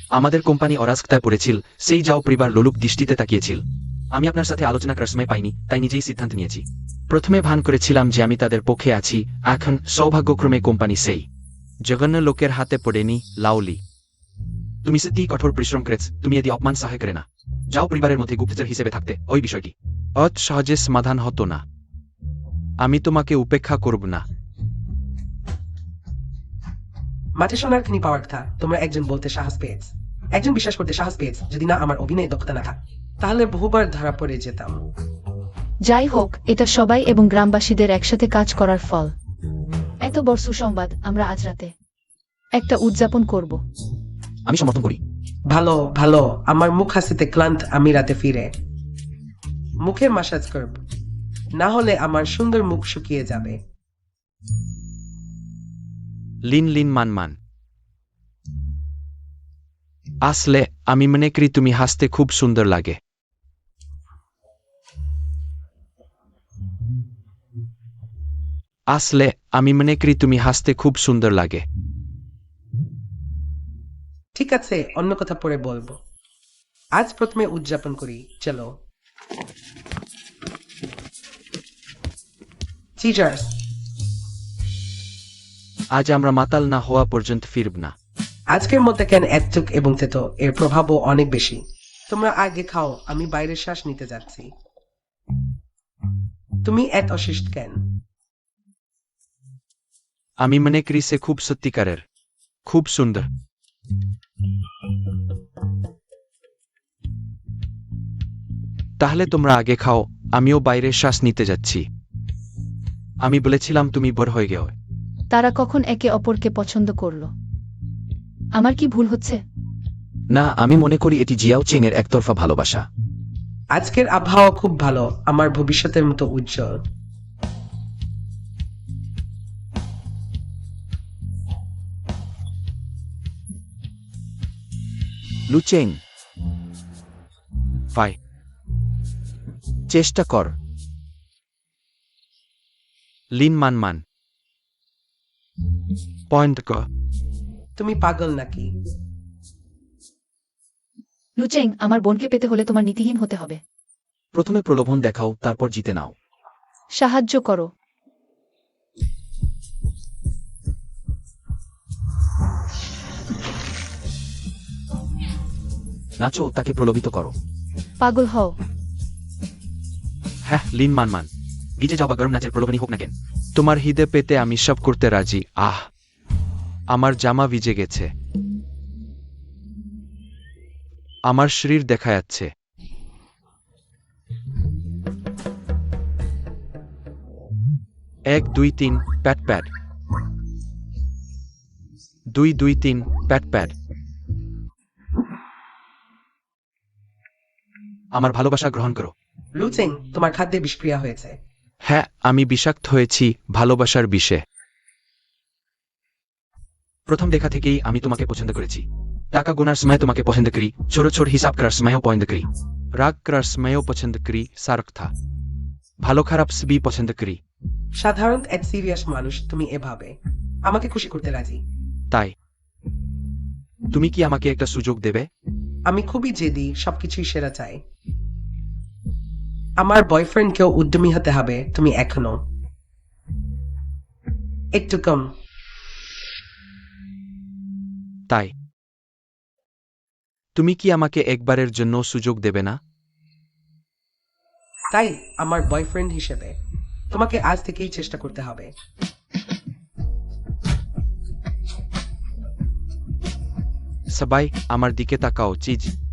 আমাদের কোম্পানি অরাজকতায় পড়েছিল, সেই যাও পরিবার লোলুপ দৃষ্টিতে তাকিয়েছিল। আমি আপনার সাথে আলোচনা করার সময় পাইনি, তাই নিজেই সিদ্ধান্ত নিয়েছি। প্রথমে ভান করেছিলাম যে আমি তাদের পক্ষে আছি, এখন সৌভাগ্যক্রমে কোম্পানি সেই জঘন্য লোকের হাতে পড়েনি। লাউলি, তুমি সত্যিই কঠোর পরিশ্রম করেছ, তুমি এদি অপমান সহায় করে না। যাও পরিবারের মধ্যে গুপ্তচর হিসেবে থাকতে, ওই বিষয়টি অত সহজে সমাধান হতো না। আমি তোমাকে উপেক্ষা করব না। মাঠে সোনার খনি পাওয়ার কথা তোমরা একজন বলতে সাহস পেয়েছ, একজন বিশ্বাস করতে সাহস পেয়েছ। যদি না আমার অভিনয় দক্ষতা না থাক তাহলে বহুবার ধরা পড়ে যেতাম। যাই হোক, এটা সবাই এবং গ্রামবাসীদের একসাথে কাজ করার ফল। এত বড় সুসংবাদ আমরা আজ রাতে একটা উদযাপন করব। আমি সমর্থন করি। ভালো ভালো, আমার মুখ হাসিতে ক্লান্ত আমি রাতে ফিরে মুখের মাসাজ করব, না হলে আমার সুন্দর মুখ শুকিয়ে যাবে। লিন লিন মান মান। আসলে আমি মনে করি তুমি হাসতে খুব সুন্দর লাগে। আসলে আমি মনে করি তুমি হাসতে খুব সুন্দর লাগে। ঠিক আছে, অন্য কথা পরে বলবো। আজ প্রথমে উদযাপন করি, চলো। চিজার্স। আজ আমরা মাতাল না হওয়া পর্যন্ত ফিরব না। আজকের মধ্যে কেন এতটুক এবং তেতো, এর প্রভাবও অনেক বেশি। তোমরা আগে খাও, আমি বাইরে শ্বাস নিতে যাচ্ছি। তুমি এত অশিষ্ট কেন? আমি মনে করি সে খুব সত্যিকারের, খুব সুন্দর। তাহলে তোমরা আগে খাও, আমিও বাইরে শ্বাস নিতে যাচ্ছি। আমি বলেছিলাম তুমি বড় হয়ে গেও। তারা কখন একে অপরকে পছন্দ করলো? আমার কি ভুল হচ্ছে? না, আমি মনে করি এটি জিয়াও চেং এর একতরফা ভালোবাসা। আজকের আবহাওয়া খুব ভালো, আমার ভবিষ্যতের মতো উজ্জ্বল। লুচেং, ফাই, চেষ্টা কর। লিন মান মান। পয়েন্ট ক। তুমি পাগল নাকি? লুচেং, আমার বোনকে পেতে হলে তোমার নীতিহীন হতে হবে। প্রথমে প্রলোভন দেখাও, তারপর জিতে নাও। সাহায্য করো। নাচো, তাকে প্রলোভিত করো। পাগল হও। হ্যাঁ, লিন মান মান। গিজে যাও বা গরম নাচের প্রলোভনী হোক না কেন। তোমার হিদে পেতে আমি সব করতে রাজি। আহ, আমার জামা ভিজে গেছে। আমার শরীর দেখা যাচ্ছে। 1 2 3 প্যাট প্যাট। 2 2 3 প্যাট প্যাট। আমার ভালোবাসা গ্রহণ করো। লুচেং, তোমার খাদ্যে বিষক্রিয়া হয়েছে। হ্যাঁ, আমি বিষাক্ত হয়েছি ভালোবাসার বিষে। প্রথম দেখা থেকেই আমি তোমাকে পছন্দ করেছি। টাকা গোনার সময় তোমাকে পছন্দ করি, ছোট ছোট হিসাব করার সময়ও পছন্দ করি। রাগ করার সময়ও পছন্দ করি, সার্ক থা। ভালো খারাপ সবই পছন্দ করি। সাধারণত এক সিরিয়াস মানুষ তুমি এভাবে আমাকে খুশি করতে রাজি। তাই তুমি কি আমাকে একটা সুযোগ দেবে? আমি খুবই জেদি, সবকিছুই সেরা চাই। আমার বয়ফ্রেন্ডকেও উদ্যমী হতে হবে, তুমি এখনো একটু কম। তাই তুমি কি আমাকে একবারের জন্য সুযোগ দেবে না? তাই আমার বয়ফ্রেন্ড হিসেবে তোমাকে আজ থেকেই চেষ্টা করতে হবে। সবাই আমার দিকে তাকাও, চিজ।